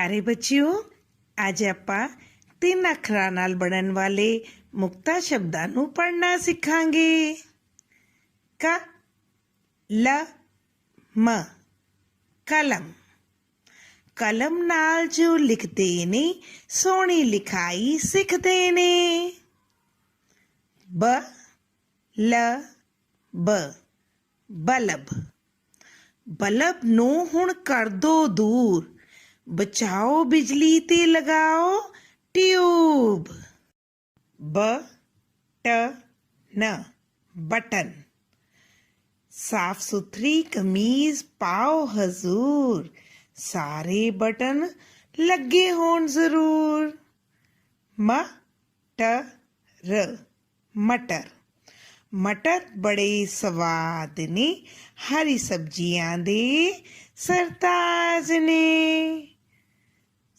प्यारे बच्चियों, आज ਆਪਾਂ ਤਿੰਨ ਅੱਖਰਾਂ ਨਾਲ ਬਣਨ ਵਾਲੇ ਮੁਕਤਾ ਸ਼ਬਦਾਂ ਨੂੰ ਪੜ੍ਹਨਾ ਸਿੱਖਾਂਗੇ। ਕ ਲ ਮ ਕਲਮ। ਕਲਮ ਨਾਲ ਜੋ ਲਿਖਦੇ ਨੇ ਸੋਹਣੀ ਲਿਖਾਈ ਸਿੱਖਦੇ ਨੇ। ਬ ਲ ਬ ਬਲਬ। ਬਲਬ ਨੂੰ ਹੁਣ ਕਰ ਦੋ ਦੂਰ, ਬਚਾਓ ਬਿਜਲੀ ਤੇ ਲਗਾਓ ट्यूब। ब ट न बटन। साफ सुथरी कमीज पाओ हजूर, सारे बटन लगे होण जरूर। म ट र मटर। मटर बड़े स्वाद ने, हरी सब्जियां दे सरताज ने।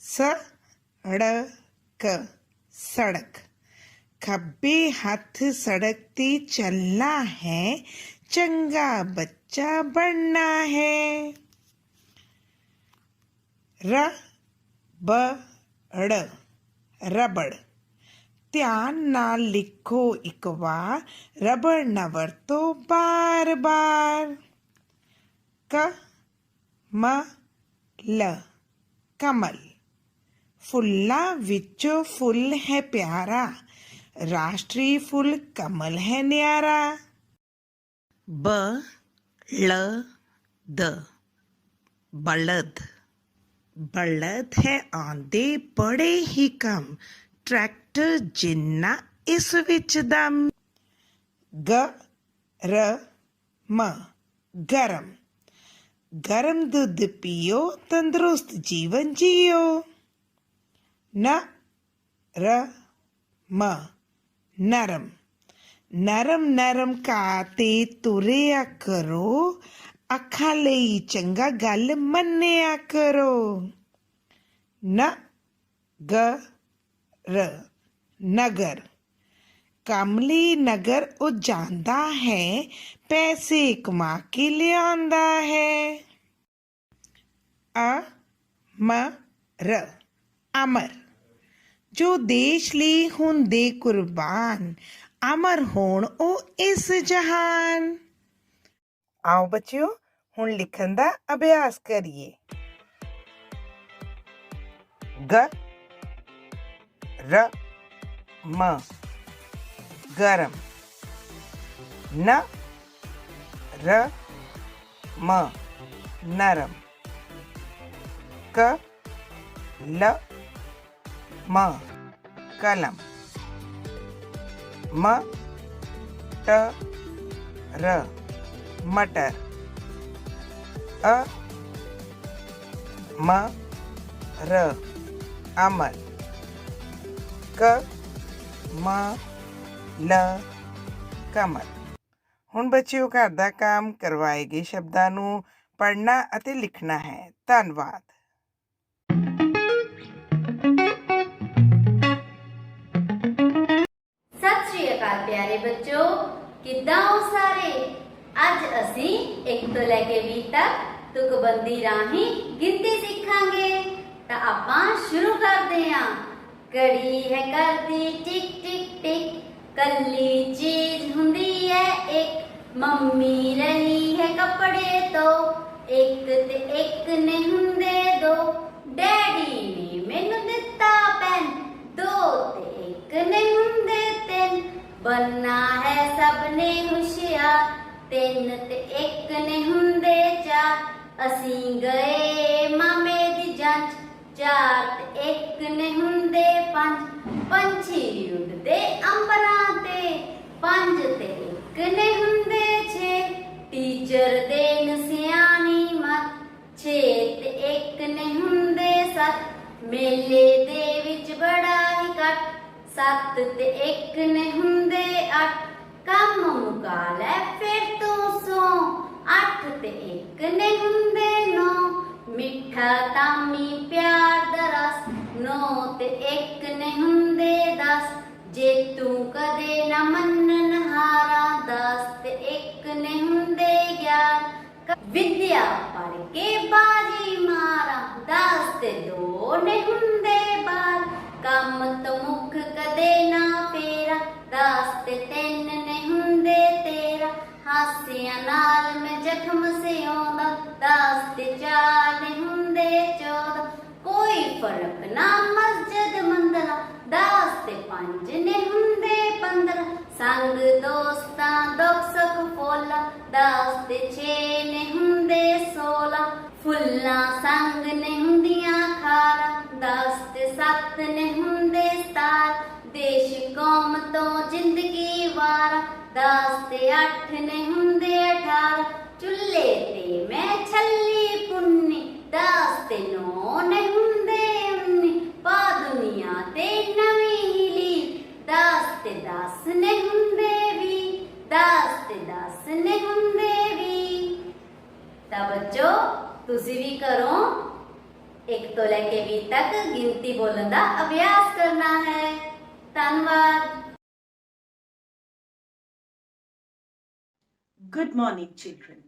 सड़क सड़क। खब्बे हथ सड़क ते चलना है, चंगा बच्चा बनना है। रबड़ रबड़। ध्यान नाल लिखो एक बार, रबड़ न वरतो बार बार। कमल कमल। फुल्लां विचों फुल है प्यारा, राष्ट्रीय फुल कमल है न्यारा। बलद बलद। बलद है आंदे बड़े ही कम, ट्रैक्टर जिन्ना इस विच दम। गरम गरम। गरम दुध पियो, तंदुरुस्त जीवन जियो। नरम नरम। नरम नरम काते तुरिया करो, अखां लई चंगा गल मन्निया करो। नगर नगर। कमली नगर ओ जांदा है, पैसे कमा के लियांदा है। अमर अमर। जो देश ਲਈ ਹੁੰਦੇ ਕੁਰਬਾਨ, ਅਮਰ ਹੋਣ ਉਹ ਇਸ ਜਹਾਨ। ਆਓ ਬੱਚਿਓ, ਹੁਣ ਲਿਖਣ ਦਾ ਅਭਿਆਸ ਕਰੀਏ। ਗ ਰ ਮ ਗਰਮ। ਨ ਰ ਮ ਨਰਮ। ਕ ਲ म कलम। म ट र मटर। अ म र अमर। क म ल कमल। ਹੁਣ ਬੱਚਿਓ ਘਰ ਦਾ ਕੰਮ ਕਰਵਾਏ ਗਏ ਸ਼ਬਦਾਂ ਨੂੰ ਪੜ੍ਹਨਾ ਅਤੇ ਲਿਖਣਾ ਹੈ। ਧੰਨਵਾਦ। प्यारे बच्चों, किद्दां हो सारे। अज असी 1 ਤੋਂ ਲੈ ਕੇ 20 तक तुकबंदी राही गिनती सीखांगे। ਤਾਂ ਆਪਾਂ शुरू करते हैं। घड़ी है करदी टिक टिक टिक, कल्ली चीज हुंदी है एक, मम्मी रही है कपड़े तो, एक ते एक ने हुंदे दो, डैडी ने मैनू दिता पेन, दो ते एक ने हुंदे तीन, बनना है सबने होशियार, तीन ते एक ने हुंदे चार, असी गए मामे दी जंच, चार ते एक ने हुंदे पंज, पंछी उड़दे अंबरां ते, पंज ते एक ने हुंदे छे, टीचर देन सियानी मत, छे ते एक ने हुंदे सत, मेले दे विच बड़ा ही कट, सत्त ते एक ने हुंदे अठ, कम मुका लै फिर तू सो, अठ ते एक ने हुंदे नौ, मिठा तामी प्यार दा रस, नौ ते एक ने हुंदे दस, जे तू कदे न मनन हारा, दस ते एक ने हुंदे ग्यार, विद्या पढ़ के बाजी मारा, 10 ते 2 ने हुंदे 12, काम तो मुख कदे ना फेरा, 10 ते 3 ने हुंदे 13, हासियां नाल मैं जख्म से आंदा, 10 ते 4 ने हुंदे 14, कोई फर्क ना मस्जिद मंदरा, 10 ते 5 ने हुंदे 15, संग दोस्तां दुख सुख फोला, 10 ते 6 ने हुंदे 16, फुल्लां संग ने हुंदियां खारा, 10 ते 7 ने हुंदे 17, देश कौम तो जिंदगी वारा, 10 ते 8 ने हुंदे 18, चुल्हे ते मैं छल्ली पुन्नी, 10 ते 9 ने हुंदे 19, पा दुनिया ते नवीं हिली, 10 ते 10 ने हुंदे 20, 10 ते 10 ने हुंदे 20। ਤਾਂ ਬੱਚੋ ਤੁਸੀਂ ਵੀ ਕਰੋ 1 ਤੋਂ ਲੈ ਕੇ 20 ਤੱਕ ਗਿਣਤੀ ਬੋਲਣ ਦਾ ਅਭਿਆਸ ਕਰਨਾ ਹੈ। ਧੰਨਵਾਦ। Good morning, children.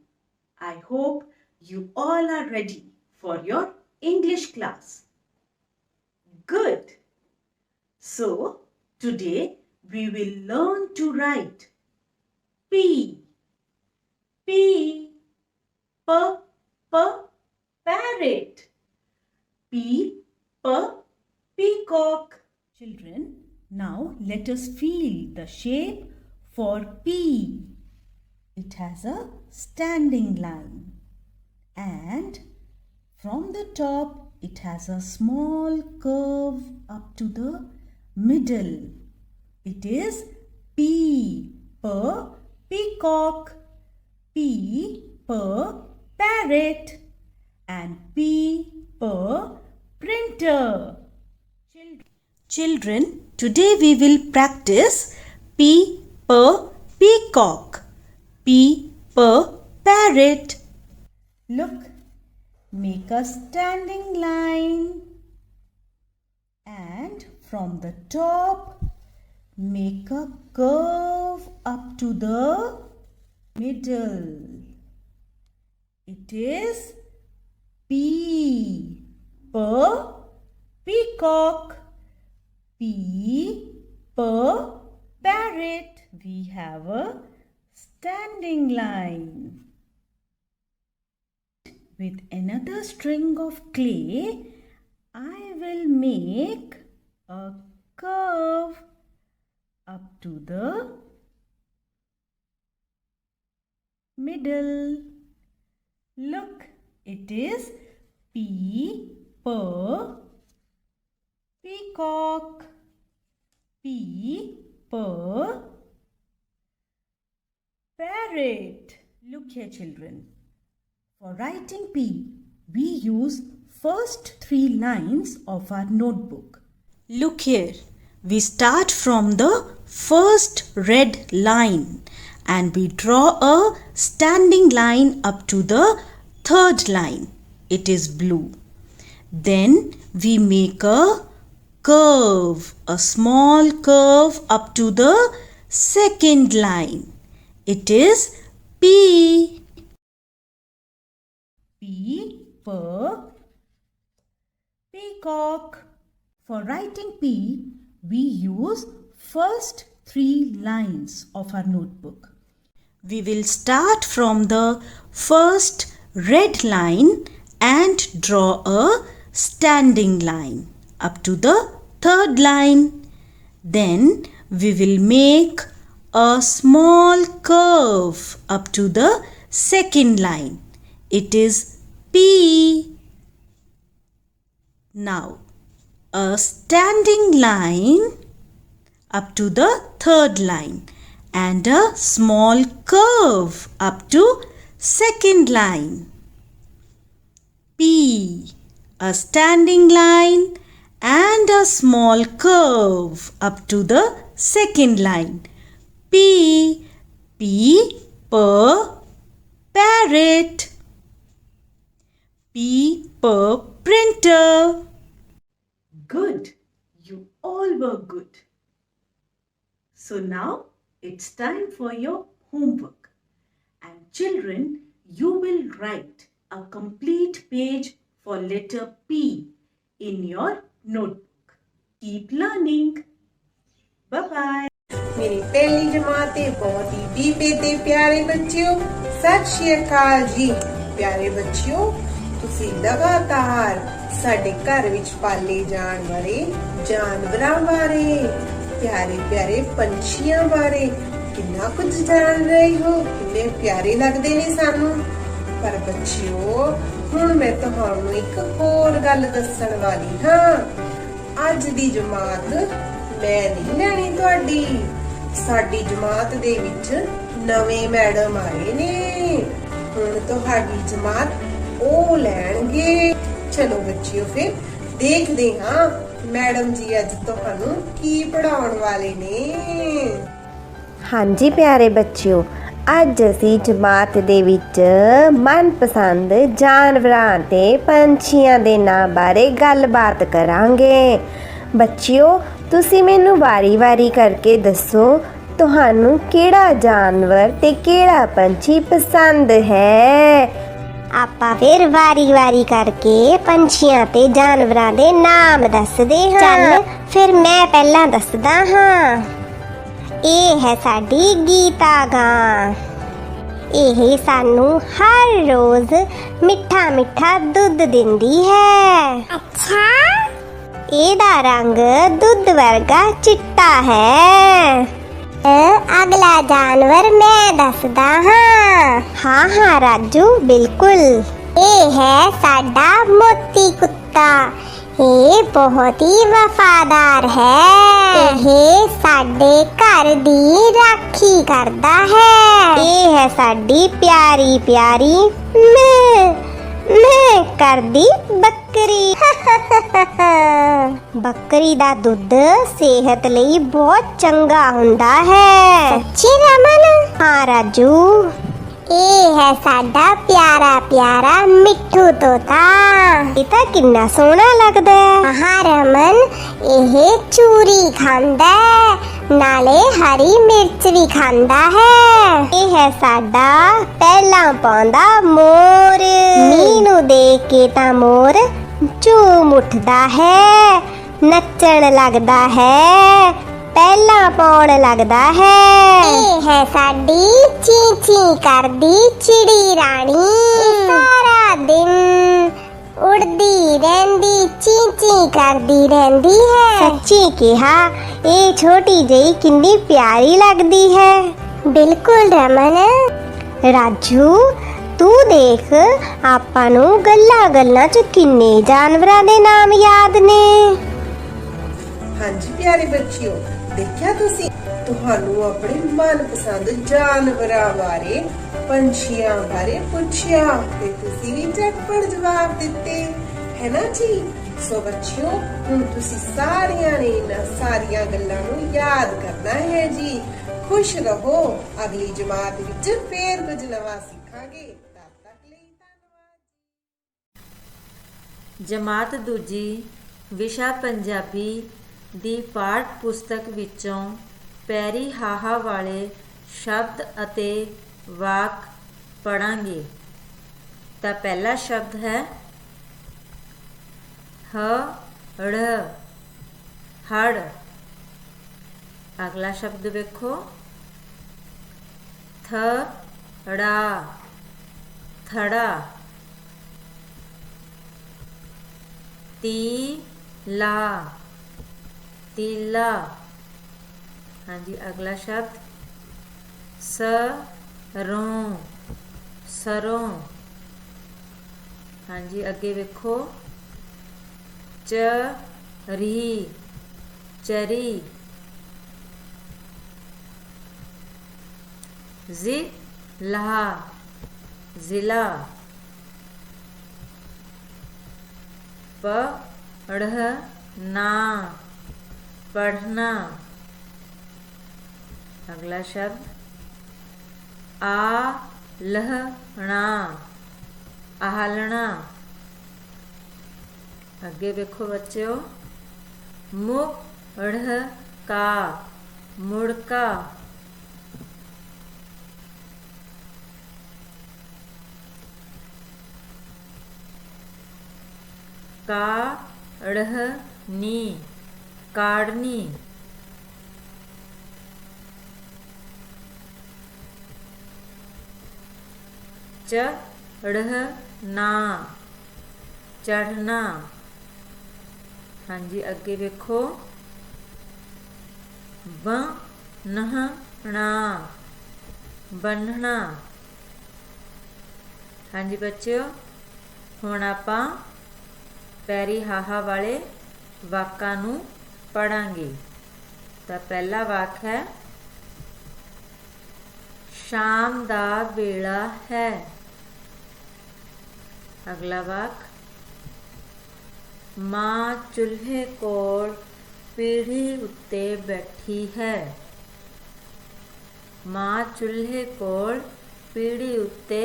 I hope you all are ready for your English class. Good. So, today we will learn to write P. P. P. P. Parrot. P. P. Peacock. Children, now let us feel the shape for P. It has a standing line, and from the top it has a small curve up to the middle. It is P. P. Peacock, P. P. Parrot, and P. P. Printer. Children, today we will practice P. P. Peacock, P. P. Parrot. Look, make a standing line, and from the top make a curve up to the middle. It is P. P. Peacock, P. P. Parrot. We have a standing line. With another string of clay, I will make a curve up to the middle. Look, it is P. P. Peacock, P. P. Parrot. Look here, children. For writing P, we use first 3 lines of our notebook. Look here. We start from the first red line and we draw a standing line up to the third line. It is blue. Then we make a curve, a small curve up to the second line. It is P. P. P. Peacock. For writing P, we use first 3 lines of our notebook. We will start from the first red line and draw a standing line up to the third line. Then we will make a small curve up to the second line. It is P. Now, a standing line up to the third line and a small curve up to second line. P. A standing line and a small curve up to the second line. P. P. P. Parrot. P. P. Printer. Good. You all were good. So now it's time for your homework. And children, you will write a complete page for letter P in your notebook. Keep learning. Bye-bye. मेरी पहली जमात है बहुत ही बीबे ते प्यारे बच्चों सत श्री अकाल जी प्यारे बच्चों ਤੁਸੀਂ ਲਗਾਤਾਰ ਸਾਡੇ ਘਰ ਵਿੱਚ ਪਾਲੇ ਜਾਣ ਵਾਲੇ ਜਾਨਵਰਾਂ ਬਾਰੇ ਪਿਆਰੇ ਪਿਆਰੇ ਪੰਛੀਆਂ ਬਾਰੇ ਕਿੰਨਾ ਕੁਝ ਜਾਣ ਰਹੇ ਹੋ ਕਿੰਨੇ ਪਿਆਰੇ ਲੱਗਦੇ ਨੇ ਸਾਨੂੰ ਪਰ ਬੱਚਿਓ ਹੁਣ ਮੈਂ ਤੁਹਾਨੂੰ ਇੱਕ ਹੋਰ ਗੱਲ ਦੱਸਣ ਵਾਲੀ ਹਾਂ ਅੱਜ ਦੀ ਜਮਾਤ ਮੈਂ ਨਹੀਂ ਲੈਣੀ ਤੁਹਾਡੀ ਸਾਡੀ ਜਮਾਤ ਦੇ ਵਿੱਚ ਨਵੇਂ ਮੈਡਮ ਆਏ ਨੇ ਹੁਣ ਤੁਹਾਡੀ ਜਮਾਤ ਉਹ ਲੈਣਗੇ ਚਲੋ ਬੱਚਿਓ ਫਿਰ ਦੇਖਦੇ ਹਾਂ ਮੈਡਮ ਜੀ ਅੱਜ ਤੁਹਾਨੂੰ ਕੀ ਪੜਾਉਣ ਵਾਲੇ ਨੇ ਹਾਂਜੀ ਪਿਆਰੇ ਬੱਚਿਓ ਅੱਜ ਅਸੀਂ ਜਮਾਤ ਦੇ ਵਿੱਚ ਮਨਪਸੰਦ ਜਾਨਵਰਾਂ ਤੇ ਪੰਛੀਆਂ ਦੇ ਨਾਂ ਬਾਰੇ ਗੱਲਬਾਤ ਕਰਾਂਗੇ ਬੱਚਿਓ ਤੁਸੀਂ ਮੈਨੂੰ ਵਾਰੀ-ਵਾਰੀ ਕਰਕੇ ਦੱਸੋ ਤੁਹਾਨੂੰ ਕਿਹੜਾ ਜਾਨਵਰ ਤੇ ਕਿਹੜਾ ਪੰਛੀ ਪਸੰਦ ਹੈ ਆਪਾਂ ਫਿਰ ਵਾਰੀ-ਵਾਰੀ ਕਰਕੇ ਪੰਛੀਆਂ ਤੇ ਜਾਨਵਰਾਂ ਦੇ ਨਾਮ ਦੱਸਦੇ ਹਾਂ ਚੱਲ ਫਿਰ ਮੈਂ ਪਹਿਲਾਂ ਦੱਸਦਾ ਹਾਂ ਇਹ ਹੈ ਸਾਡੀ ਗੀਤਾ ਗਾਂ ਇਹ ਸਾਨੂੰ ਹਰ ਰੋਜ਼ ਮਿੱਠਾ ਮਿੱਠਾ ਦੁੱਧ ਦਿੰਦੀ ਹੈ ਅੱਛਾ ਇਹਦਾ ਰੰਗ ਦੁੱਧ ਵਰਗਾ ਚਿੱਟਾ ਹੈ ਅਗਲਾ ਜਾਨਵਰ ਮੈਂ ਦੱਸਦਾ ਹਾਂ ਰਾਜੂ ਬਿਲਕੁਲ ਇਹ ਹੈ ਸਾਡਾ ਮੋਤੀ ਕੁੱਤਾ ਇਹ ਬਹੁਤ ਹੀ ਵਫਾਦਾਰ ਹੈ ਇਹ ਸਾਡੇ ਘਰ ਦੀ ਰਾਖੀ ਕਰਦਾ ਹੈ ਇਹ ਹੈ ਸਾਡੀ ਪਿਆਰੀ ਪਿਆਰੀ ਮੈਂ ਕਰਦੀ ਬੱਕਰੀ ਬੱਕਰੀ ਦਾ ਦੁੱਧ ਸਿਹਤ ਲਈ ਬਹੁਤ ਚੰਗਾ ਹੁੰਦਾ ਹੈ ਸੱਚੀ ਰਮਨ ਹਾਂ ਰਾਜੂ ਇਹ ਹੈ ਸਾਡਾ ਪਿਆਰਾ ਪਿਆਰਾ ਮਿੱਠੂ ਤੋਤਾ ਇਹ ਤਾਂ ਕਿੰਨਾ ਸੋਹਣਾ ਲੱਗਦਾ ਹੈ ਹਾਂ ਰਮਨ ਇਹ ਚੂਰੀ ਖਾਂਦਾ ਹੈ ਨਾਲੇ ਹਰੀ ਮਿਰਚ ਵੀ ਖਾਂਦਾ ਹੈ ਇਹ ਹੈ ਸਾਡਾ ਪਹਿਲਾਂ ਪਾਉਂਦਾ ਮੋਰ ਮੀਂਹ ਨੂੰ ਦੇਖ ਕੇ ਤਾਂ ਮੋਰ ਝੂਮ ਉੱਠਦਾ ਹੈ ਨੱਚਣ ਲੱਗਦਾ ਹੈ ਪਹਿਲਾਂ ਪਾਉਣ ਲੱਗਦਾ ਹੈ ਇਹ ਹੈ ਸਾਡੀ ਚੀ ਚੀ ਕਰਦੀ ਚਿੜੀ ਰਾਣੀ ਸਾਰਾ ਦਿਨ ਉੜਦੀ ਰਹਿੰਦੀ ਚੀ ਚੀ ਕਰਦੀ ਰਹਿੰਦੀ ਹੈ ਸੱਚੀ ਕਿਹਾ ਇਹ ਛੋਟੀ ਜਿਹੀ ਕਿੰਨੀ ਪਿਆਰੀ ਲੱਗਦੀ ਹੈ ਬਿਲਕੁਲ ਰਮਨ ਰਾਜੂ ਤੂੰ ਦੇਖ ਆਪਾਂ ਨੂੰ ਗੱਲਾਂ ਚ ਕਿੰਨੇ ਜਾਨਵਰਾਂ ਦੇ ਨਾਮ ਯਾਦ ਨੇ ਹਾਂਜੀ ਪਿਆਰੇ ਬੱਚਿਓ ਦੇਖਿਆ ਤੁਸੀਂ ਤੁਹਾਨੂੰ ਆਪਣੇ ਮਨਪਸੰਦ ਜਾਨਵਰਾਂ ਬਾਰੇ ਪੰਛੀਆਂ ਬਾਰੇ ਪੁੱਛਿਆ ਤੇ ਤੁਸੀਂ ਵੀ ਝਟਪਟ ਜਵਾਬ ਦਿੱਤੇ ਹੈ ਨਾ ਜੀ ਸੋ ਬੱਚਿਓ ਹੁਣ ਤੁਸੀਂ ਸਾਰਿਆਂ ਨੇ ਇਹਨਾਂ ਸਾਰੀਆਂ ਗੱਲਾਂ ਨੂੰ ਯਾਦ ਕਰਨਾ ਹੈ ਜੀ ਖੁਸ਼ ਰਹੋ ਅਗਲੀ ਜਮਾਤ ਵਿੱਚ ਫੇਰ ਕੁਝ ਨਵਾਂ ਸਿੱਖਾਂਗੇ ਤਦ ਤੱਕ ਲਈ ਧੰਨਵਾਦ ਜਮਾਤ ਦੂਜੀ ਵਿਸ਼ਾ ਪੰਜਾਬੀ ਦੀ ਪਾਠ ਪੁਸਤਕ ਵਿੱਚੋਂ ਪੈਰੀ ਹਾਹਾ ਵਾਲੇ ਸ਼ਬਦ ਅਤੇ ਵਾਕ ਪੜਾਂਗੇ ਤਾਂ ਪਹਿਲਾ ਸ਼ਬਦ ਹੈ ਹੜ ਹੜ ਅਗਲਾ ਸ਼ਬਦ ਵੇਖੋ ਥੜਾ ਥੜਾ ਤੀਲਾ ਤੀਲਾ ਹਾਂਜੀ ਅਗਲਾ ਸ਼ਬਦ ਸਰੋਂ ਸਰੋਂ ਹਾਂਜੀ ਅੱਗੇ ਵੇਖੋ ਚਰੀ ਚਰੀ ਜ਼ਿਲ੍ਹਾ ਜ਼ਿਲ੍ਹਾ पढ़ना पढ़ना अगला शब्द आलहना आहलना आगे देखो बच्चों मुड़का मुड़का काढ़नी काढ़नी। चढ़ना चढ़ना। हाँ जी अगे वेखो। बन्हना बन्हना। हाँ जी बच्चों हुण आपां पैरी हाहा वाले वाकां नूं पढ़ांगे। तो पहला वाक है शाम दा वेला है। अगला वाक मां चुल्हे कोल पीढ़ी उत्ते बैठी है। मां चुल्हे कोल पीढ़ी उत्ते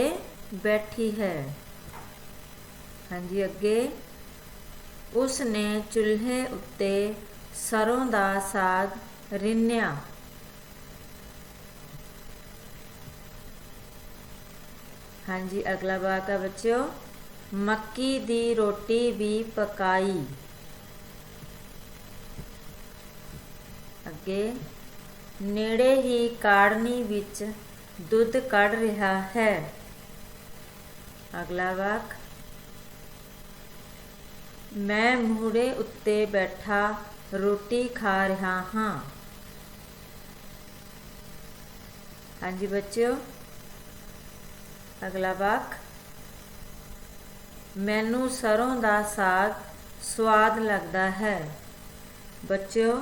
बैठी है। हाँ जी अगे उसने चुल्हे उत्ते सरों दा साग रिन्या। हाँ जी अगला वाक है बच्चों मक्की दी रोटी भी पकाई। अगे नेड़े ही काढ़नी विच दुध कढ़ रहा है। अगला वाक मैं मूहरे उत्ते बैठा रोटी खा रहा हाँ। हाँ जी बच्चों अगला वाक मैनू सरों दा साग स्वाद लगता है। बच्चों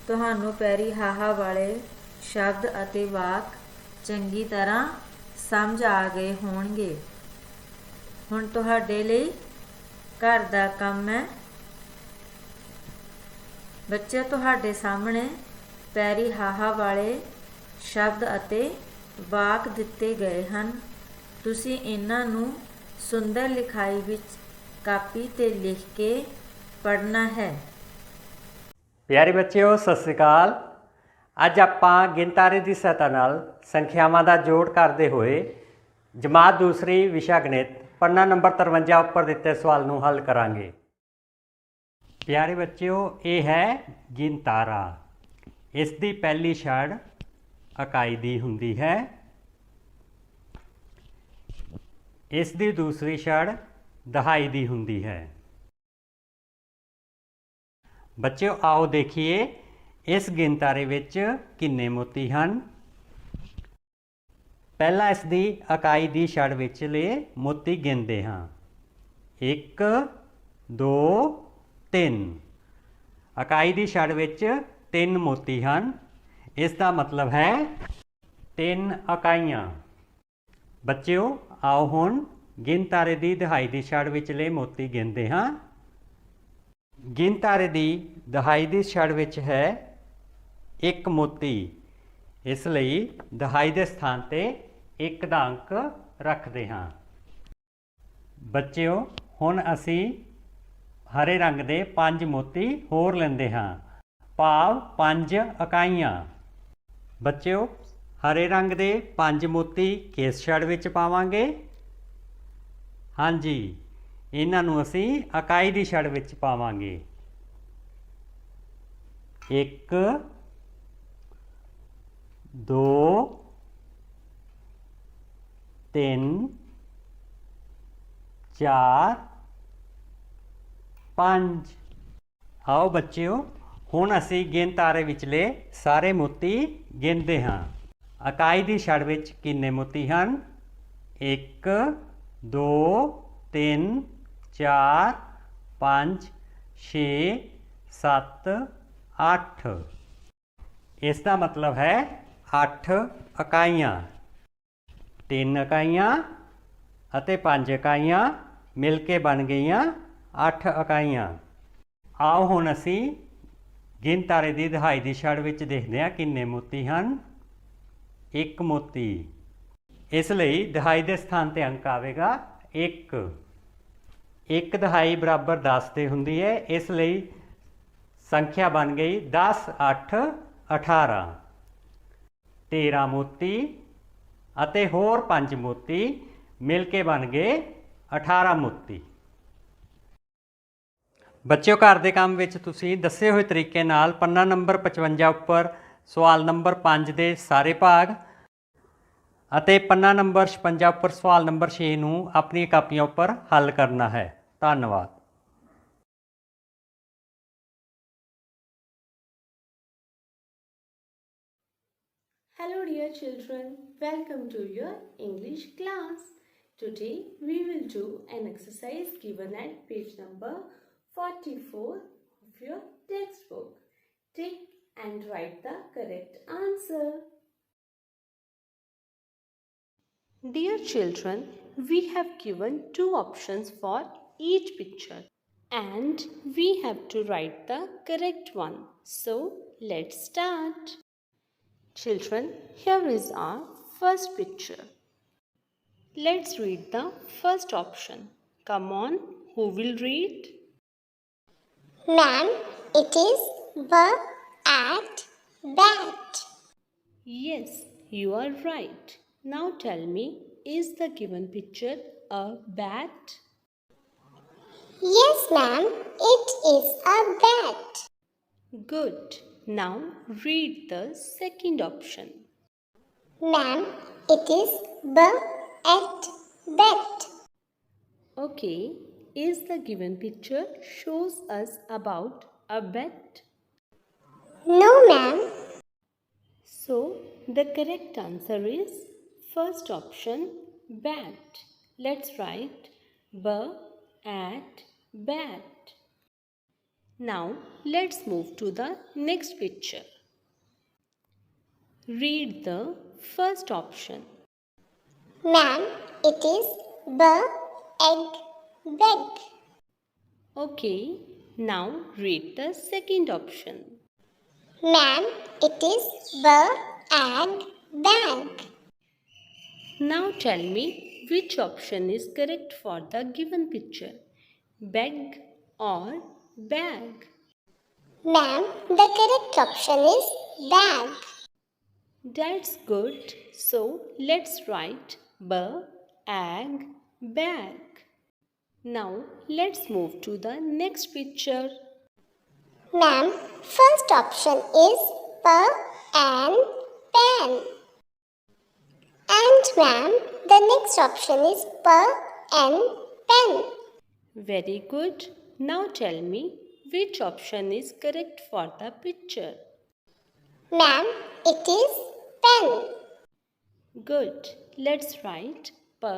तुहानू पैरी हाहा वाले शब्द अते वाक चंगी तरह समझ आ गए होणगे। हुण तुहाडे लई घर दा काम है। बच्चे तुहाडे सामने पैरी हाहा वाले शब्द अते वाक दिते गए हन। तुसीं इन्हां नूं सुंदर लिखाई विच कापी ते लिख के पढ़ना है। प्यारे बच्चों सत श्री अकाल। अज आपां गिनतारे की सहायता नाल संख्यावां दा जोड़ करते हुए जमात दूसरी विशा गणित पन्ना नंबर 53 उपर दिते सवाल नूं हल करांगे। प्यारे बच्चों ये है गिनतारा। इस दी पहली छड़ इकाई दी हुंदी है। इस दी दूसरी छड़ दहाई दी हुंदी है। बच्चों आओ देखिए इस गिनतारे विच किन्ने मोती हन। पहला इस दी इकाई दी छड़ विचले मोती गिनते हाँ। 1 2 3। इकाई दी छड़ विच 3 मोती हन। इसका मतलब है 3 इकाइयां। बच्चों आओ हुण गिनतारे दी दहाई दी छड़ विचले मोती गिनते हाँ। गिनतारे दी दहाई दी छड़ विच है 1 मोती। इसलिए दहाई के स्थान ते 1 दा अंक रखते हाँ। बच्चों हुण असी हरे रंग के 5 मोती होर लेंदे हाँ भाव 5 इकाइयां। बच्चों हरे रंग के 5 मोती किस छड़ विच पावांगे? हाँ जी इन्हां नूं असी इकाई दी छड़ विच पावांगे। 1 2 3 4 5। आओ बच्चों हुण असी गिनतारे विचले सारे मोती गिनते हाँ। इकाई दी छड़ विच किन्ने मोती हन? 1 2 3 4 5 6 7 8। इसका मतलब है 8 इकाइयां। 3 इकाइयां अते 5 इकाइयां मिल के बन गईयां 8 इकाइयां। आओ हुण असी गिनतारे दी दहाई दी छड़ विच देखदे हां किन्ने मोती हन। 1 मोती। इसलिए दहाई के स्थान पर अंक आएगा 1। 1 दहाई बराबर 10 की हुंदी है। इसलिए संख्या बन गई 10 8 18। 13 मोती अते होर 5 मोती मिल के बन गए 18 मोती। ਬੱਚਿਓ, ਘਰ ਦੇ ਕੰਮ ਵਿੱਚ ਤੁਸੀਂ ਦੱਸੇ ਹੋਏ ਤਰੀਕੇ ਨਾਲ ਪੰਨਾ ਨੰਬਰ 55 ਉੱਪਰ ਸਵਾਲ ਨੰਬਰ 5 ਦੇ ਸਾਰੇ ਭਾਗ ਅਤੇ ਪੰਨਾ ਨੰਬਰ 56 ਉੱਪਰ ਸਵਾਲ ਨੰਬਰ 6 ਨੂੰ ਆਪਣੀਆਂ ਕਾਪੀਆਂ ਉੱਪਰ ਹੱਲ ਕਰਨਾ ਹੈ। ਧੰਨਵਾਦ। Hello dear children, welcome to your English class. Today we will do an exercise given at page number 44 of your textbook. Take and write the correct answer. Dear children, we have given two options for each picture and we have to write the correct one. So let's start. Children, here is our first picture. Let's read the first option. Come on, who will read? Ma'am, it is B at bat. Yes, you are right. Now tell me, is the given picture a bat? Yes, ma'am, it is a bat. Good. Now read the second option. Ma'am, it is B at bat. Okay, is the given picture shows us about a bat? No, ma'am. So the correct answer is first option, bat. Let's write B at bat. Now let's move to the next picture. Read the first option. Ma'am, it is B egg bag. Okay, now read the second option. Ma'am, it is B egg bag. Now tell me which option is correct for the given picture, bag or bag? Ma'am, the correct option is bag. That's good. So let's write B egg bag. Now let's move to the next picture. Ma'am, first option is P and pen. And ma'am, the next option is P and pen. Very good. Now tell me which option is correct for the picture. Ma'am, it is pen. Good. Let's write P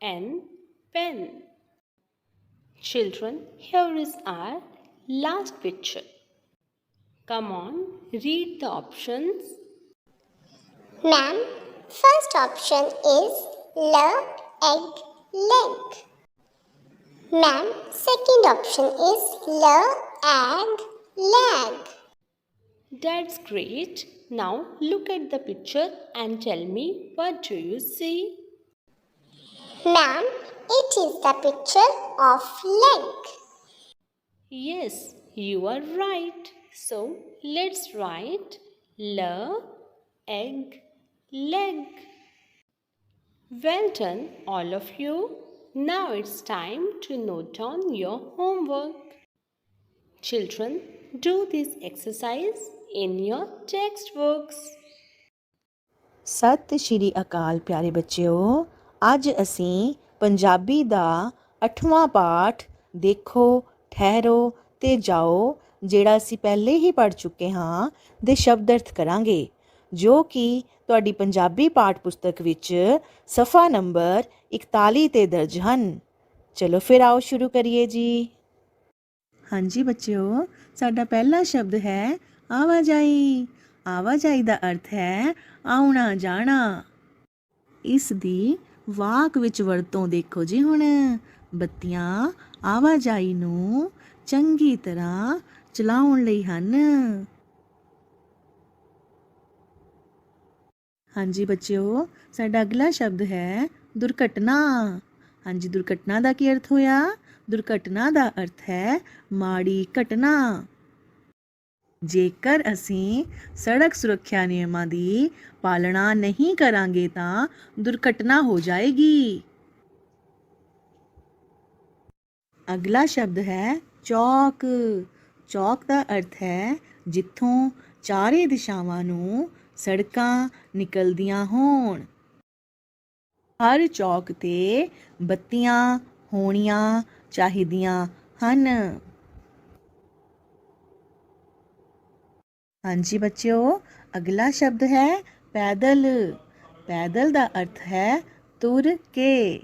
and pen. Children, here is our last picture. Come on, read the options. Ma'am, first option is L egg leg. Ma'am, second option is L egg leg. That's great. Now look at the picture and tell me, what do you see? Ma'am, it is the picture of leg. Yes, you are right. So let's write L egg leg. Well done, all of you. Now it's time to note down your homework. Children, do this exercise in your textbooks. ਸਤਿ ਸ਼੍ਰੀ ਅਕਾਲ ਪਿਆਰੇ ਬੱਚਿਓ, ਅੱਜ ਅਸੀਂ ਪੰਜਾਬੀ ਦਾ 8ਵਾਂ ਪਾਠ ਦੇਖੋ, ਠਹਿਰੋ ਤੇ ਜਾਓ, ਜਿਹੜਾ ਅਸੀਂ ਪਹਿਲੇ ਹੀ ਪੜ੍ਹ ਚੁੱਕੇ ਹਾਂ, ਦੇ ਸ਼ਬਦ ਅਰਥ ਕਰਾਂਗੇ, ਜੋ ਕਿ ਤੁਹਾਡੀ ਪੰਜਾਬੀ ਪਾਠ ਪੁਸਤਕ ਵਿੱਚ ਸਫਾ ਨੰਬਰ 41 ਤੇ ਦਰਜ ਹਨ। ਚਲੋ ਫਿਰ ਆਓ ਸ਼ੁਰੂ ਕਰੀਏ ਜੀ। ਹਾਂਜੀ ਬੱਚਿਓ, ਸਾਡਾ ਪਹਿਲਾ ਸ਼ਬਦ ਹੈ ਆਵਾਜਾਈ। ਆਵਾਜਾਈ ਦਾ ਅਰਥ ਹੈ ਆਉਣਾ ਜਾਣਾ। ਇਸ ਦੀ ਵਾਕ ਵਿੱਚ ਵਰਤੋਂ ਦੇਖੋ ਜੀ ਹੁਣ। ਬੱਤੀਆਂ ਆਵਾਜਾਈ ਨੂੰ ਚੰਗੀ ਤਰ੍ਹਾਂ ਚਲਾਉਣ ਲਈ ਹਨ। ਹਾਂਜੀ ਬੱਚਿਓ, ਸਾਡਾ ਅਗਲਾ ਸ਼ਬਦ ਹੈ ਦੁਰਘਟਨਾ। ਹਾਂਜੀ, ਦੁਰਘਟਨਾ ਦਾ ਕੀ ਅਰਥ ਹੋਇਆ? ਦੁਰਘਟਨਾ ਦਾ ਅਰਥ ਹੈ ਮਾੜੀ ਘਟਨਾ। ਜੇਕਰ ਅਸੀਂ ਸੜਕ ਸੁਰੱਖਿਆ ਨਿਯਮਾਂ ਦੀ ਪਾਲਣਾ ਨਹੀਂ ਕਰਾਂਗੇ ਤਾਂ ਦੁਰਘਟਨਾ ਹੋ ਜਾਏਗੀ। ਅਗਲਾ ਸ਼ਬਦ ਹੈ ਚੌਕ। ਚੌਕ ਦਾ ਅਰਥ ਹੈ ਜਿੱਥੋਂ ਚਾਰੇ ਦਿਸ਼ਾਵਾਂ ਨੂੰ ਸੜਕਾਂ ਨਿਕਲਦੀਆਂ ਹੋਣ। ਹਰ ਚੌਕ ਤੇ ਬੱਤੀਆਂ ਹੋਣੀਆਂ ਚਾਹੀਦੀਆਂ ਹਨ। ਹਾਂਜੀ ਬੱਚਿਓ, ਅਗਲਾ ਸ਼ਬਦ ਹੈ ਪੈਦਲ। ਪੈਦਲ ਦਾ ਅਰਥ ਹੈ ਤੁਰ ਕੇ।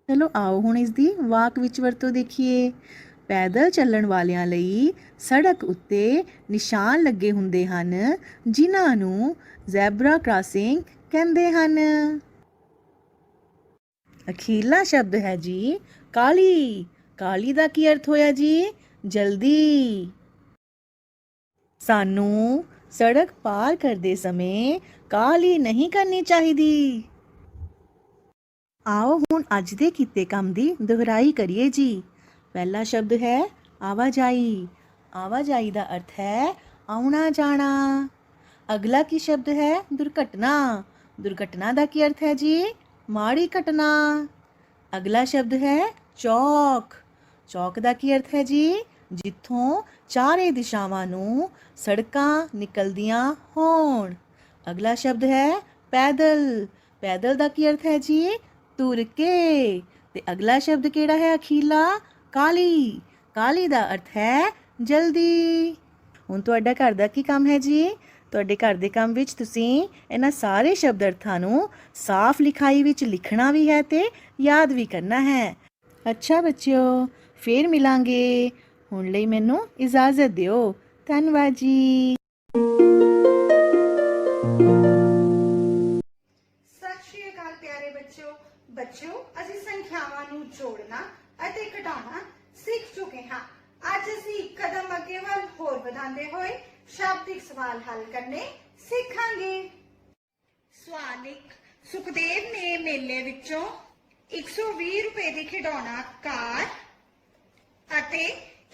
ਚਲੋ ਆਓ ਹੁਣ ਇਸ ਦੀ ਵਾਕ ਵਿੱਚ ਵਰਤੋਂ ਦੇਖੀਏ। ਪੈਦਲ ਚੱਲਣ ਵਾਲਿਆਂ ਲਈ ਸੜਕ ਉੱਤੇ ਨਿਸ਼ਾਨ ਲੱਗੇ ਹੁੰਦੇ ਹਨ, ਜਿਨ੍ਹਾਂ ਨੂੰ ਜ਼ੈਬਰਾ ਕ੍ਰਾਸਿੰਗ ਕਹਿੰਦੇ ਹਨ। ਅਖੀਰਲਾ ਸ਼ਬਦ ਹੈ ਜੀ ਕਾਲੀ। ਕਾਲੀ ਦਾ ਕੀ ਅਰਥ ਹੋਇਆ ਜੀ? ਜਲਦੀ। ਸਾਨੂੰ ਸੜਕ ਪਾਰ ਕਰਦੇ ਸਮੇਂ ਕਾਹਲੀ ਨਹੀਂ ਕਰਨੀ ਚਾਹੀਦੀ। ਆਓ ਹੁਣ ਅੱਜ ਦੇ ਕੀਤੇ ਕੰਮ ਦੀ ਦੁਹਰਾਈ ਕਰੀਏ ਜੀ। ਪਹਿਲਾ ਸ਼ਬਦ ਹੈ ਆਵਾਜਾਈ। ਆਵਾਜਾਈ ਦਾ ਅਰਥ ਹੈ ਆਉਣਾ ਜਾਣਾ। ਅਗਲਾ ਕੀ ਸ਼ਬਦ ਹੈ? ਦੁਰਘਟਨਾ। ਦੁਰਘਟਨਾ ਦਾ ਕੀ ਅਰਥ ਹੈ ਜੀ? ਮਾੜੀ ਘਟਨਾ। ਅਗਲਾ ਸ਼ਬਦ ਹੈ ਚੌਕ। ਚੌਕ ਦਾ ਕੀ ਅਰਥ ਹੈ ਜੀ? ਜਿੱਥੋਂ ਚਾਰੇ ਦਿਸ਼ਾਵਾਂ ਨੂੰ ਸੜਕਾਂ ਨਿਕਲਦੀਆਂ ਹੋਣ। ਅਗਲਾ ਸ਼ਬਦ ਹੈ ਪੈਦਲ। ਪੈਦਲ ਦਾ ਕੀ ਅਰਥ ਹੈ ਜੀ? ਤੁਰ ਕੇ। ਤੇ ਅਗਲਾ ਸ਼ਬਦ ਕਿਹੜਾ ਹੈ ਅਖੀਰਲਾ? ਕਾਲੀ। ਕਾਲੀ ਦਾ ਅਰਥ ਹੈ ਜਲਦੀ। ਹੁਣ ਤੁਹਾਡਾ ਘਰ ਦਾ ਕੀ ਕੰਮ ਹੈ ਜੀ? ਤੁਹਾਡੇ ਘਰ ਦੇ ਕੰਮ ਵਿੱਚ ਤੁਸੀਂ ਇਹਨਾਂ ਸਾਰੇ ਸ਼ਬਦ ਅਰਥਾਂ ਨੂੰ ਸਾਫ਼ ਲਿਖਾਈ ਵਿੱਚ ਲਿਖਣਾ ਵੀ ਹੈ ਤੇ ਯਾਦ ਵੀ ਕਰਨਾ ਹੈ। ਅੱਛਾ ਬੱਚਿਓ, ਫੇਰ ਮਿਲਾਂਗੇ। ਹੁਣ ਲਈ ਮੈਨੂੰ ਇਜਾਜ਼ਤ ਦਿਓ। ਧੰਨਵਾਦ ਜੀ। ਸਤਿ ਸ਼੍ਰੀ ਅਕਾਲ ਪਿਆਰੇ ਬੱਚਿਓ, ਅਸੀਂ ਸੰਖਿਆਵਾਂ ਨੂੰ ਜੋੜਨਾ ਅਤੇ ਘਟਾਉਣਾ ਸਿੱਖ ਚੁੱਕੇ ਹਾਂ। ਅੱਜ ਅਸੀਂ ਇੱਕ ਕਦਮ ਅੱਗੇ ਵੱਲ ਹੋਰ ਵਧਾਉਂਦੇ ਹੋਏ ਸ਼ਾਬਦਿਕ ਸਵਾਲ ਹੱਲ ਕਰਨੇ ਸਿੱਖਾਂਗੇ। ਸਵਾਲ 1। ਸੁਖਦੇਵ ਨੇ ਮੇਲੇ ਵਿੱਚੋਂ 120 ਰੁਪਏ ਦੀ ਖਿਡੌਣਾ ਕਾਰ ਅਤੇ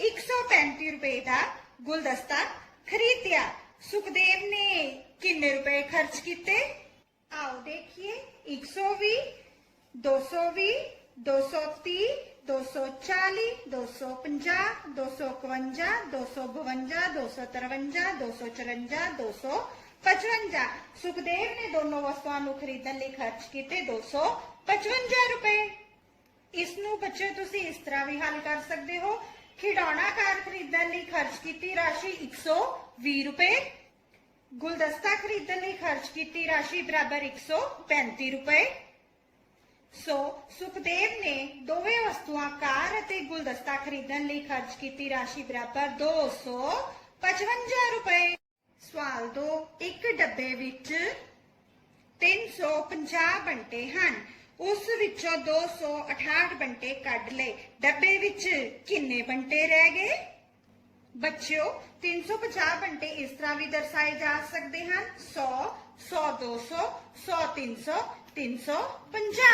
135 ਰੁਪਏ ਦਾ ਗੁਲਦਸਤਾ ਖਰੀਦਿਆ। ਸੁਖਦੇਵ ਨੇ ਕਿੰਨੇ ਰੁਪਏ ਖਰਚ ਕੀਤੇ? ਆਓ ਦੇਖੀਏ। 120, 220, 230, 240, 250, 251, 252, 253, 254, 255। ਸੁਖਦੇਵ ਨੇ ਦੋਨੋਂ ਵਸਤੂਆਂ ਨੂੰ ਖਰੀਦਣ ਲਈ ਖਰਚ ਕੀਤੇ 255 ਰੁਪਏ। ਇਸ ਨੂੰ ਬੱਚੇ ਤੁਸੀਂ ਇਸ ਤਰ੍ਹਾਂ ਵੀ ਹੱਲ ਕਰ ਸਕਦੇ ਹੋ। ਖਿਡੌਣਾ ਕਾਰ ਖਰੀਦਣ ਲਈ ਖਰਚ ਕੀਤੀ ਰਾਸ਼ੀ 120 ਰੁਪਏ। ਗੁਲਦਸਤਾ ਖਰੀਦਣ ਲਈ ਖਰਚ ਕੀਤੀ ਰਾਸ਼ੀ ਬਰਾਬਰ 135 ਰੁਪਏ। ਸੋ ਸੁਖਦੇਵ ਨੇ ਦੋਵੇਂ ਵਸਤੂਆਂ ਕਾਰ ਅਤੇ ਗੁਲਦਸਤਾ ਖਰੀਦਣ ਲਈ ਖਰਚ ਕੀਤੀ ਰਾਸ਼ੀ ਬਰਾਬਰ 255 ਰੁਪਏ। ਸਵਾਲ 2। ਇੱਕ ਡੱਬੇ ਵਿੱਚ 350 ਬੰਟੇ ਹਨ। ਉਸ ਵਿੱਚੋਂ 268 ਬੰਟੇ ਕੱਢ ਲਏ। ਡੱਬੇ ਵਿੱਚ ਕਿੰਨੇ ਬੰਟੇ ਰਹਿ ਗਏ? ਬੱਚਿਓ, 350 ਬੰਟੇ ਇਸ ਤਰ੍ਹਾਂ ਵੀ ਦਰਸਾਏ ਜਾ ਸਕਦੇ ਹਨ। 100, 100 200, 100 300, 350।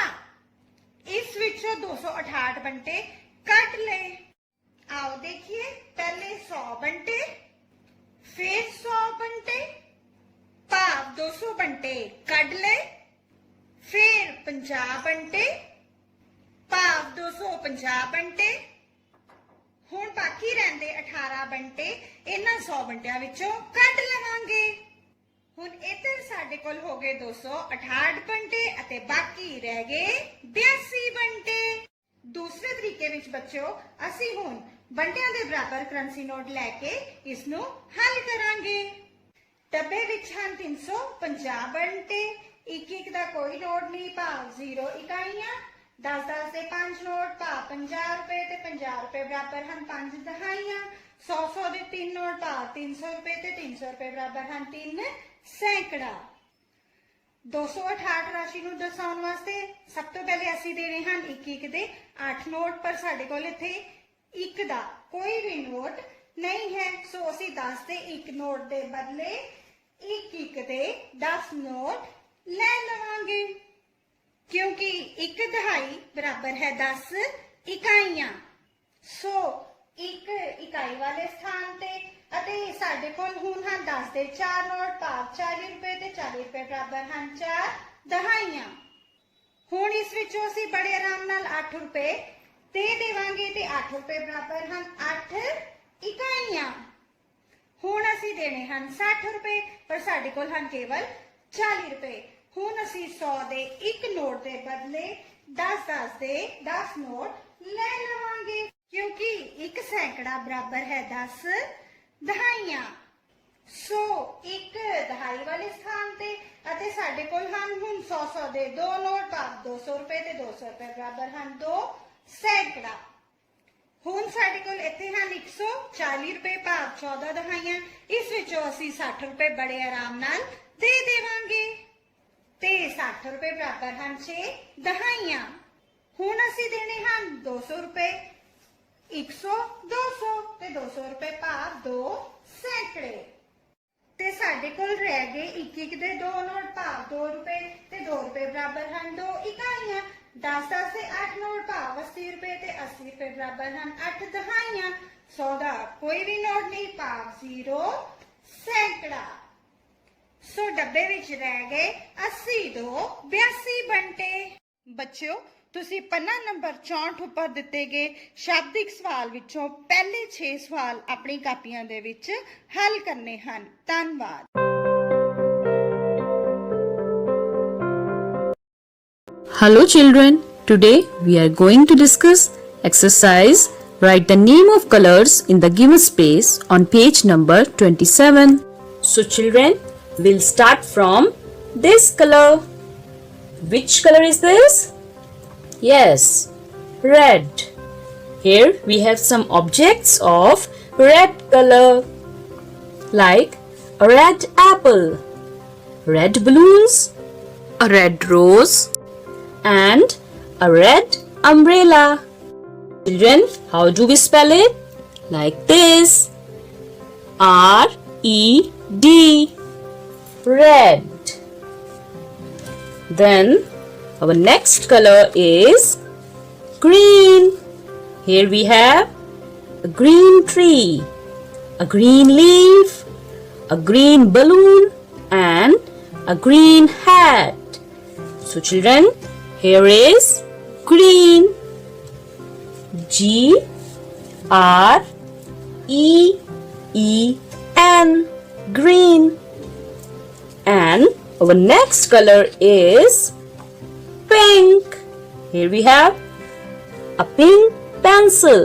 ਇਸ ਵਿੱਚੋਂ 268 ਬੰਟੇ ਕੱਢ ਲਏ। ਆਓ ਦੇਖੀਏ। ਪਹਿਲੇ 100 ਬੰਟੇ, ਫਿਰ 100 ਬੰਟੇ, ਭਾਵ 200 ਬੰਟੇ ਕੱਢ ਲਏ। ਫਿਰ 50 ਬੰਟੇ, ਭਾਵ 250 ਬੰਟੇ। ਹੁਣ ਬਾਕੀ ਰਹਿੰਦੇ 18 ਬੰਟੇ ਇਹਨਾਂ 100 ਬੰਟਿਆਂ ਵਿੱਚੋਂ ਕੱਢ ਲਵਾਂਗੇ। ਹੁਣ ਇੱਧਰ ਸਾਡੇ ਕੋਲ ਹੋ ਗਏ 268 ਬੰਟੇ ਅਤੇ ਬਾਕੀ ਰਹਿ ਗਏ 82 ਬੰਟੇ। ਦੂਸਰੇ ਤਰੀਕੇ ਵਿੱਚ ਬੱਚਿਓ, ਅਸੀਂ ਹੁਣ ਬੰਟਿਆਂ ਦੇ ਬਰਾਬਰ ਕਰੰਸੀ ਨੋਟ ਲੈ ਕੇ ਇਸ ਨੂੰ ਹੱਲ ਕਰਾਂਗੇ। ਡੱਬੇ ਵਿੱਚ ਹਨ 350 ਬੰਟੇ। ਇੱਕ ਦਾ ਕੋਈ ਲੋੜ ਨਹੀਂ, ਭਾਵ 0 ਇਕਾਈਆਂ। 10 ਦੇ 5 ਨੋਟ, ਭਾਵ 50 ਰੁਪਏ ਤੇ 50 ਰੁਪਏ ਬਰਾਬਰ ਹਨ 5 ਦਹਾਈਆਂ। 100 ਦੇ 3 ਨੋਟ, ਭਾਵ 300 ਰੁਪਏ ਤੇ 300 ਰੁਪਏ ਬਰਾਬਰ ਹਨ 3 ਸੈਂਕੜਾ। 268 ਰਾਸ਼ੀ ਨੂੰ ਦਰਸਾਉਣ ਵਾਸਤੇ ਸਭ ਤੋਂ ਪਹਿਲੇ ਅਸੀਂ ਦੇਣੇ ਹਨ ਇੱਕ ਦੇ 8 ਨੋਟ, ਪਰ ਸਾਡੇ ਕੋਲ ਇੱਥੇ ਇੱਕ ਦਾ ਕੋਈ ਵੀ ਨੋਟ ਨਹੀਂ ਹੈ। ਸੋ ਅਸੀਂ 10 ਦੇ 1 ਨੋਟ ਦੇ ਬਦਲੇ ਇੱਕ ਦੇ 10 ਨੋਟ ਲੈ ਲਵਾਂਗੇ, ਕਿਉਂਕਿ 1 ਦਹਾਈ ਬਰਾਬਰ ਹੈ 10 ਇਕਾਈਆਂ। ਸੋ 1 ਇਕਾਈ ਵਾਲੇ ਸਥਾਨ ਤੇ ਅਤੇ ਸਾਡੇ ਕੋਲ ਹੁਣ ਹਨ 10 ਦੇ 4 ਨੋਟ, ਭਾਵ 40 ਰੁਪਏ ਤੇ 40 ਰੁਪਏ ਬਰਾਬਰ ਹਨ 4 ਦਹਾਈਆਂ। ਹੁਣ ਇਸ ਵਿੱਚੋਂ ਅਸੀਂ ਬੜੇ ਆਰਾਮ ਨਾਲ 8 ਰੁਪਏ ਦੇ ਦੇਵਾਂਗੇ ਤੇ 8 ਰੁਪਏ ਬਰਾਬਰ ਹਨ 8 ਇਕਾਈਆਂ। ਹੁਣ ਅਸੀਂ ਦੇਣੇ ਹਨ 60 ਰੁਪਏ ਪਰ ਸਾਡੇ ਕੋਲ ਹਨ ਕੇਵਲ 40 ਰੁਪਏ। ਹੁਣ ਅਸੀਂ 100 ਦੇ ਇੱਕ ਨੋਟ ਦੇ ਬਦਲੇ 10 ਦੇ 10 ਨੋਟ ਲੈ ਲਵਾਂਗੇ ਕਿਉਂਕਿ ਇੱਕ ਸੈਂਕੜਾ ਬਰਾਬਰ ਹੈ 10 ਦਹਾਈਆਂ। ਸੋ ਇੱਕ ਦਹਾਈ ਵਾਲੇ ਸਥਾਨ ਤੇ ਅਤੇ ਸਾਡੇ ਕੋਲ ਹਨ ਹੁਣ 100 ਦੇ ਦੋ ਨੋਟ ਭਾਵ 200 ਰੁਪਏ ਤੇ 200 ਰੁਪਏ ਬਰਾਬਰ ਹਨ 2 ਸੈਂਕੜਾ। ਹੁਣ ਸਾਡੇ ਕੋਲ ਇੱਥੇ ਹਨ 140 ਰੁਪਏ ਭਾਵ 14 ਦਹਾਈਆਂ। ਇਸ ਵਿੱਚੋਂ ਅਸੀਂ 60 ਰੁਪਏ ਬੜੇ ਆਰਾਮ ਨਾਲ ਦੇ ਦੇਵਾਂਗੇ ਤੇ 60 ਰੁਪਏ ਬਰਾਬਰ ਹਨ 6 ਦਹਾਈਆਂ। ਹੁਣ ਅਸੀਂ ਦੇਣੇ ਹਨ 200 ਰੁਪਏ 100 200 ਤੇ 200 ਰੁਪਏ ਭਾਵ 2 ਸੈਂਕੜੇ ਤੇ ਸਾਡੇ ਕੋਲ ਰਹਿ ਗਏ ਇੱਕ ਦੇ ਦੋ ਨੋਟ ਭਾਵ 2 ਰੁਪਏ ਤੇ 2 ਰੁਪਏ ਬਰਾਬਰ ਹਨ 2 ਇਕਾਈਆਂ। 10 ਦੇ 8 ਨੋਟ ਭਾਵ 80 ਰੁਪਏ ਤੇ 80 ਰੁਪਏ ਬਰਾਬਰ ਹਨ 8 ਦਹਾਈਆਂ। 100 ਦਾ ਕੋਈ ਵੀ ਨੋਟ ਨਹੀਂ ਭਾਵ 0 ਸੈਂਕੜਾ। ਸੋ ਡੱਬੇ ਵਿੱਚ ਰਹਿ ਗਏ 80 ਤੋਂ 82 ਬੰਟੇ। ਬੱਚਿਓ ਤੁਸੀਂ ਪੰਨਾ ਨੰਬਰ 64 ਉੱਪਰ ਦਿੱਤੇ ਗਏ ਸ਼ਾਬਦਿਕ ਸਵਾਲ ਵਿੱਚੋਂ ਪਹਿਲੇ 6 ਸਵਾਲ ਆਪਣੀ ਕਾਪੀਆਂ ਦੇ ਵਿੱਚ ਹੱਲ ਕਰਨੇ ਹਨ। ਧੰਨਵਾਦ। Hello children, today we are going to discuss exercise write the name of colors in the given space on page number 27. So children, we'll start from this color. Which color is this? Yes, red. Here we have some objects of red color like a red apple, red balloons, a red rose and a red umbrella. Children, how do we spell it? Like this. R-E-D. Red. Then our next color is green. Here we have a green tree, a green leaf, a green balloon and a green hat. So children, here is green. G-R-E-E-N. Green. And our next color is pink. Here we have a pink pencil,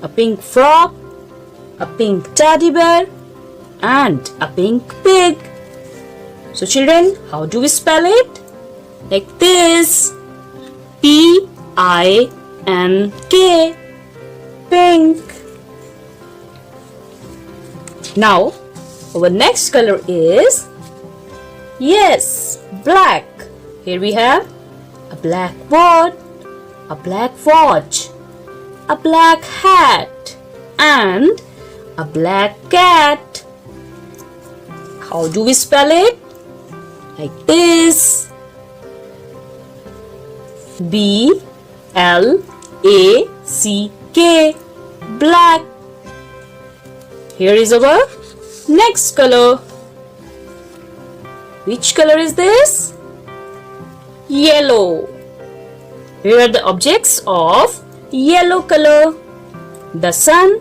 a pink frog, a pink teddy bear and a pink pig. So children, how do we spell it? Like this. P-I-N-K. Pink. Now our next color is, yes, black. Here we have a black board, a black watch, a black hat and a black cat. How do we spell it? Like this. B-L-A-C-K. Black. Here is our next color. Which color is this? Yellow. Here are the objects of yellow color. The sun,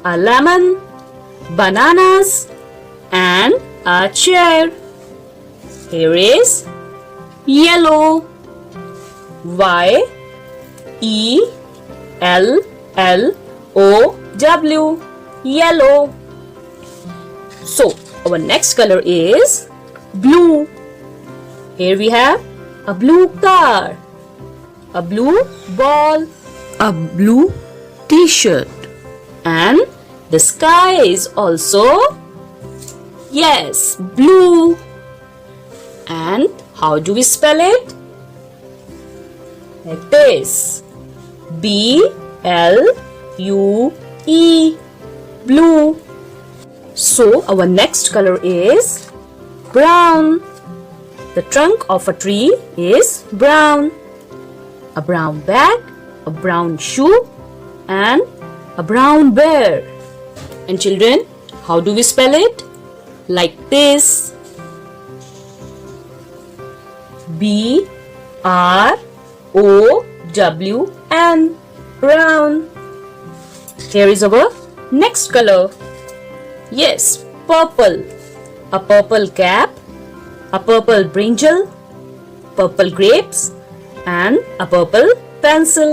a lemon, bananas and a chair. Here is yellow. Y-E-L-L-O-W. Yellow. So our next color is blue. Here we have a blue car, a blue ball, a blue t-shirt and the sky is also, yes, blue. And how do we spell it? Like this. B-L-U-E. Blue. So our next color is brown. The trunk of a tree is brown. A brown bag, a brown shoe and a brown bear. And children, how do we spell it? Like this. B-R-O-W-N. brown. Here is our next color. Yes, purple. A purple cap, a purple brinjal, purple grapes, and a purple pencil.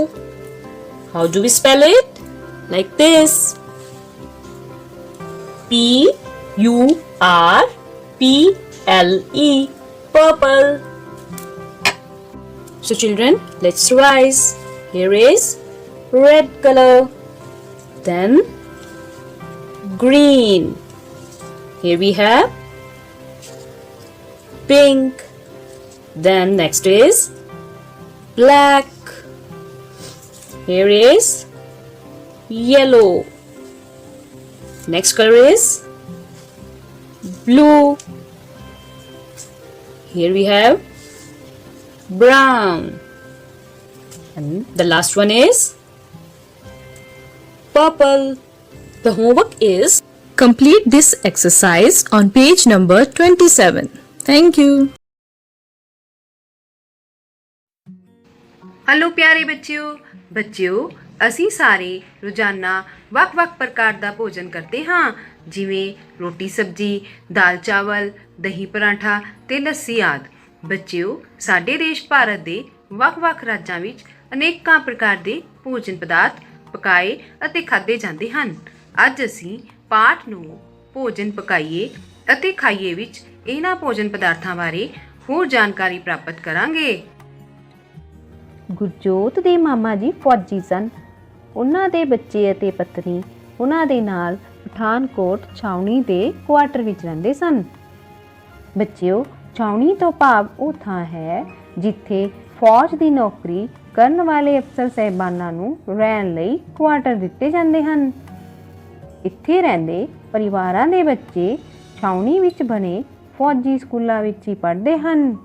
How do we spell it? Like this. P-U-R-P-L-E. Purple. So children, let's revise. Here is red color. Then green. Here we have pink. Then next is black. Here is yellow. Next color is blue. Here we have brown. And the last one is purple. The homework is complete this exercise on page number 27. Thank you. Hello प्यारे ਬੱਚਿਓ ਅਸੀਂ ਸਾਰੇ ਰੋਜ਼ਾਨਾ ਵੱਖ-ਵੱਖ ਪ੍ਰਕਾਰ ਦਾ ਭੋਜਨ ਕਰਦੇ ਹਾਂ, ਜਿਵੇਂ ਰੋਟੀ ਸਬਜ਼ੀ, ਦਾਲ ਚਾਵਲ, ਦਹੀਂ ਪਰਾਂਠਾ ਤੇ ਲੱਸੀ ਆਦਿ। ਬੱਚਿਓ, ਸਾਡੇ ਦੇਸ਼ ਭਾਰਤ ਦੇ ਵੱਖ-ਵੱਖ ਰਾਜਾਂ ਵਿੱਚ ਅਨੇਕਾਂ ਪ੍ਰਕਾਰ ਦੇ ਭੋਜਨ ਪਦਾਰਥ ਪਕਾਏ ਅਤੇ ਖਾਧੇ ਜਾਂਦੇ ਹਨ। ਅੱਜ ਅਸੀਂ ਪਾਠ ਨੂੰ ਭੋਜਨ ਪਕਾਈਏ ਅਤੇ ਖਾਈਏ ਵਿੱਚ ਇਹਨਾਂ ਭੋਜਨ ਪਦਾਰਥਾਂ ਬਾਰੇ ਹੋਰ ਜਾਣਕਾਰੀ ਪ੍ਰਾਪਤ ਕਰਾਂਗੇ। ਗੁਰਜੋਤ ਦੇ ਮਾਮਾ ਜੀ ਫੌਜੀ ਸਨ। ਉਹਨਾਂ ਦੇ ਬੱਚੇ ਅਤੇ ਪਤਨੀ ਉਹਨਾਂ ਦੇ ਨਾਲ ਪਠਾਨਕੋਟ ਛਾਉਣੀ ਦੇ ਕੁਆਟਰ ਵਿੱਚ ਰਹਿੰਦੇ ਸਨ। ਬੱਚਿਓ, ਛਾਉਣੀ ਤੋਂ ਭਾਵ ਉਹ ਥਾਂ ਹੈ ਜਿੱਥੇ ਫੌਜ ਦੀ ਨੌਕਰੀ ਕਰਨ ਵਾਲੇ ਅਫਸਰ ਸਾਹਿਬਾਨਾਂ ਨੂੰ ਰਹਿਣ ਲਈ ਕੁਆਟਰ ਦਿੱਤੇ ਜਾਂਦੇ ਹਨ। ਇੱਥੇ ਰਹਿੰਦੇ ਪਰਿਵਾਰਾਂ ਦੇ ਬੱਚੇ ਛਾਉਣੀ ਵਿੱਚ ਬਣੇ ਫੌਜੀ ਸਕੂਲਾਂ ਵਿੱਚ ਹੀ ਪੜ੍ਹਦੇ ਹਨ।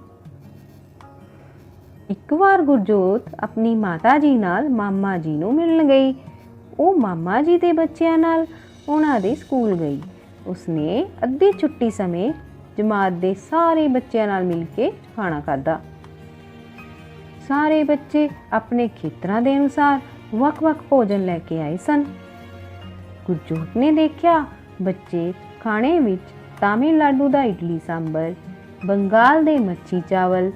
ਇੱਕ ਵਾਰ ਗੁਰਜੋਤ ਆਪਣੀ ਮਾਤਾ ਜੀ ਨਾਲ ਮਾਮਾ ਜੀ ਨੂੰ ਮਿਲਣ ਗਈ। ਉਹ ਮਾਮਾ ਜੀ ਦੇ ਬੱਚਿਆਂ ਨਾਲ ਉਹਨਾਂ ਦੇ ਸਕੂਲ ਗਈ। ਉਸਨੇ ਅੱਧੀ ਛੁੱਟੀ ਸਮੇਂ ਜਮਾਤ ਦੇ ਸਾਰੇ ਬੱਚਿਆਂ ਨਾਲ ਮਿਲ ਕੇ ਖਾਣਾ ਖਾਧਾ। ਸਾਰੇ ਬੱਚੇ ਆਪਣੇ ਖੇਤਰਾਂ ਦੇ ਅਨੁਸਾਰ ਵੱਖ-ਵੱਖ ਭੋਜਨ ਲੈ ਕੇ ਆਏ ਸਨ। ਗੁਰਜੋਤ ਨੇ ਦੇਖਿਆ ਬੱਚੇ ਖਾਣੇ ਵਿੱਚ ਤਾਮਿਲਨਾਡੂ ਦਾ ਇਡਲੀ ਸਾਂਬਰ, ਬੰਗਾਲ ਦੇ ਮੱਛੀ ਚਾਵਲ,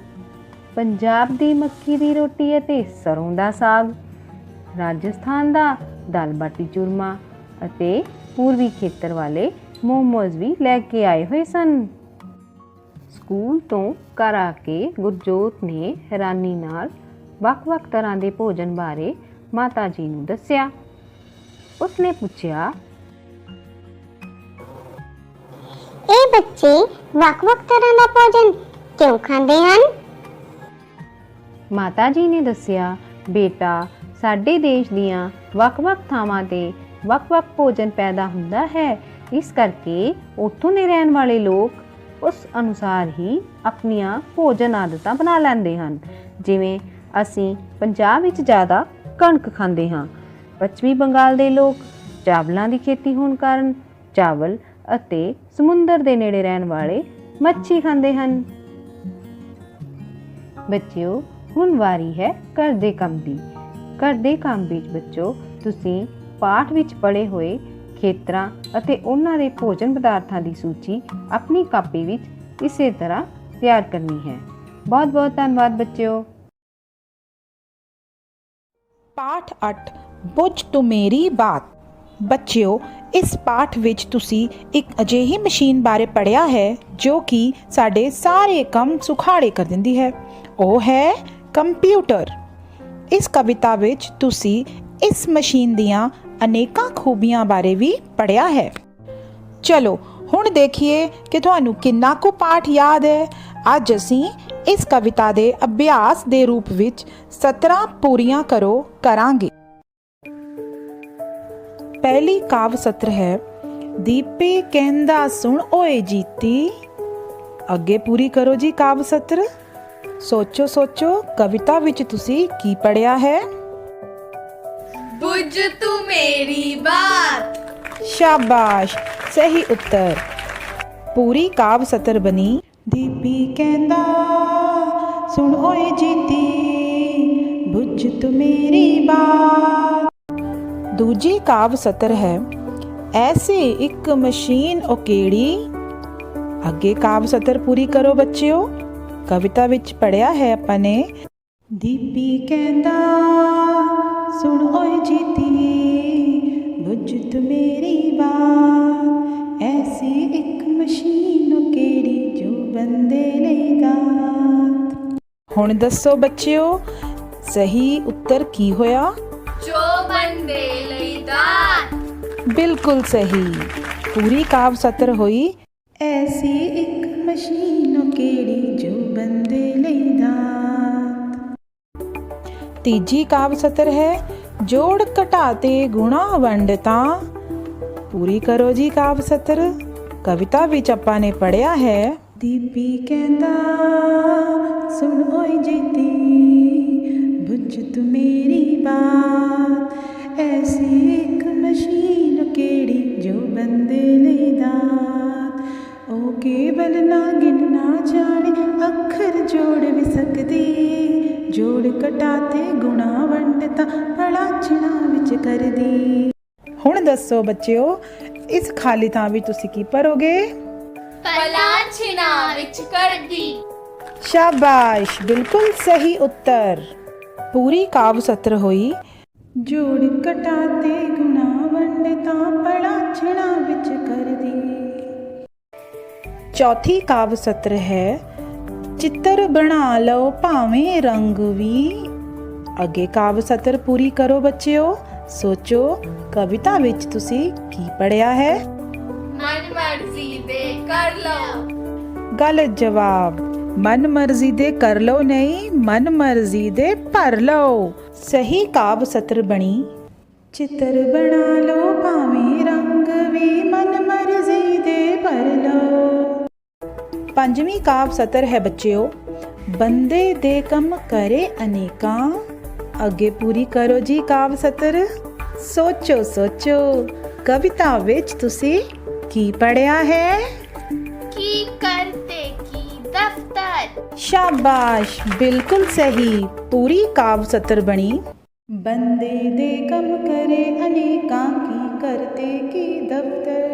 ਪੰਜਾਬ ਦੀ ਮੱਕੀ ਦੀ ਰੋਟੀ ਅਤੇ ਸਰੋਂ ਦਾ ਸਾਗ, ਰਾਜਸਥਾਨ ਦਾ ਦਾਲ ਬਾਟੀ ਚੂਰਮਾ ਅਤੇ ਪੂਰਬੀ ਖੇਤਰ ਵਾਲੇ ਮੋਮੋਜ਼ ਵੀ ਲੈ ਕੇ ਆਏ ਹੋਏ ਸਨ। ਸਕੂਲ ਤੋਂ ਘਰ ਆ ਕੇ ਗੁਰਜੋਤ ਨੇ ਹੈਰਾਨੀ ਨਾਲ ਵੱਖ-ਵੱਖ ਤਰ੍ਹਾਂ ਦੇ ਭੋਜਨ ਬਾਰੇ ਮਾਤਾ ਜੀ ਨੂੰ ਦੱਸਿਆ। ਉਸਨੇ ਪੁੱਛਿਆ, ਇਹ ਬੱਚੇ ਵੱਖ-ਵੱਖ ਤਰ੍ਹਾਂ ਦਾ ਭੋਜਨ ਕਿਉਂ ਖਾਂਦੇ ਹਨ? ਮਾਤਾ ਜੀ ਨੇ ਦੱਸਿਆ, ਬੇਟਾ, ਸਾਡੇ ਦੇਸ਼ ਦੀਆਂ ਵੱਖ-ਵੱਖ ਥਾਵਾਂ 'ਤੇ ਵੱਖ-ਵੱਖ ਭੋਜਨ ਪੈਦਾ ਹੁੰਦਾ ਹੈ। ਇਸ ਕਰਕੇ ਉੱਥੋਂ ਦੇ ਰਹਿਣ ਵਾਲੇ ਲੋਕ ਉਸ ਅਨੁਸਾਰ ਹੀ ਆਪਣੀਆਂ ਭੋਜਨ ਆਦਤਾਂ ਬਣਾ ਲੈਂਦੇ ਹਨ। ਜਿਵੇਂ ਅਸੀਂ ਪੰਜਾਬ ਵਿੱਚ ਜ਼ਿਆਦਾ ਕਣਕ ਖਾਂਦੇ ਹਾਂ। ਪੱਛਮੀ ਬੰਗਾਲ ਦੇ ਲੋਕ ਚਾਵਲਾਂ ਦੀ ਖੇਤੀ ਹੋਣ ਕਾਰਨ ਚਾਵਲ ਅਤੇ ਸਮੁੰਦਰ ਦੇ ਨੇੜੇ ਰਹਿਣ ਵਾਲੇ ਮੱਛੀ ਖਾਂਦੇ ਹਨ। ਬੱਚਿਓ, ਹੁਣ ਵਾਰੀ ਹੈ ਘਰ ਦੇ ਕੰਮ ਦੀ। ਘਰ ਦੇ ਕੰਮ ਵਿੱਚ ਬੱਚੋ ਤੁਸੀਂ ਪਾਠ ਵਿੱਚ ਪੜ੍ਹੇ ਹੋਏ ਖੇਤਰਾਂ ਅਤੇ ਉਹਨਾਂ ਦੇ ਭੋਜਨ ਪਦਾਰਥਾਂ ਦੀ ਸੂਚੀ ਆਪਣੀ ਕਾਪੀ ਵਿੱਚ ਇਸੇ ਤਰ੍ਹਾਂ ਤਿਆਰ ਕਰਨੀ ਹੈ। ਬਹੁਤ ਬਹੁਤ ਧੰਨਵਾਦ ਬੱਚਿਓ। ਪਾਠ 8 ਬੁੱਝ ਤੂੰ ਮੇਰੀ ਬਾਤ। ਬੱਚਿਓ, ਇਸ ਪਾਠ ਵਿੱਚ ਤੁਸੀਂ ਇੱਕ ਅਜਿਹੀ ਮਸ਼ੀਨ ਬਾਰੇ ਪੜ੍ਹਿਆ ਹੈ ਜੋ ਕਿ ਸਾਡੇ ਸਾਰੇ ਕੰਮ ਸੁਖਾਲੇ ਕਰ ਦਿੰਦੀ ਹੈ। ਉਹ ਹੈ ਕੰਪਿਊਟਰ। ਇਸ ਕਵਿਤਾ ਵਿੱਚ ਤੁਸੀਂ ਇਸ ਮਸ਼ੀਨ ਦੀਆਂ ਅਨੇਕਾਂ ਖੂਬੀਆਂ ਬਾਰੇ ਵੀ ਪੜ੍ਹਿਆ ਹੈ। ਚਲੋ ਹੁਣ ਦੇਖੀਏ ਕਿ ਤੁਹਾਨੂੰ ਕਿੰਨਾ ਕੁ ਪਾਠ ਯਾਦ ਹੈ। ਅੱਜ ਅਸੀਂ ਇਸ ਕਵਿਤਾ ਦੇ ਅਭਿਆਸ ਦੇ ਰੂਪ ਵਿੱਚ 17 ਪੂਰੀਆਂ ਕਰਾਂਗੇ। ਪਹਿਲੀ ਕਾਵ ਸਤਰ ਹੈ, ਦੀਪੇ ਕਹਿੰਦਾ ਸੁਣ ਓਏ ਜੀਤੀ। ਅੱਗੇ ਪੂਰੀ ਕਰੋ ਜੀ ਕਾਵ ਸਤਰ। ਸੋਚੋ ਕਵਿਤਾ ਵਿੱਚ ਤੁਸੀਂ ਕੀ ਪੜ੍ਹਿਆ ਹੈ? ਬੁੱਝ ਤੂੰ ਮੇਰੀ ਬਾਤ। ਸ਼ਾਬਾਸ਼, ਸਹੀ ਉੱਤਰ। ਪੂਰੀ ਕਾਵ ਸਤਰ ਬਣੀ, ਦੀਪੀ ਕਹਿੰਦਾ ਸੁਣ ਓਏ ਜੀਤੀ, ਬੁੱਝ ਤੂੰ ਮੇਰੀ ਬਾਤ। ਦੂਜੀ ਕਾਵ ਸਤਰ ਹੈ ਐਸੀ ਇੱਕ ਮਸ਼ੀਨ ਉਕੇੜੀ। ਅੱਗੇ ਕਾਵ ਸਤਰ ਪੂਰੀ ਕਰੋ ਬੱਚਿਓ। ਕਵਿਤਾ ਵਿੱਚ ਪੜਿਆ ਹੈ ਆਪਾਂ ਨੇ, ਦੀਪੀ ਕਹਿੰਦਾ ਸੁਣ ਓਏ ਜੀਤੀ ਬੁੱਝ ਤੂੰ ਮੇਰੀ ਬਾਤ, ਐਸੀ ਇੱਕ ਮਸ਼ੀਨ ਉਕੇੜੀ ਜੋ ਬੰਦੇ ਲਈ ਦਾਤ। ਹੁਣ ਦੱਸੋ ਬੱਚਿਓ ਸਹੀ ਉੱਤਰ ਕੀ ਹੋਇਆ? जो बंदे लई दात। ਬਿਲਕੁਲ ਸਹੀ। ਪੂਰੀ ਕਾਵ ਸਤਰ ਹੋਈ ਐਸੀ ਇੱਕ ਮਸ਼ੀਨ ਕਿਹੜੀ ਜੋ ਬੰਦੇ ਲਈ ਦਾਤ। ਤੀਜੀ ਕਾਵ ਸਤਰ ਹੈ ਜੋੜ ਘਟਾ ਤੇ ਗੁਣਾ ਵੰਡਤਾ। ਪੂਰੀ ਕਰੋ ਜੀ ਕਾਵ ਸਤਰ। ਕਵਿਤਾ ਵਿੱਚ ਆਪਾਂ ਨੇ ਪੜਿਆ ਹੈ, ਦੀਪੀ ਕਹਿੰਦਾ ਸੁਣ ਓਏ ਜੀਤੀ ਬੁੱਝ ਤੂੰ ਮੇਰੀ ਬਾਤ, ਐਸੀ ਇੱਕ ਮਸ਼ੀਨ ਕਿਹੜੀ ਜੋ ਬੰਦੇ ਲਈ ਦਾਤ। ਉਹ ਕੇਵਲ ਨਾ ਗਿਣਨਾ ਜਾਣੇ ਅੱਖਰ ਜੋੜ ਵੀ ਸਕਦੀ, ਜੋੜ ਘਟਾ ਤੇ ਗੁਣਾ ਵੰਡਤਾ ਪਲਾਚਣਾ ਵਿੱਚ ਕਰਦੀ। ਹੁਣ ਦੱਸੋ ਬੱਚਿਓ ਇਸ ਖਾਲੀ ਥਾਂ ਵਿੱਚ ਤੁਸੀਂ ਕੀ ਭਰੋਗੇ? पलाछना विच कर दी। शाबाश, बिल्कुल सही उत्तर। पूरी काव सत्र होई जोड़ घटाते गुणा वंडता पलाछना विच कर दी। चौथी काव सत्र है चित्र बना लो भावें रंग भी। अगे काव सत्र पूरी करो बच्चों। सोचो कविता विच तुसी की पढ़िया है? मन मर्जी दे कर लो। गलत जवाब। मन मर्जी दे कर लो नहीं, मन मर्जी दे भर लो। सही काव सत्र बनी चित्र बना लो भावें रंग भी मन मर्जी दे भर लो। पंजवीं काव सत्र है बच्चों बंदे दे कम करे अनेका। अगे पूरी करो जी काव सत्र। सोचो सोचो कविता विच तुसी की पढ़िया है? की करते की दफ्तर। शाबाश, बिल्कुल सही। पूरी काव सत्र बनी बंदे दे कम करे अनेका की करते की दफ्तर।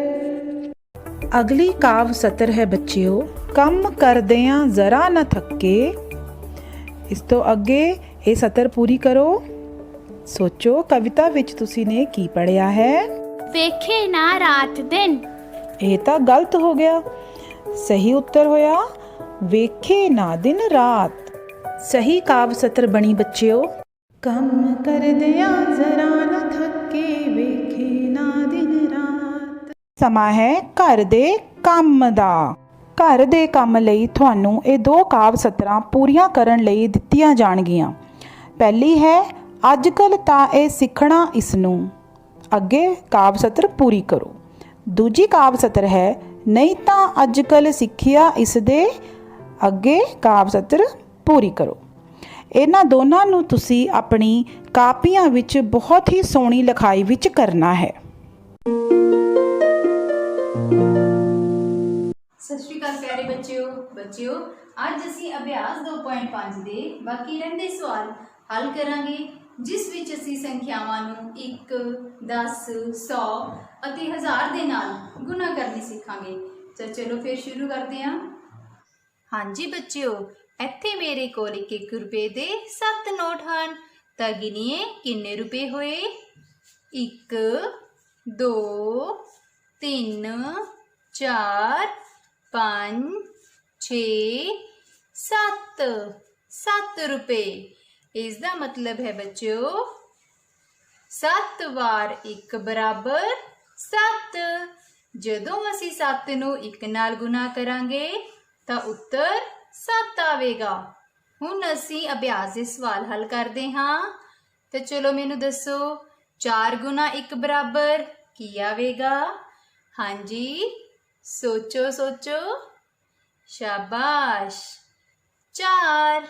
अगली काव सत्र है बच्चियों कम करदियां जरा न थके। इस तो अगे ये सत्र पूरी करो। सोचो कविता विच तुसी ने की पढ़िया है? वेखे ना रात दिन। ਇਹ ਤਾਂ ਗਲਤ ਹੋ ਗਿਆ। ਸਹੀ ਉੱਤਰ ਹੋਇਆ ਵੇਖੇ ਨਾ ਦਿਨ ਰਾਤ। ਸਹੀ ਕਾਵ ਸਤਰ ਬਣੀ ਬੱਚਿਓ ਕੰਮ ਕਰਦਿਆਂ ਜ਼ਰਾ ਨਾ ਥੱਕੇ ਵੇਖੇ ਨਾ ਦਿਨ ਰਾਤ। ਸਮਾਂ ਹੈ ਘਰ ਦੇ ਕੰਮ ਦਾ। ਘਰ ਦੇ ਕੰਮ ਲਈ ਤੁਹਾਨੂੰ ਇਹ ਦੋ ਕਾਵ ਸਤਰਾਂ ਪੂਰੀਆਂ ਕਰਨ ਲਈ ਦਿੱਤੀਆਂ ਜਾਣਗੀਆਂ। ਪਹਿਲੀ ਹੈ ਅੱਜ ਕੱਲ੍ਹ ਤਾਂ ਇਹ ਸਿੱਖਣਾ ਇਸ ਨੂੰ। ਅੱਗੇ ਕਾਵ ਸਤਰ ਪੂਰੀ ਕਰੋ। ਦੂਜੀ ਕਾਵ ਸਤਰ ਹੈ ਨਹੀਂ ਤਾਂ ਅੱਜ ਕੱਲ੍ਹ ਸਿੱਖਿਆ ਇਸ ਦੇ। ਅੱਗੇ ਕਾਵ ਸਤਰ ਪੂਰੀ ਕਰੋ। ਇਹਨਾਂ ਦੋਨਾਂ ਨੂੰ ਤੁਸੀਂ ਆਪਣੀ ਕਾਪੀਆਂ ਵਿੱਚ ਬਹੁਤ ਹੀ ਸੋਹਣੀ ਲਿਖਾਈ ਵਿੱਚ ਕਰਨਾ ਹੈ। ਸਤਿ ਸ਼੍ਰੀ ਅਕਾਲ ਪਿਆਰੇ ਬੱਚਿਓ ਅੱਜ ਅਸੀਂ ਅਭਿਆਸ 2.5 ਦੇ ਬਾਕੀ ਰਹਿੰਦੇ ਸਵਾਲ ਹੱਲ ਕਰਾਂਗੇ ਜਿਸ ਵਿੱਚ ਅਸੀਂ ਸੰਖਿਆਵਾਂ ਨੂੰ 1 10 100 ਅਤੇ 1000 ਦੇ ਨਾਲ ਗੁਣਾ ਕਰਨੀ ਸਿੱਖਾਂਗੇ। ਤਾਂ ਚਲੋ ਫਿਰ ਸ਼ੁਰੂ ਕਰਦੇ ਹਾਂ। ਹਾਂਜੀ ਬੱਚਿਓ ਇੱਥੇ ਮੇਰੇ ਕੋਲ 1 ਰੁਪਏ ਦੇ 7 ਨੋਟ ਹਨ ਤਾਂ ਗਿਣੀਏ ਕਿੰਨੇ ਰੁਪਏ ਹੋਏ। 1 2 3 4 5 6 7 रुपए। इसका मतलब है बच्चों 7 वार 1 बराबर 7। जदों असी 7 नूं 1 नाल गुना करांगे तो उत्तर 7 आवेगा। हुण असी अभ्यास दे सवाल हल करते हाँ। तो चलो मैनू दसो 4 गुना 1 बराबर की आवेगा। हाँ जी सोचो सोचो शाबाश 4।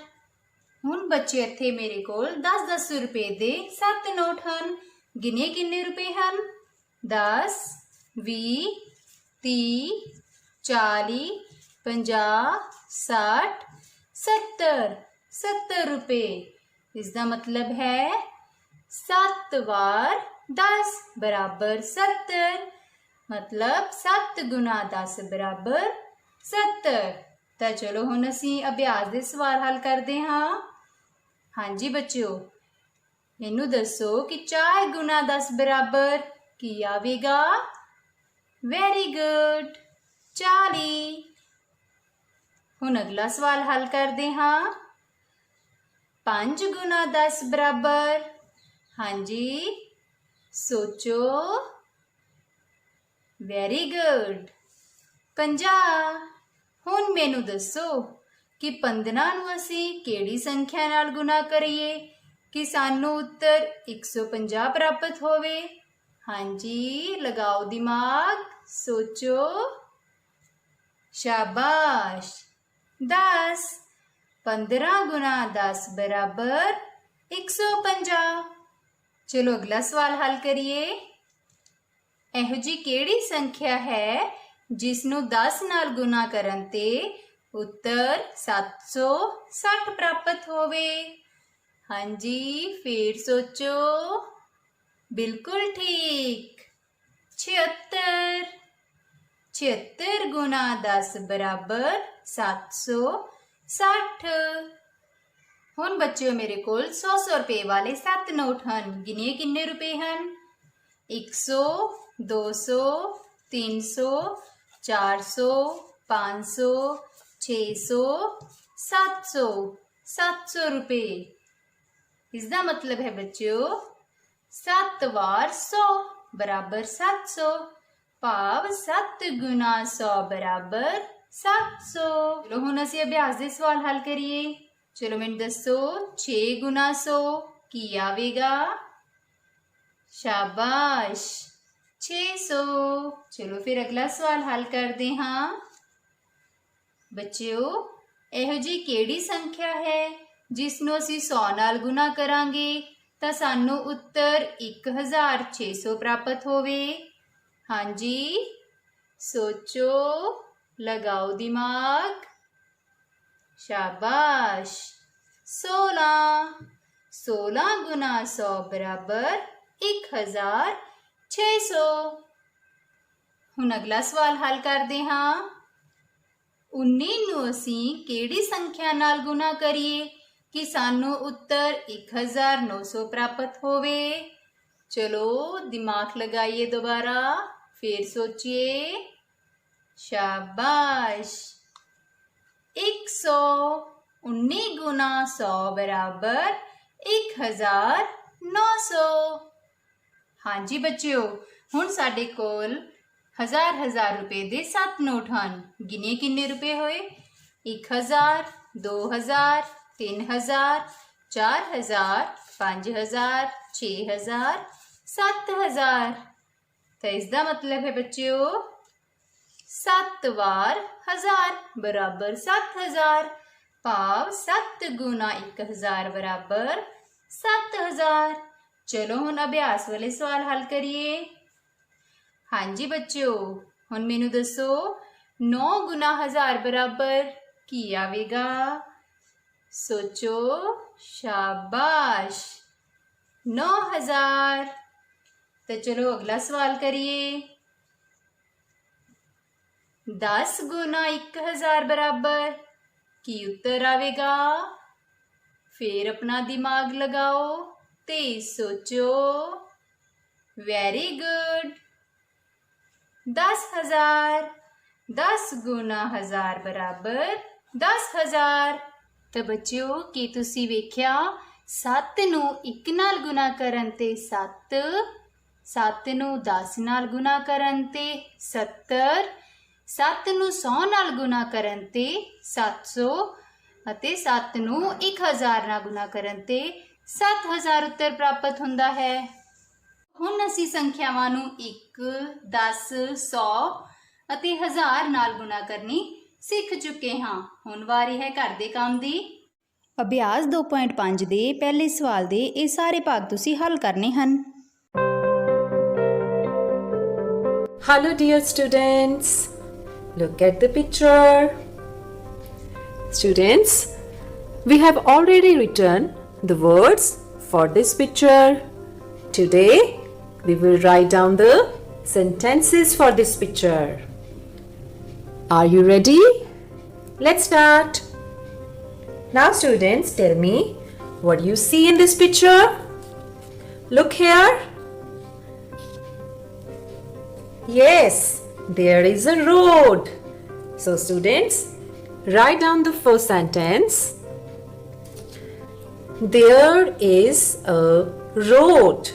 हुण बच्चे इत्थे मेरे कोल 10-10 रुपए दे 7 नोट हैं। गिने किन्ने रुपए हैं? 10 20 30 40 50 60 70 रुपए। इसका मतलब है 7 वार 10 बराबर 70, मतलब 7 गुना 10 बराबर 70। ਤਾਂ ਚਲੋ ਹੁਣ ਅਸੀਂ ਅਭਿਆਸ ਦੇ ਸਵਾਲ ਹੱਲ ਕਰਦੇ ਹਾਂ। ਹਾਂਜੀ ਬੱਚਿਓ, ਮੈਨੂੰ ਦੱਸੋ ਕਿ 4 ਗੁਣਾ 10 ਬਰਾबर ਕੀ ਆਵੇਗਾ? Very good, 40। ਹੁਣ ਅਗਲਾ ਸਵਾਲ ਹੱਲ ਕਰਦੇ ਹਾਂ। 5 ਗੁਣਾ 10 ਬਰਾबर, ਹਾਂਜੀ ਸੋਚੋ। Very good, 50। ਹੁਣ ਮੈਨੂੰ ਦੱਸੋ ਕਿ 15 ਨੂੰ ਅਸੀਂ ਕਿਹੜੀ ਸੰਖਿਆ ਨਾਲ ਗੁਣਾ ਕਰੀਏ ਕਿ ਸਾਨੂੰ ਉੱਤਰ 150 ਪ੍ਰਾਪਤ ਹੋਵੇ? ਹਾਂਜੀ, ਲਗਾਓ ਦਿਮਾਗ, ਸੋਚੋ। शाबाश, 10। 15 गुना 10 बराबर 150। चलो अगला सवाल हल करिए। ਇਹੋ ਜੀ ਕਿਹੜੀ ਸੰਖਿਆ ਹੈ ਜਿਸ ਨੂੰ 10 ਨਾਲ ਗੁਣਾ ਕਰਨ ਤੇ ਉੱਤਰ 760 ਪ੍ਰਾਪਤ ਹੋਵੇ? ਹਾਂਜੀ, ਫਿਰ ਸੋਚੋ। ਬਿਲਕੁਲ ਠੀਕ, 76। 76 गुना 10 बराबर 760। ਹੁਣ ਬੱਚਿਓ ਮੇਰੇ ਕੋਲ 100 ਰੁਪਏ ਵਾਲੇ 7 ਨੋਟ ਹਨ। ਗਿਣੀਏ ਕਿੰਨੇ ਰੁਪਏ ਹਨ? 100, 200, 300, 400, 500, 600, 700। 700 रुपए। इसका मतलब है बच्चों 7 वार 100 बराबर 700, भाव 7 गुना 100 बराबर 700। चलो हुण असीं अभ्यास दे सवाल हल करिए। चलो मैनूं दसो 6 गुना 100 की आवेगा? शाबाश, 600। चलो फिर अगला सवाल हल करते हाँ। बच्चों ਇਹੋ ਜੀ ਕਿਹੜੀ ਸੰਖਿਆ ਹੈ ਜਿਸ ਨੂੰ ਅਸੀਂ 100 ਨਾਲ ਗੁਣਾ ਕਰਾਂਗੇ ਤਾਂ ਸਾਨੂੰ ਉੱਤਰ 1600 ਪ੍ਰਾਪਤ ਹੋਵੇ? ਹਾਂਜੀ, ਸੋਚੋ, ਲਗਾਓ ਦਿਮਾਗ। शाबाश, 16। 16 गुना 100 बराबर 1600। ਹੁਣ ਅਗਲਾ ਸਵਾਲ ਹੱਲ ਕਰਦੇ ਹਾਂ। 19 ਨੂੰ ਅਸੀਂ ਕਿਹੜੀ ਸੰਖਿਆ ਨਾਲ ਗੁਣਾ ਕਰੀਏ ਕਿ ਸਾਨੂੰ ਉੱਤਰ 1900 ਪ੍ਰਾਪਤ ਹੋਵੇ? ਚਲੋ ਦਿਮਾਗ ਲਗਾਈਏ ਦੁਬਾਰਾ, ਫਿਰ ਸੋਚੀਏ। शाबाश, 100। 19 गुना 100 बराबर 1900। हाँ जी बच्चों, हुण साडे कोल 1000 रुपए दे 7 नोट हैं। गिने किन्ने रुपए होए? 1000, 2000, 3000, 4000, 5000, 6000, 7000। तो इसका मतलब है बच्चों 7 वार 1000 बराबर 7000, भाव 7 गुना 1000 बराबर 7000। चलो हुण अभ्यास वाले सवाल हल करिए। हाँ जी बच्चों, हुण मैनू दसो 9 गुना 1000 बराबर की आवेगा? सोचो। शाबाश, 9000। तो चलो अगला सवाल करिए। 10 गुना 1000 बराबर की उत्तर आवेगा? फिर अपना दिमाग लगाओ ते सोचो। Very good, 10,000। 10 गुना 1000 बराबर 10,000। तो बच्चों की तुसी वेख्या 7 ਨੂੰ 1 ਨਾਲ ਗੁਣਾ ਕਰਨ ਤੇ 7, 7 ਨੂੰ 10 ਨਾਲ ਗੁਣਾ ਕਰਨ ਤੇ 70, 7 ਨੂੰ 100 ਨਾਲ ਗੁਣਾ ਕਰਨ ਤੇ 700 ਅਤੇ 7 ਨੂੰ 1000 ਨਾਲ ਗੁਣਾ ਕਰਨ ਤੇ 7000 ਉੱਤਰ ਪ੍ਰਾਪਤ ਹੁੰਦਾ ਹੈ। ਹੁਣ ਅਸੀਂ ਸੰਖਿਆਵਾਂ ਨੂੰ 1, 10, 100 ਅਤੇ 1000 ਨਾਲ ਗੁਣਾ ਕਰਨੀ ਸਿੱਖ ਚੁੱਕੇ ਹਾਂ। ਹੁਣ ਵਾਰੀ ਹੈ ਘਰ ਦੇ ਕੰਮ ਦੀ। ਅਭਿਆਸ 2.5 ਦੇ ਪਹਿਲੇ ਸਵਾਲ ਦੇ ਇਹ ਸਾਰੇ ਭਾਗ ਤੁਸੀਂ ਹੱਲ ਕਰਨੇ ਹਨ। Hello dear students, look at the picture. Students, we have already written the words for this picture. Today we will write down the sentences for this picture. Are you ready? Let's start. Now students, tell me what you see in this picture. Look here. Yes, there is a road. So students, write down the first sentence. There is a road.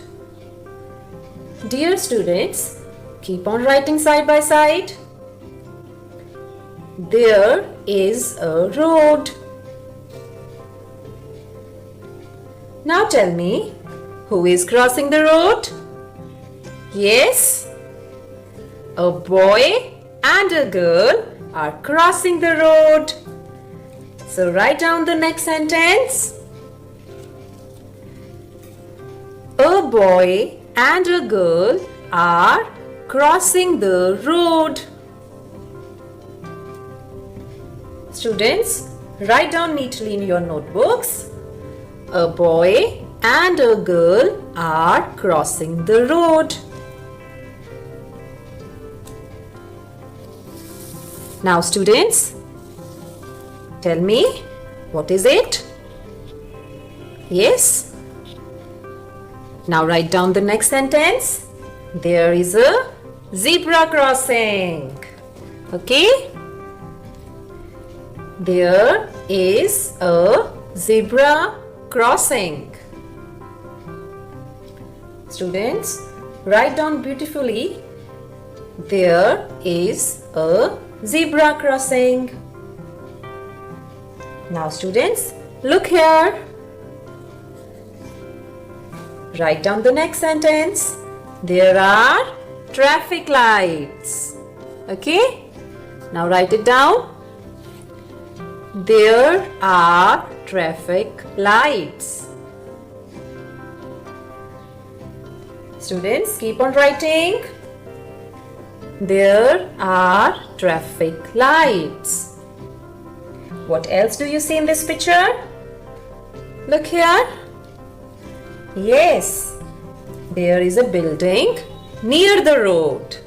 Dear students, keep on writing side by side. There is a road. Now tell me, who is crossing the road? Yes, a boy and a girl are crossing the road. So write down the next sentence. A boy and a girl are crossing the road. Students, write down neatly in your notebooks. A boy and a girl are crossing the road. Now students, tell me, what is it? Yes. Now write down the next sentence. There is a zebra crossing. Okay? There is a zebra crossing. Students, write down beautifully. There is a zebra crossing. Now students, look here. Write down the next sentence. There are traffic lights. Okay? Now write it down. There are traffic lights. Students, keep on writing. There are traffic lights. What else do you see in this picture? Look here. Yes, there is a building near the road.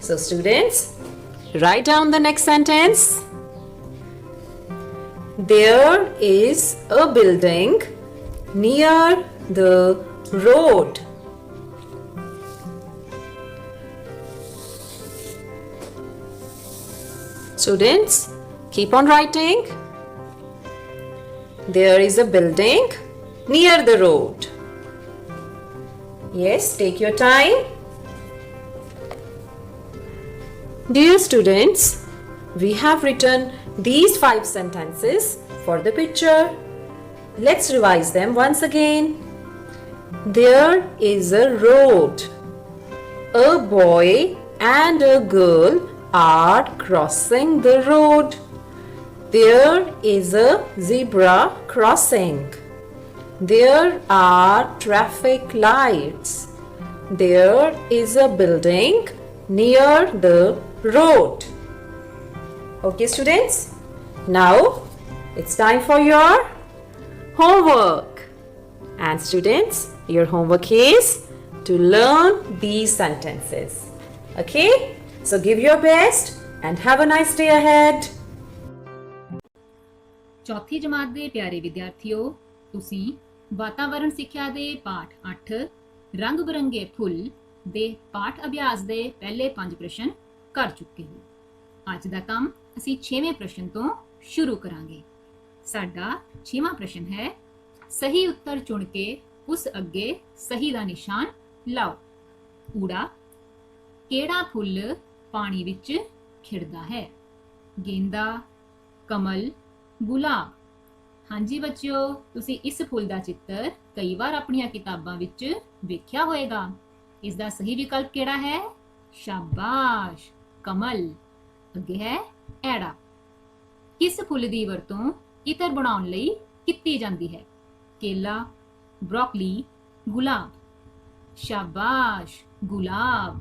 So students, write down the next sentence. There is a building near the road. Students, keep on writing. There is a building near the road. Yes, take your time. Dear students, we have written these 5 sentences for the picture. Let's revise them once again. There is a road. A boy and a girl are crossing the road. There is a zebra crossing. There are traffic lights. There is a building near the road. Okay, students? Now it's time for your homework. And students, your homework is to learn these sentences. Okay? So give your best and have a nice day ahead. ਚੌਥੀ ਜਮਾਤ ਦੇ ਪਿਆਰੇ ਵਿਦਿਆਰਥੀਓ, ਤੁਸੀਂ ਵਾਤਾਵਰਣ ਸਿੱਖਿਆ ਦੇ ਪਾਠ 8 ਰੰਗ ਬਰੰਗੇ ਫੁੱਲ ਦੇ ਪਾਠ ਅਭਿਆਸ ਦੇ ਪਹਿਲੇ 5 ਪ੍ਰਸ਼ਨ ਕਰ ਚੁੱਕੇ ਹੋ। ਅੱਜ ਦਾ ਕੰਮ ਅਸੀਂ 6ਵੇਂ ਪ੍ਰਸ਼ਨ ਤੋਂ ਸ਼ੁਰੂ ਕਰਾਂਗੇ। ਸਾਡਾ 6ਵਾਂ ਪ੍ਰਸ਼ਨ ਹੈ, ਸਹੀ ਉੱਤਰ ਚੁਣ ਕੇ ਉਸ ਅੱਗੇ ਸਹੀ ਦਾ ਨਿਸ਼ਾਨ ਲਾਓ। ਊੜਾ, ਕਿਹੜਾ ਫੁੱਲ ਪਾਣੀ ਵਿੱਚ ਖਿੜਦਾ ਹੈ? ਗੇਂਦਾ, ਕਮਲ, ਗੁਲਾਬ। ਹਾਂਜੀ ਬੱਚਿਓ, ਤੁਸੀਂ ਇਸ ਫੁੱਲ ਦਾ ਚਿੱਤਰ ਕਈ ਵਾਰ ਆਪਣੀਆਂ ਕਿਤਾਬਾਂ ਵਿੱਚ ਵੇਖਿਆ ਹੋਵੇਗਾ। ਇਸ ਦਾ ਸਹੀ ਵਿਕਲਪ ਕਿਹੜਾ ਹੈ? ਸ਼ਾਬਾਸ਼, ਕਮਲ। ਅੱਗੇ ਹੈ ਐੜਾ। ਕਿਸ ਫੁੱਲ ਦੀ ਵਰਤੋਂ ਇਤਰ ਬਣਾਉਣ ਲਈ ਕੀਤੀ ਜਾਂਦੀ ਹੈ? ਕੇਲਾ, ਬ੍ਰੋਕਲੀ, ਗੁਲਾਬ। ਸ਼ਾਬਾਸ਼, ਗੁਲਾਬ।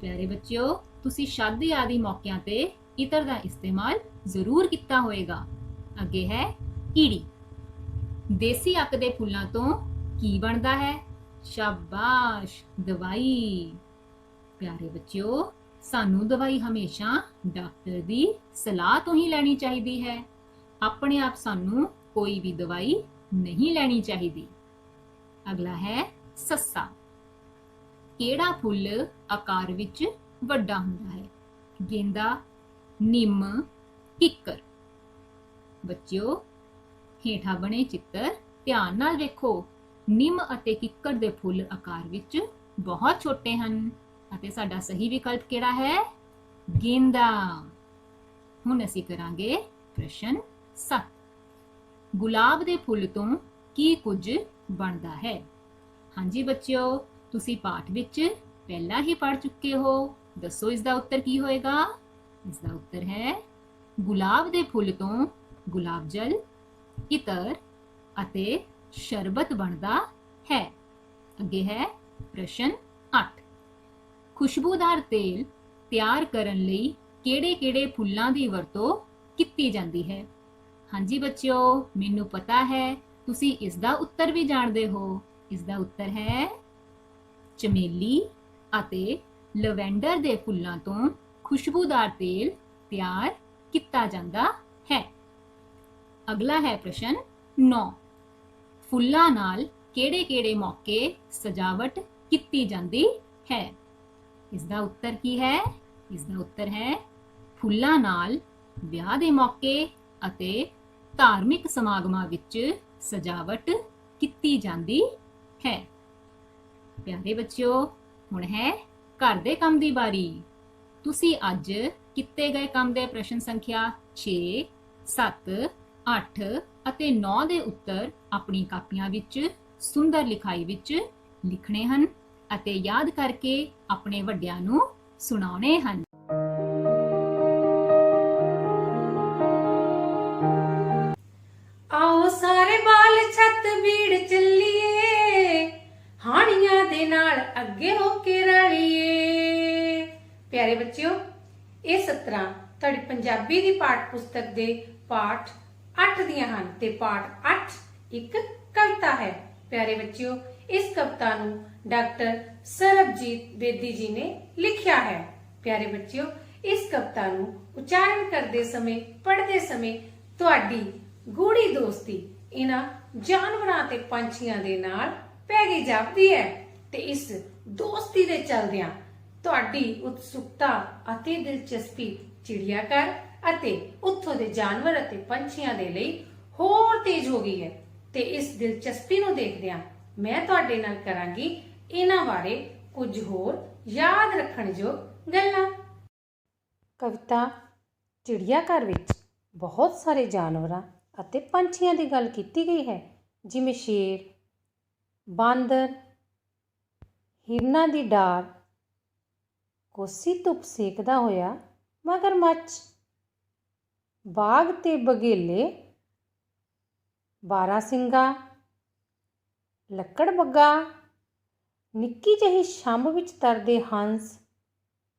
ਪਿਆਰੇ ਬੱਚਿਓ, ਤੁਸੀਂ ਸ਼ਾਦੀ ਆਦਿ ਮੌਕਿਆਂ ਤੇ ਇਤਰ ਦਾ ਇਸਤੇਮਾਲ ਜ਼ਰੂਰ ਕੀਤਾ ਹੋਵੇਗਾ। ਅੱਗੇ ਹੈ ਈੜੀ। ਦੇਸੀ ਅੱਕ ਦੇ ਫੁੱਲਾਂ ਤੋਂ ਕੀ ਬਣਦਾ ਹੈ? शाबाश दवाई। प्यारे बच्चों, सानू दवाई हमेशा डॉक्टर दी सलाह तो ही लेनी चाहिए है। अपने आप सानू कोई भी दवाई नहीं लेनी चाहिए। अगला है सस्सा। केड़ा फुੱਲ आकार विच वड्डा हुंदा है? गेंदा, निम, किक्कर। बच्चों, हेठा बने चित्र ध्यान नाल देखो। निम अते किक्कर दे फुੱਲ आकार विच बहुत छोटे हन अते साडा सही विकल्प केड़ा है? गेंदा। हुण असीं करांगे प्रश्न 7। गुलाब दे फुੱਲ तो की कुछ बनदा है? हाँ जी बच्चों, तुसी पाठ विच पहला ही पढ़ चुके हो। दसो इसका उत्तर की होएगा? इसका उत्तर है गुलाब दे फुੱਲ तो गुलाब जल, इतर अते शरबत बनदा है। अगे है प्रश्न 8। खुशबूदार तेल तैयार करन लई केड़े-केड़े फुੱਲਾਂ दी वरतों कीती जांदी है? हाँ जी बच्चों, मैनू पता है तुसी इसका उत्तर भी जानते हो। इसका उत्तर है चमेली अते लवैंडर दे फुੱਲਾਂ तो खुशबूदार तेल तैयार किया जाता है। अगला है प्रश्न 9। फुੱਲਾਂ नाल केड़े-केड़े मौके सजावट की जाती है? इसका उत्तर की है? इसका उत्तर है फुੱਲਾਂ नाल ब्याह दे मौके अते धार्मिक समागमां विच सजावट की जाती है। प्यारे बच्चों, हुण है घर दे काम दी बारी। तुसी अज किते गए काम दे प्रश्न संख्या 6, 7, 8 अते 9 दे उत्तर अपनी कापियां विच सुंदर लिखाई विच लिखने हन अते याद करके अपने वड्डियां नूं सुणाउने हन। आओ सारे बाल छत बीड़ ਚੱਲੀਏ, ਹਾਣੀਆਂ ਦੇ ਨਾਲ ਅੱਗੇ ਹੋ ਕੇ ਰਲੀਏ। ਪਿਆਰੇ ਬੱਚਿਓ, ਇਹ ਸਤਰਾਂ ਤੁਹਾਡੀ ਪੰਜਾਬੀ ਦੀ ਪਾਠ ਪੁਸਤਕ ਦੇ ਪਾਠ 8 ਦੀਆਂ ਹਨ ਤੇ ਪਾਠ 8 ਇੱਕ ਕਵਿਤਾ ਹੈ। ਪਿਆਰੇ ਬੱਚਿਓ, ਇਸ ਕਵਿਤਾ ਨੂੰ ਡਾਕਟਰ ਸਰਬਜੀਤ ਬੇਦੀ ਜੀ ਨੇ ਲਿਖਿਆ ਹੈ। ਪਿਆਰੇ ਬੱਚਿਓ, ਇਸ ਕਵਿਤਾ ਨੂੰ ਉਚਾਰਨ ਕਰਦੇ ਸਮੇਂ, ਪੜ੍ਹਦੇ ਸਮੇਂ ਤੁਹਾਡੀ ਗੂੜੀ ਦੋਸਤੀ ਇਹਨਾਂ ਜਾਨਵਰਾਂ ਤੇ ਪੰਛੀਆਂ ਦੇ ਨਾਲ ਪੈ ਗਈ ਜਾਪਦੀ ਹੈ ਤੇ ਇਸ ਦੋਸਤੀ ਦੇ ਚਲਦਿਆਂ ਤੁਹਾਡੀ ਉਤਸੁਕਤਾ ਅਤੇ ਦਿਲਚਸਪੀ ਚਿੜੀਆ ਘਰ ਅਤੇ ਉੱਥੋਂ ਦੇ ਜਾਨਵਰ ਅਤੇ ਪੰਛੀਆਂ ਦੇ ਲਈ ਹੋਰ ਤੇਜ਼ ਹੋ ਗਈ ਹੈ ਤੇ ਇਸ ਦਿਲਚਸਪੀ ਨੂੰ ਦੇਖਦਿਆਂ ਮੈਂ ਤੁਹਾਡੇ ਨਾਲ ਕਰਾਂਗੀ ਇਹਨਾਂ ਬਾਰੇ ਕੁਝ ਹੋਰ ਯਾਦ ਰੱਖਣਯੋਗ ਗੱਲਾਂ। ਕਵਿਤਾ ਚਿੜੀਆ ਘਰ ਵਿੱਚ ਬਹੁਤ ਸਾਰੇ ਜਾਨਵਰਾਂ ਅਤੇ ਪੰਛੀਆਂ ਦੀ ਗੱਲ ਕੀਤੀ ਗਈ ਹੈ, ਜਿਵੇਂ ਸ਼ੇਰ, ਬਾਂਦਰ, ਹਿਰਨਾਂ ਦੀ ਡਾਰ, ਕੋਸੀ ਧੁੱਪ ਸੇਕਦਾ ਹੋਇਆ ਮਗਰਮੱਛ, ਬਾਗ ਤੇ ਬਘੇਲੇ, ਬਾਰਾਸਿੰਗਾ, ਲੱਕੜ ਬੱਗਾ, ਨਿੱਕੀ ਜਿਹੀ ਛੰਭ ਵਿੱਚ ਤਰਦੇ ਹੰਸ,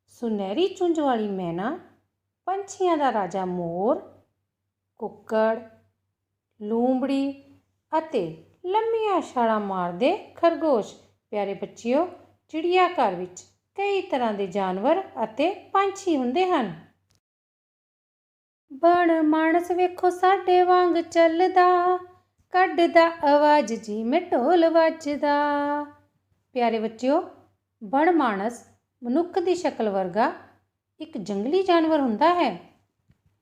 ਸੁਨਹਿਰੀ ਚੁੰਝ ਵਾਲੀ ਮੈਨਾ, ਪੰਛੀਆਂ ਦਾ ਰਾਜਾ ਮੋਰ, ਕੁੱਕੜ, ਲੂੰਬੜੀ ਅਤੇ ਲੰਮੀਆਂ ਛਾਲਾਂ ਮਾਰਦੇ ਖਰਗੋਸ਼। ਪਿਆਰੇ ਬੱਚਿਓ, ਚਿੜੀਆ ਘਰ ਵਿੱਚ ਕਈ ਤਰ੍ਹਾਂ ਦੇ ਜਾਨਵਰ ਅਤੇ ਪੰਛੀ ਹੁੰਦੇ ਹਨ। ਬਣ ਮਾਣਸ ਵੇਖੋ ਸਾਡੇ ਵਾਂਗ ਚੱਲਦਾ, ਕੱਢਦਾ ਆਵਾਜ਼ ਜਿਵੇਂ ਢੋਲ ਵੱਜਦਾ। ਪਿਆਰੇ ਬੱਚਿਓ, ਬਣ ਮਾਣਸ ਮਨੁੱਖ ਦੀ ਸ਼ਕਲ ਵਰਗਾ ਇੱਕ ਜੰਗਲੀ ਜਾਨਵਰ ਹੁੰਦਾ ਹੈ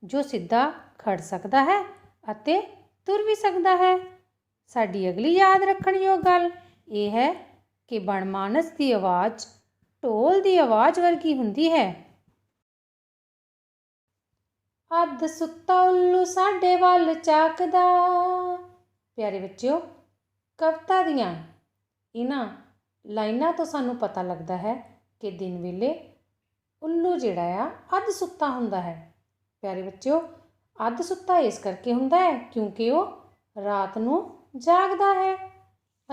ਜੋ ਸਿੱਧਾ ਖੜ ਸਕਦਾ ਹੈ ਅਤੇ ਤੁਰ ਵੀ ਸਕਦਾ ਹੈ। ਸਾਡੀ ਅਗਲੀ ਯਾਦ ਰੱਖਣਯੋਗ ਗੱਲ ਇਹ ਹੈ ਕਿ ਬਣਮਾਨਸ ਦੀ ਆਵਾਜ਼ ਢੋਲ ਦੀ ਆਵਾਜ਼ ਵਰਗੀ ਹੁੰਦੀ ਹੈ। ਅੱਧ ਸੁੱਤਾ ਉੱਲੂ ਸਾਡੇ ਵੱਲ ਝਾਕਦਾ। ਪਿਆਰੇ ਬੱਚਿਓ, ਕਵਿਤਾ ਦੀਆਂ ਇਹਨਾਂ ਲਾਈਨਾਂ ਤੋਂ ਸਾਨੂੰ ਪਤਾ ਲੱਗਦਾ ਹੈ ਕਿ ਦਿਨ ਵੇਲੇ ਉੱਲੂ ਜਿਹੜਾ ਆ ਅੱਧ ਸੁੱਤਾ ਹੁੰਦਾ ਹੈ। ਪਿਆਰੇ ਬੱਚਿਓ, ਅੱਧ ਸੁੱਤਾ ਇਸ ਕਰਕੇ ਹੁੰਦਾ ਹੈ ਕਿਉਂਕਿ ਉਹ ਰਾਤ ਨੂੰ ਜਾਗਦਾ ਹੈ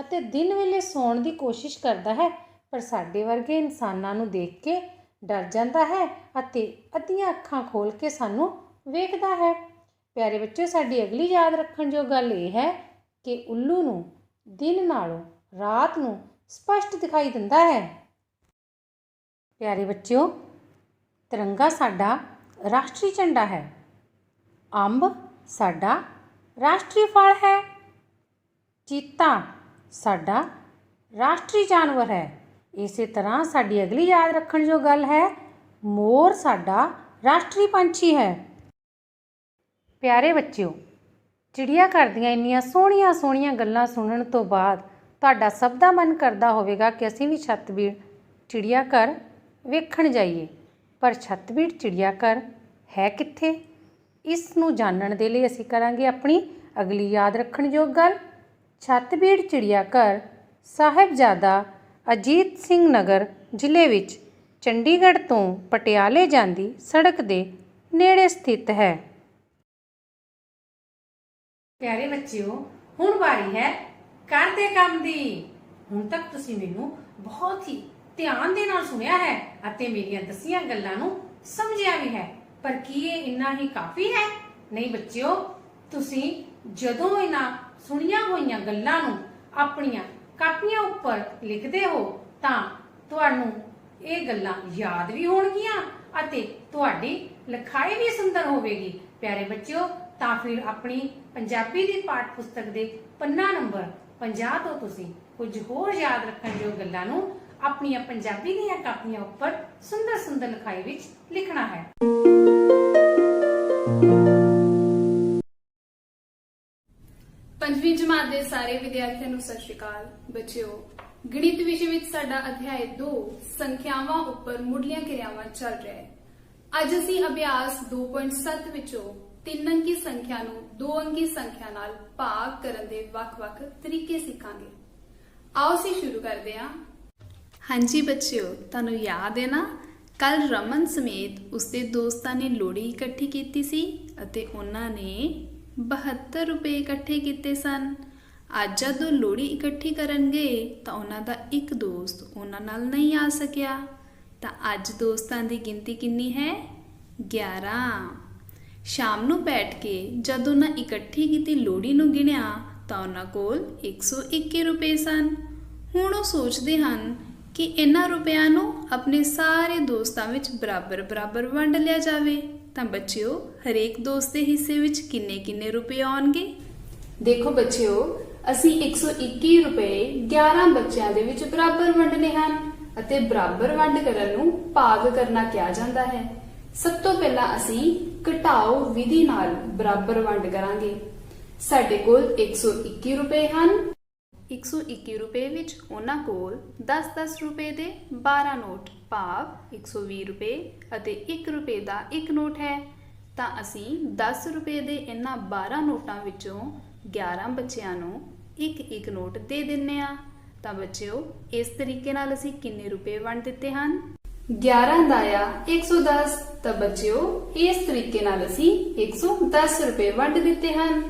ਅਤੇ ਦਿਨ ਵੇਲੇ ਸੌਣ ਦੀ ਕੋਸ਼ਿਸ਼ ਕਰਦਾ ਹੈ, ਪਰ ਸਾਡੇ ਵਰਗੇ ਇਨਸਾਨਾਂ ਨੂੰ ਦੇਖ ਕੇ ਡਰ ਜਾਂਦਾ ਹੈ ਅਤੇ ਅੱਧੀਆਂ ਅੱਖਾਂ ਖੋਲ੍ਹ ਕੇ ਸਾਨੂੰ ਵੇਖਦਾ ਹੈ। ਪਿਆਰੇ ਬੱਚਿਓ, ਸਾਡੀ ਅਗਲੀ ਯਾਦ ਰੱਖਣਯੋਗ ਗੱਲ ਇਹ ਹੈ ਕਿ ਉੱਲੂ ਨੂੰ ਦਿਨ ਨਾਲੋਂ ਰਾਤ ਨੂੰ ਸਪਸ਼ਟ ਦਿਖਾਈ ਦਿੰਦਾ ਹੈ। ਪਿਆਰੇ ਬੱਚਿਓ, ਤਿਰੰਗਾ ਸਾਡਾ ਰਾਸ਼ਟਰੀ ਝੰਡਾ ਹੈ। ਅੰਬ ਸਾਡਾ ਰਾਸ਼ਟਰੀ ਫਲ ਹੈ। ਚੀਤਾ ਸਾਡਾ ਰਾਸ਼ਟਰੀ ਜਾਨਵਰ ਹੈ। ਇਸੇ ਤਰ੍ਹਾਂ ਸਾਡੀ ਅਗਲੀ ਯਾਦ ਰੱਖਣ ਜੋ ਗੱਲ ਹੈ, ਮੋਰ ਸਾਡਾ ਰਾਸ਼ਟਰੀ ਪੰਛੀ ਹੈ। ਪਿਆਰੇ ਬੱਚਿਓ, ਚਿੜੀਆ ਘਰ ਦੀਆਂ ਇੰਨੀਆਂ ਸੋਹਣੀਆਂ ਸੋਹਣੀਆਂ ਗੱਲਾਂ ਸੁਣਨ ਤੋਂ ਬਾਅਦ ਤੁਹਾਡਾ ਸਭ ਦਾ ਮਨ ਕਰਦਾ ਹੋਵੇਗਾ ਕਿ ਅਸੀਂ ਵੀ ਛੱਤਬੀੜ ਚਿੜੀਆ ਘਰ ਵੇਖਣ ਜਾਈਏ। ਪਰ ਛੱਤਬੀੜ ਚਿੜੀਆ ਘਰ ਹੈ ਕਿੱਥੇ? ਇਸ ਨੂੰ ਜਾਣਨ ਦੇ ਲਈ ਅਸੀਂ ਕਰਾਂਗੇ ਆਪਣੀ ਅਗਲੀ ਯਾਦ ਰੱਖਣਯੋਗ ਗੱਲ। ਛੱਤਬੀੜ ਚਿੜੀਆ ਘਰ ਸਾਹਿਬਜ਼ਾਦਾ ਅਜੀਤ ਸਿੰਘ ਨਗਰ ਜ਼ਿਲ੍ਹੇ ਵਿੱਚ ਚੰਡੀਗੜ੍ਹ ਤੋਂ ਪਟਿਆਲੇ ਜਾਂਦੀ ਸੜਕ ਦੇ ਨੇੜੇ ਸਥਿਤ ਹੈ। ਪਿਆਰੇ ਬੱਚਿਓ, ਹੁਣ ਵਾਰੀ ਹੈ ਘਰ ਦੇ ਕੰਮ ਦੀ। ਹੁਣ ਤੱਕ ਤੁਸੀਂ ਮੈਨੂੰ ਬਹੁਤ ਹੀ ਧਿਆਨ ਦੇ ਨਾਲ ਸੁਣਿਆ ਹੈ ਅਤੇ ਮੇਰੀਆਂ ਦੱਸੀਆਂ ਗੱਲਾਂ ਨੂੰ ਸਮਝਿਆ ਵੀ ਹੈ। ਪਰ ਕੀ ਇਹ ਇੰਨਾ ਹੀ ਕਾਫੀ ਹੈ? ਨਹੀਂ ਬੱਚਿਓ, ਤੁਸੀਂ ਜਦੋਂ ਇਹਨਾਂ ਸੁਣੀਆਂ ਹੋਈਆਂ ਗੱਲਾਂ ਨੂੰ ਆਪਣੀਆਂ ਕਾਪੀਆਂ ਉੱਪਰ ਲਿਖਦੇ ਹੋ ਤਾਂ ਤੁਹਾਨੂੰ ਇਹ ਗੱਲਾਂ ਯਾਦ ਵੀ ਹੋਣਗੀਆਂ ਅਤੇ ਤੁਹਾਡੀ ਲਿਖਾਈ ਵੀ ਸੁੰਦਰ ਹੋਵੇਗੀ। ਪਿਆਰੇ ਬੱਚਿਓ, ਤਾਂ ਫਿਰ ਆਪਣੀ ਪੰਜਾਬੀ ਦੀ ਪਾਠ ਪੁਸਤਕ ਦੇ ਪੰਨਾ ਨੰਬਰ 50 ਤੋਂ ਤੁਸੀਂ ਕੁਝ ਹੋਰ ਯਾਦ ਰੱਖਣ ਯੋਗ ਗੱਲਾਂ ਨੂੰ ਆਪਣੀਆਂ ਪੰਜਾਬੀ ਦੀਆਂ ਕਾਪੀਆਂ ਉੱਪਰ ਸੁੰਦਰ ਸੁੰਦਰ ਲਿਖਾਈ ਵਿੱਚ ਲਿਖਣਾ ਹੈ। ਪੰਜਵੀਂ ਜਮਾਤ ਦੇ ਸਾਰੇ ਵਿਦਿਆਰਥੀਆਂ ਨੂੰ ਸਤਿ ਸ਼੍ਰੀ ਅਕਾਲ। ਬੱਚਿਓ, ਗਣਿਤ ਵਿਸ਼ੇ ਵਿੱਚ ਸਾਡਾ ਅਧਿਆਇ 2 ਸੰਖਿਆਵਾਂ ਉੱਪਰ ਮੁੱਢਲੀਆਂ ਕਿਰਿਆਵਾਂ ਚੱਲ ਰਿਹਾ ਹੈ। ਅੱਜ ਅਸੀਂ ਅਭਿਆਸ 2.7 ਵਿੱਚੋਂ 3 ਅੰਕੀ ਸੰਖਿਆ ਨੂੰ 2 ਅੰਕੀ ਸੰਖਿਆ ਨਾਲ ਭਾਗ ਕਰਨ ਦੇ ਵੱਖ-ਵੱਖ ਤਰੀਕੇ ਸਿੱਖਾਂਗੇ। ਆਓ ਅਸੀਂ ਸ਼ੁਰੂ ਕਰਦੇ ਹਾਂ। ਹਾਂਜੀ ਬੱਚਿਓ, ਤੁਹਾਨੂੰ ਯਾਦ ਹੈ ਨਾ, ਕੱਲ ਰਮਨ ਸਮੇਤ ਉਸਦੇ ਦੋਸਤਾਂ ਨੇ ਲੋਹੜੀ ਇਕੱਠੀ ਕੀਤੀ ਸੀ ਅਤੇ ਉਹਨਾਂ ਨੇ 72 ਰੁਪਏ ਇਕੱਠੇ ਕੀਤੇ ਸਨ। ਅੱਜ ਜਦੋਂ ਲੋਹੜੀ ਇਕੱਠੀ ਕਰਨਗੇ ਤਾਂ ਉਹਨਾਂ ਦਾ ਇੱਕ ਦੋਸਤ ਉਹਨਾਂ ਨਾਲ ਨਹੀਂ ਆ ਸਕਿਆ, ਤਾਂ ਅੱਜ ਦੋਸਤਾਂ ਦੀ ਗਿਣਤੀ ਕਿੰਨੀ ਹੈ? 11। ਸ਼ਾਮ ਨੂੰ ਬੈਠ ਕੇ ਜਦ ਉਹਨਾਂ ਇਕੱਠੀ ਕੀਤੀ ਲੋਹੜੀ ਨੂੰ ਗਿਣਿਆ ਤਾਂ ਉਹਨਾਂ ਕੋਲ 121 ਰੁਪਏ ਸਨ। ਹੁਣ ਉਹ ਸੋਚਦੇ ਹਨ ਕਿ ਇਹਨਾਂ ਰੁਪਿਆਂ ਨੂੰ ਆਪਣੇ ਸਾਰੇ ਦੋਸਤਾਂ ਵਿੱਚ ਬਰਾਬਰ ਵੰਡ ਲਿਆ ਜਾਵੇ। ਤਾਂ ਬੱਚਿਓ, ਹਰੇਕ ਦੋਸਤ ਦੇ ਹਿੱਸੇ ਵਿੱਚ ਕਿੰਨੇ ਰੁਪਏ ਆਉਣਗੇ? ਦੇਖੋ ਬੱਚਿਓ, ਅਸੀਂ 121 ਰੁਪਏ 11 ਬੱਚਿਆਂ ਦੇ ਵਿੱਚ ਬਰਾਬਰ ਵੰਡਨੇ ਹਨ ਅਤੇ ਬਰਾਬਰ ਵੰਡ ਕਰਨ ਨੂੰ ਭਾਗ ਕਰਨਾ ਕਿਹਾ ਜਾਂਦਾ ਹੈ। ਸਭ ਤੋਂ ਪਹਿਲਾਂ ਅਸੀਂ ਘਟਾਓ ਵਿਧੀ ਨਾਲ ਬਰਾਬਰ ਵੰਡ ਕਰਾਂਗੇ। ਸਾਡੇ ਕੋਲ 121 ਰੁਪਏ ਹਨ। 121 ਰੁਪਏ ਵਿੱਚ ਉਹਨਾਂ ਕੋਲ 10-10 ਰੁਪਏ ਦੇ 12 ਨੋਟ ਭਾਵ 120 ਰੁਪਏ ਅਤੇ 1 ਰੁਪਏ ਦਾ ਇੱਕ ਨੋਟ ਹੈ। ਤਾਂ ਅਸੀਂ 10 ਰੁਪਏ ਦੇ ਇਹਨਾਂ 12 ਨੋਟਾਂ ਵਿੱਚੋਂ 11 ਬੱਚਿਆਂ ਨੂੰ ਇੱਕ ਨੋਟ ਦੇ ਦਿੰਨੇ ਆ। ਤਾਂ ਬੱਚਿਓ, ਇਸ ਤਰੀਕੇ ਨਾਲ ਅਸੀਂ ਕਿੰਨੇ ਰੁਪਏ ਵੰਡ ਦਿੱਤੇ ਹਨ? 11 ਦਾ ਆ 110। ਤਾਂ ਬੱਚਿਓ, ਇਸ ਤਰੀਕੇ ਨਾਲ ਅਸੀਂ 110 ਰੁਪਏ ਵੰਡ ਦਿੱਤੇ ਹਨ।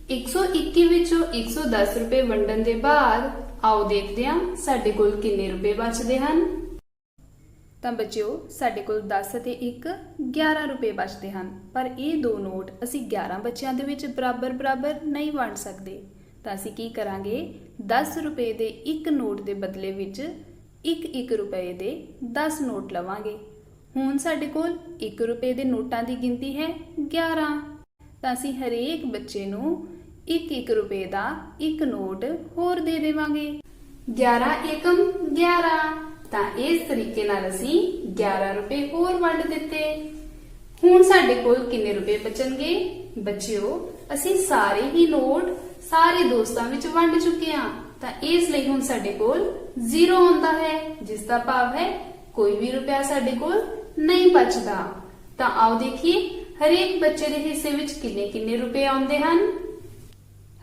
121 ਵਿੱਚੋਂ 110 ਰੁਪਏ ਵੰਡਣ ਦੇ ਬਾਅਦ ਆਓ ਦੇਖਦੇ ਹਾਂ ਸਾਡੇ ਕੋਲ ਕਿੰਨੇ ਰੁਪਏ ਬਚਦੇ ਹਨ। ਤਾਂ ਬੱਚਿਓ, ਸਾਡੇ ਕੋਲ 10 ਅਤੇ 1 11 ਰੁਪਏ ਬਚਦੇ ਹਨ। ਪਰ ਇਹ ਦੋ ਨੋਟ ਅਸੀਂ 11 ਬੱਚਿਆਂ ਦੇ ਵਿੱਚ ਬਰਾਬਰ ਨਹੀਂ ਵੰਡ ਸਕਦੇ। ਤਾਂ ਅਸੀਂ ਕੀ ਕਰਾਂਗੇ? 10 ਰੁਪਏ ਦੇ ਇੱਕ ਨੋਟ ਦੇ ਬਦਲੇ ਵਿੱਚ 1 ਰੁਪਏ ਦੇ 10 ਨੋਟ ਲਵਾਂਗੇ। ਹੁਣ ਸਾਡੇ ਕੋਲ 1 ਰੁਪਏ ਦੇ ਨੋਟਾਂ ਦੀ ਗਿਣਤੀ ਹੈ 11। ਤਾਂ ਅਸੀਂ ਹਰੇਕ ਬੱਚੇ ਨੂੰ 1 ਰੁਪਏ ਦਾ ਇੱਕ ਨੋਟ ਹੋਰ ਦੇ ਦੇਵਾਂਗੇ। 11 ਏਕਮ 11। ਤਾਂ ਇਸ ਤਰੀਕੇ ਨਾਲ ਅਸੀਂ 11 ਰੁਪਏ ਹੋਰ ਵੰਡ ਦਿੱਤੇ। ਹੁਣ ਸਾਡੇ ਕੋਲ ਕਿੰਨੇ ਰੁਪਏ ਬਚਣਗੇ? ਬੱਚਿਓ, ਅਸੀਂ ਸਾਰੇ ਹੀ ਨੋਟ ਸਾਰੇ ਦੋਸਤਾਂ ਵਿੱਚ ਵੰਡ ਚੁੱਕੇ ਹਾਂ। ਤਾਂ ਇਸ ਲਈ ਹੁਣ ਸਾਡੇ ਕੋਲ 0 ਆਉਂਦਾ ਹੈ, ਜਿਸ ਦਾ ਭਾਵ ਹੈ ਕੋਈ ਵੀ ਰੁਪਇਆ ਸਾਡੇ ਕੋਲ ਨਹੀਂ ਬਚਦਾ। ਤਾਂ ਆਓ ਦੇਖੀਏ ਹਰੇਕ ਬੱਚੇ ਦੇ ਹਿੱਸੇ ਵਿੱਚ ਕਿੰਨੇ ਰੁਪਏ ਆਉਂਦੇ ਹਨ।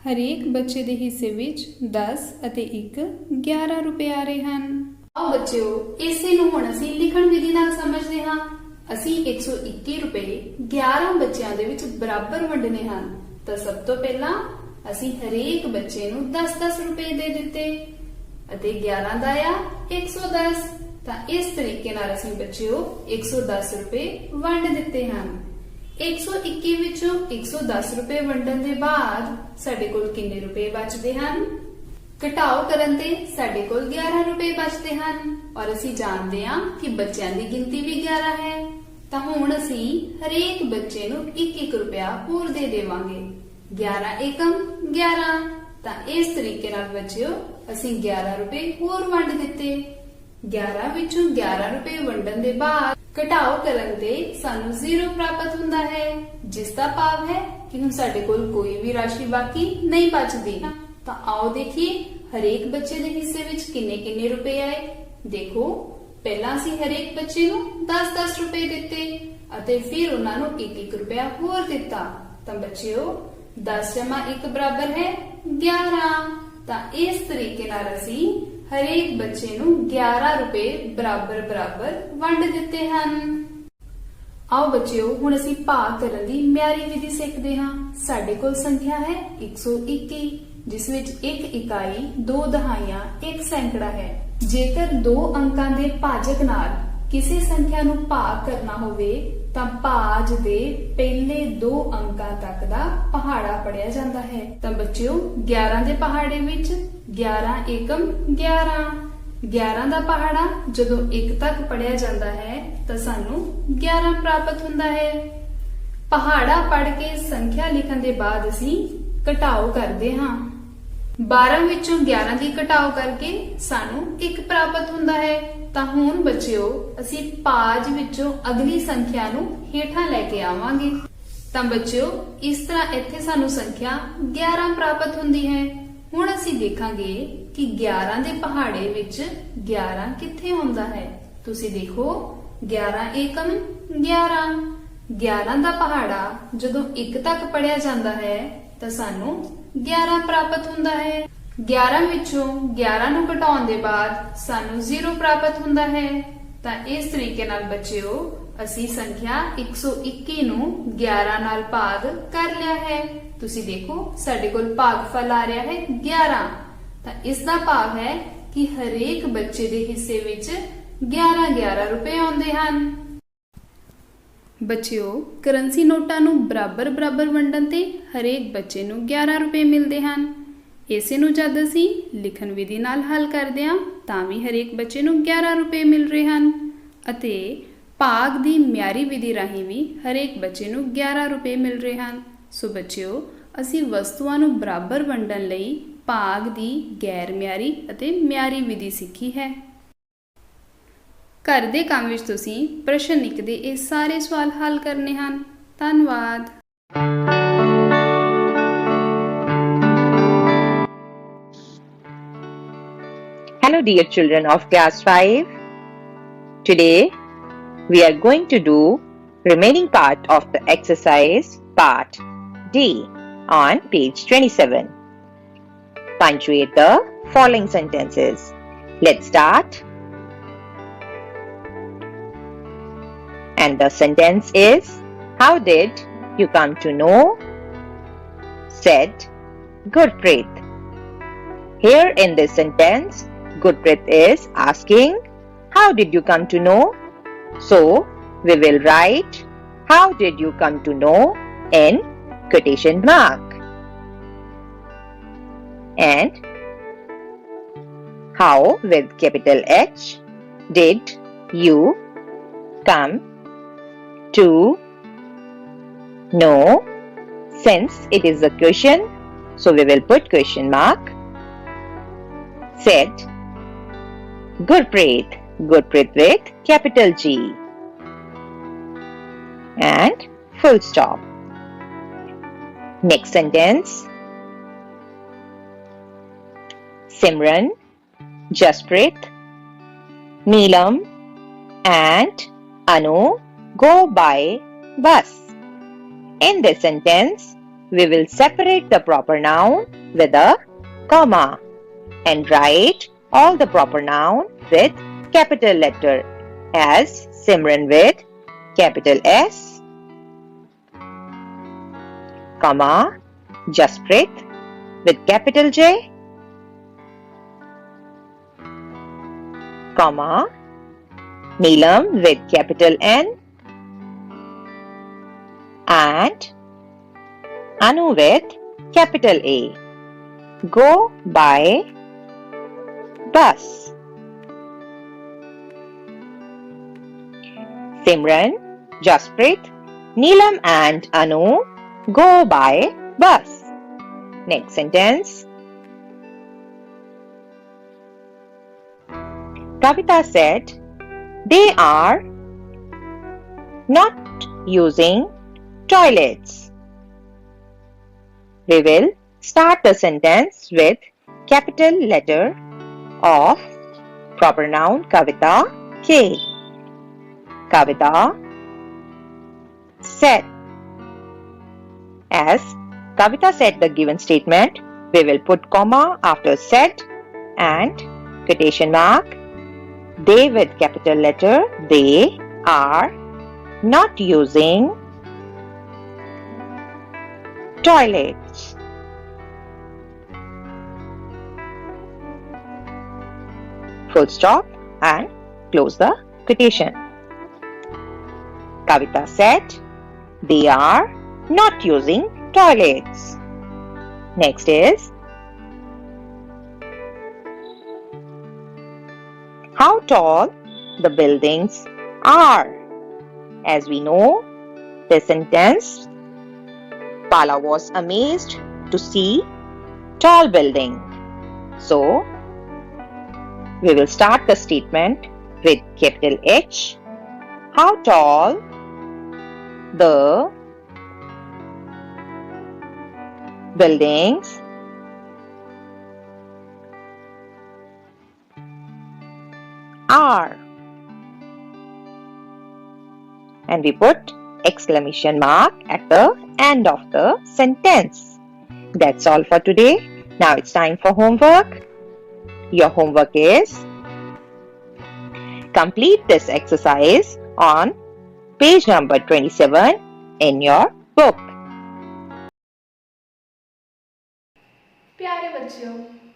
ਹਰੇਕ ਬੱਚੇ ਦੇ ਹਿੱਸੇ ਵਿੱਚ 10 ਅਤੇ 1 11 ਰੁਪਏ ਆ ਰਹੇ ਹਨ। ਆਓ ਬੱਚਿਓ, ਇਸੇ ਨੂੰ ਹੁਣ ਅਸੀਂ ਲਿਖਣ ਵਿਧੀ ਨਾਲ ਸਮਝਦੇ ਹਾਂ। ਅਸੀਂ 121 ਰੁਪਏ 11 ਬੱਚਿਆਂ ਦੇ ਵਿੱਚ ਬਰਾਬਰ ਵੰਡਨੇ ਹਨ। ਤਾਂ ਸਭ ਤੋਂ ਪਹਿਲਾਂ ਅਸੀਂ ਹਰੇਕ ਬੱਚੇ ਨੂੰ 10-10 ਰੁਪਏ ਦੇ ਦਿੱਤੇ ਅਤੇ 11 ਦਾ ਆ 110। ਤਾਂ ਇਸ ਤਰੀਕੇ ਨਾਲ ਅਸੀਂ ਬੱਚਿਓ 110 ਰੁਪਏ ਵੰਡ ਦਿੱਤੇ ਹਨ। 121 ਵਿੱਚੋਂ 110 ਰੁਪਏ ਵੰਡਣ ਦੇ ਬਾਅਦ ਸਾਡੇ ਕੋਲ ਕਿੰਨੇ ਰੁਪਏ ਬਚਦੇ ਹਨ? ਘਟਾਓ ਕਰਨ ਤੇ ਸਾਡੇ ਕੋਲ 11 ਰੁਪਏ ਬਚਦੇ ਹਨ ਔਰ ਅਸੀਂ ਜਾਣਦੇ ਹਾਂ ਕਿ ਬੱਚਿਆਂ ਦੀ ਗਿਣਤੀ ਵੀ 11 ਹੈ। ਤਾਂ ਹੁਣ ਅਸੀਂ ਹਰੇਕ ਬੱਚੇ ਨੂੰ 1-1 ਰੁਪਇਆ ਹੋਰ ਦੇ ਦੇਵਾਂਗੇ। 11 ਏਕਮ 11। ਤਾਂ ਇਸ ਤਰੀਕੇ ਨਾਲ ਬੱਚਿਓ ਅਸੀਂ 11 ਰੁਪਏ ਹੋਰ ਵੰਡ ਦਿੱਤੇ। 11 ਵਿੱਚੋਂ 11 ਰੁਪਏ ਵੰਡਣ ਦੇ ਬਾਅਦ ਘਟਾਓ ਕਰਨ ਤੇ ਸਾਨੂੰ 0 ਪ੍ਰਾਪਤ ਹੁੰਦਾ ਹੈ, ਜਿਸ ਦਾ ਭਾਵ ਹੈ ਕਿ ਹੁਣ ਸਾਡੇ ਕੋਲ ਕੋਈ ਵੀ ਰਾਸ਼ੀ ਬਾਕੀ ਨਹੀਂ ਬਚਦੀ। ਤਾਂ ਆਓ ਦੇਖੀਏ ਹਰੇਕ ਬੱਚੇ ਦੇ ਹਿੱਸੇ ਵਿੱਚ ਕਿੰਨੇ ਰੁਪਏ ਆਏ। ਦੇਖੋ, ਪਹਿਲਾਂ ਅਸੀਂ ਹਰੇਕ ਬੱਚੇ ਨੂੰ 10-10 ਰੁਪਏ ਦਿੱਤੇ ਅਤੇ ਫਿਰ ਉਹਨਾਂ ਨੂੰ 1-1 ਰੁਪਇਆ ਹੋਰ ਦਿੱਤਾ। ਤਾਂ ਬੱਚਿਓ 10 ਜਮਾ 1 ਬਰਾਬਰ ਹੈ 11। ਤਾਂ ਇਸ ਤਰੀਕੇ ਨਾਲ ਅਸੀਂ ਹਰੇਕ ਬੱਚੇ ਨੂੰ 11 ਰੁਪਏ ਬਰਾਬਰ ਵੰਡ ਦਿੱਤੇ ਹਨ। ਆਓ ਬੱਚਿਓ ਹੁਣ ਅਸੀਂ ਭਾਗ ਕਰਨ ਦੀ ਮਿਆਰੀ ਵਿਧੀ ਸਿੱਖਦੇ ਹਾਂ। ਸਾਡੇ ਕੋਲ ਸੰਖਿਆ ਹੈ 121, ਜਿਸ ਵਿੱਚ 1 ਇਕਾਈ 2 ਦਹਾਈਆਂ 1 ਸੈਂਕੜਾ ਹੈ। ਜੇਕਰ 2 ਅੰਕਾਂ ਦੇ ਭਾਜਕ ਨਾਲ ਕਿਸੇ ਸੰਖਿਆ ਨੂੰ ਭਾਗ ਕਰਨਾ ਹੋਵੇ ਤਾਂ ਭਾਜ ਦੇ ਪਹਿਲੇ 2 ਅੰਕਾਂ ਤੱਕ ਦਾ ਪਹਾੜਾ ਪੜਿਆ ਜਾਂਦਾ ਹੈ। ਤਾਂ ਬੱਚਿਓ 11 ਦੇ ਪਹਾੜੇ ਵਿੱਚ 11 ਏਕਮ 11। 11 ਦਾ ਪਹਾੜਾ ਜਦੋਂ 1 ਤੱਕ ਪੜਿਆ ਜਾਂਦਾ ਹੈ ਤਾਂ ਸਾਨੂੰ 11 ਪ੍ਰਾਪਤ ਹੁੰਦਾ ਹੈ। ਪਹਾੜਾ ਪੜ ਕੇ ਸੰਖਿਆ ਲਿਖਣ ਦੇ ਬਾਅਦ ਅਸੀਂ ਘਟਾਓ ਕਰਦੇ ਹਾਂ। 12 ਵਿੱਚੋਂ 11 ਦੀ ਘਟਾਓ ਕਰਕੇ ਸਾਨੂੰ 1 ਪ੍ਰਾਪਤ ਹੁੰਦਾ ਹੈ। ਤਾਂ ਹੁਣ ਬੱਚਿਓ ਅਸੀਂ ਭਾਜ ਵਿੱਚੋਂ ਅਗਲੀ ਸੰਖਿਆ ਨੂੰ ਹੇਠਾਂ ਲੈ ਕੇ ਆਵਾਂਗੇ। ਤਾਂ ਬੱਚਿਓ ਇਸ ਤਰ੍ਹਾਂ ਇੱਥੇ ਸਾਨੂੰ ਸੰਖਿਆ 11 ਪ੍ਰਾਪਤ ਹੁੰਦੀ ਹੈ। ਹੁਣ ਅਸੀਂ ਦੇਖਾਂਗੇ ਕਿ 11 ਦੇ ਪਹਾੜੇ ਵਿੱਚ 11 ਕਿੱਥੇ ਹੁੰਦਾ ਹੈ। ਤੁਸੀਂ ਦੇਖੋ 11 ਏਕਮ 11। 11 ਦਾ ਪਹਾੜਾ ਜਦੋਂ 1 ਤੱਕ ਪੜਿਆ ਜਾਂਦਾ ਹੈ ਤਾਂ ਸਾਨੂੰ 11 ਪ੍ਰਾਪਤ ਹੁੰਦਾ ਹੈ। 11 ਵਿੱਚੋਂ 11 ਨੂੰ ਘਟਾਉਣ ਦੇ ਬਾਅਦ ਸਾਨੂੰ 0 ਪ੍ਰਾਪਤ ਹੁੰਦਾ ਹੈ। ਤਾਂ ਇਸ ਤਰੀਕੇ ਨਾਲ ਬੱਚਿਓ ਅਸੀਂ ਸੰਖਿਆ 121 ਨੂੰ 11 ਨਾਲ ਭਾਗ ਕਰ ਲਿਆ ਹੈ। ਤੁਸੀਂ ਦੇਖੋ ਸਾਡੇ ਕੋਲ ਭਾਗਫਲ ਆ ਰਿਹਾ ਹੈ 11। ਤਾਂ ਇਸ ਦਾ ਭਾਵ ਹੈ ਕਿ ਹਰੇਕ ਬੱਚੇ ਦੇ ਹਿੱਸੇ ਵਿੱਚ 11 ਰੁਪਏ ਆਉਂਦੇ ਹਨ। ਬੱਚਿਓ ਕਰੰਸੀ ਨੋਟਾਂ ਨੂੰ ਬਰਾਬਰ ਵੰਡਣ ਤੇ ਹਰੇਕ ਬੱਚੇ ਨੂੰ 11 ਰੁਪਏ ਮਿਲਦੇ ਹਨ। ਇਸੇ ਨੂੰ ਜਦ ਅਸੀਂ ਲਿਖਣ ਵਿਧੀ ਨਾਲ ਹੱਲ ਕਰਦੇ ਹਾਂ ਤਾਂ ਵੀ ਹਰੇਕ ਬੱਚੇ ਨੂੰ 11 ਰੁਪਏ ਮਿਲ ਰਹੇ ਹਨ ਅਤੇ ਭਾਗ ਦੀ ਮਿਆਰੀ ਵਿਧੀ ਰਾਹੀਂ ਵੀ ਹਰੇਕ ਬੱਚੇ ਨੂੰ 11 ਰੁਪਏ ਮਿਲ ਰਹੇ ਹਨ। ਸੋ ਬੱਚਿਓ ਅਸੀਂ ਵਸਤੂਆਂ ਨੂੰ ਬਰਾਬਰ ਵੰਡਣ ਲਈ ਭਾਗ ਦੀ ਗੈਰ ਮਿਆਰੀ ਅਤੇ ਮਿਆਰੀ ਵਿਧੀ ਸਿੱਖੀ ਹੈ। ਘਰ ਦੇ ਕੰਮ ਵਿੱਚ ਤੁਸੀਂ ਪ੍ਰਸ਼ਨ 1 ਦੇ ਇਹ ਸਾਰੇ ਸਵਾਲ ਹੱਲ ਕਰਨੇ ਹਨ। ਧੰਨਵਾਦ। Hello dear children of class 5. Today we are going to do remaining part of the exercise part D on page 27. Punctuate the following sentences. Let's start. And the sentence is, how did you come to know? Said Gurpreet. Here in this sentence, Gurpreet is asking, how did you come to know? So, we will write, how did you come to know in quotation mark. And how with capital H did you come to know? Since it is a question, so we will put question mark. Said Gurpreet. Gurpreet with capital G. And full stop. Next sentence. Simran, Jaspreet, Neelam and Anu go by bus. In this sentence, we will separate the proper noun with a comma and write all the proper noun with capital letter as Simran with capital S, comma, Jaspreet with capital J, comma, Neelam with capital N, and Anu with capital A. Go by bus. Simran, Jasprit, Neelam and Anu go by bus. Next sentence. Kavita said, they are not using toilets. We will start the sentence with capital letter of proper noun Kavita K. Kavita said. As Kavita said the given statement, we will put comma after said and quotation mark. They with capital letter, they are not using toilets. Full stop and close the quotation. Kavita said, they are not using toilets. Next is, how tall the buildings are. As we know, this sentence, Pala was amazed to see tall building. So, we will start the statement with capital H. How tall the buildings are. And we put exclamation mark at the end of the sentence. That's all for today. Now it's time for homework. Your homework is complete this exercise on page number 27 in your book. ਪਿਆਰੇ ਬੱਚਿਓ,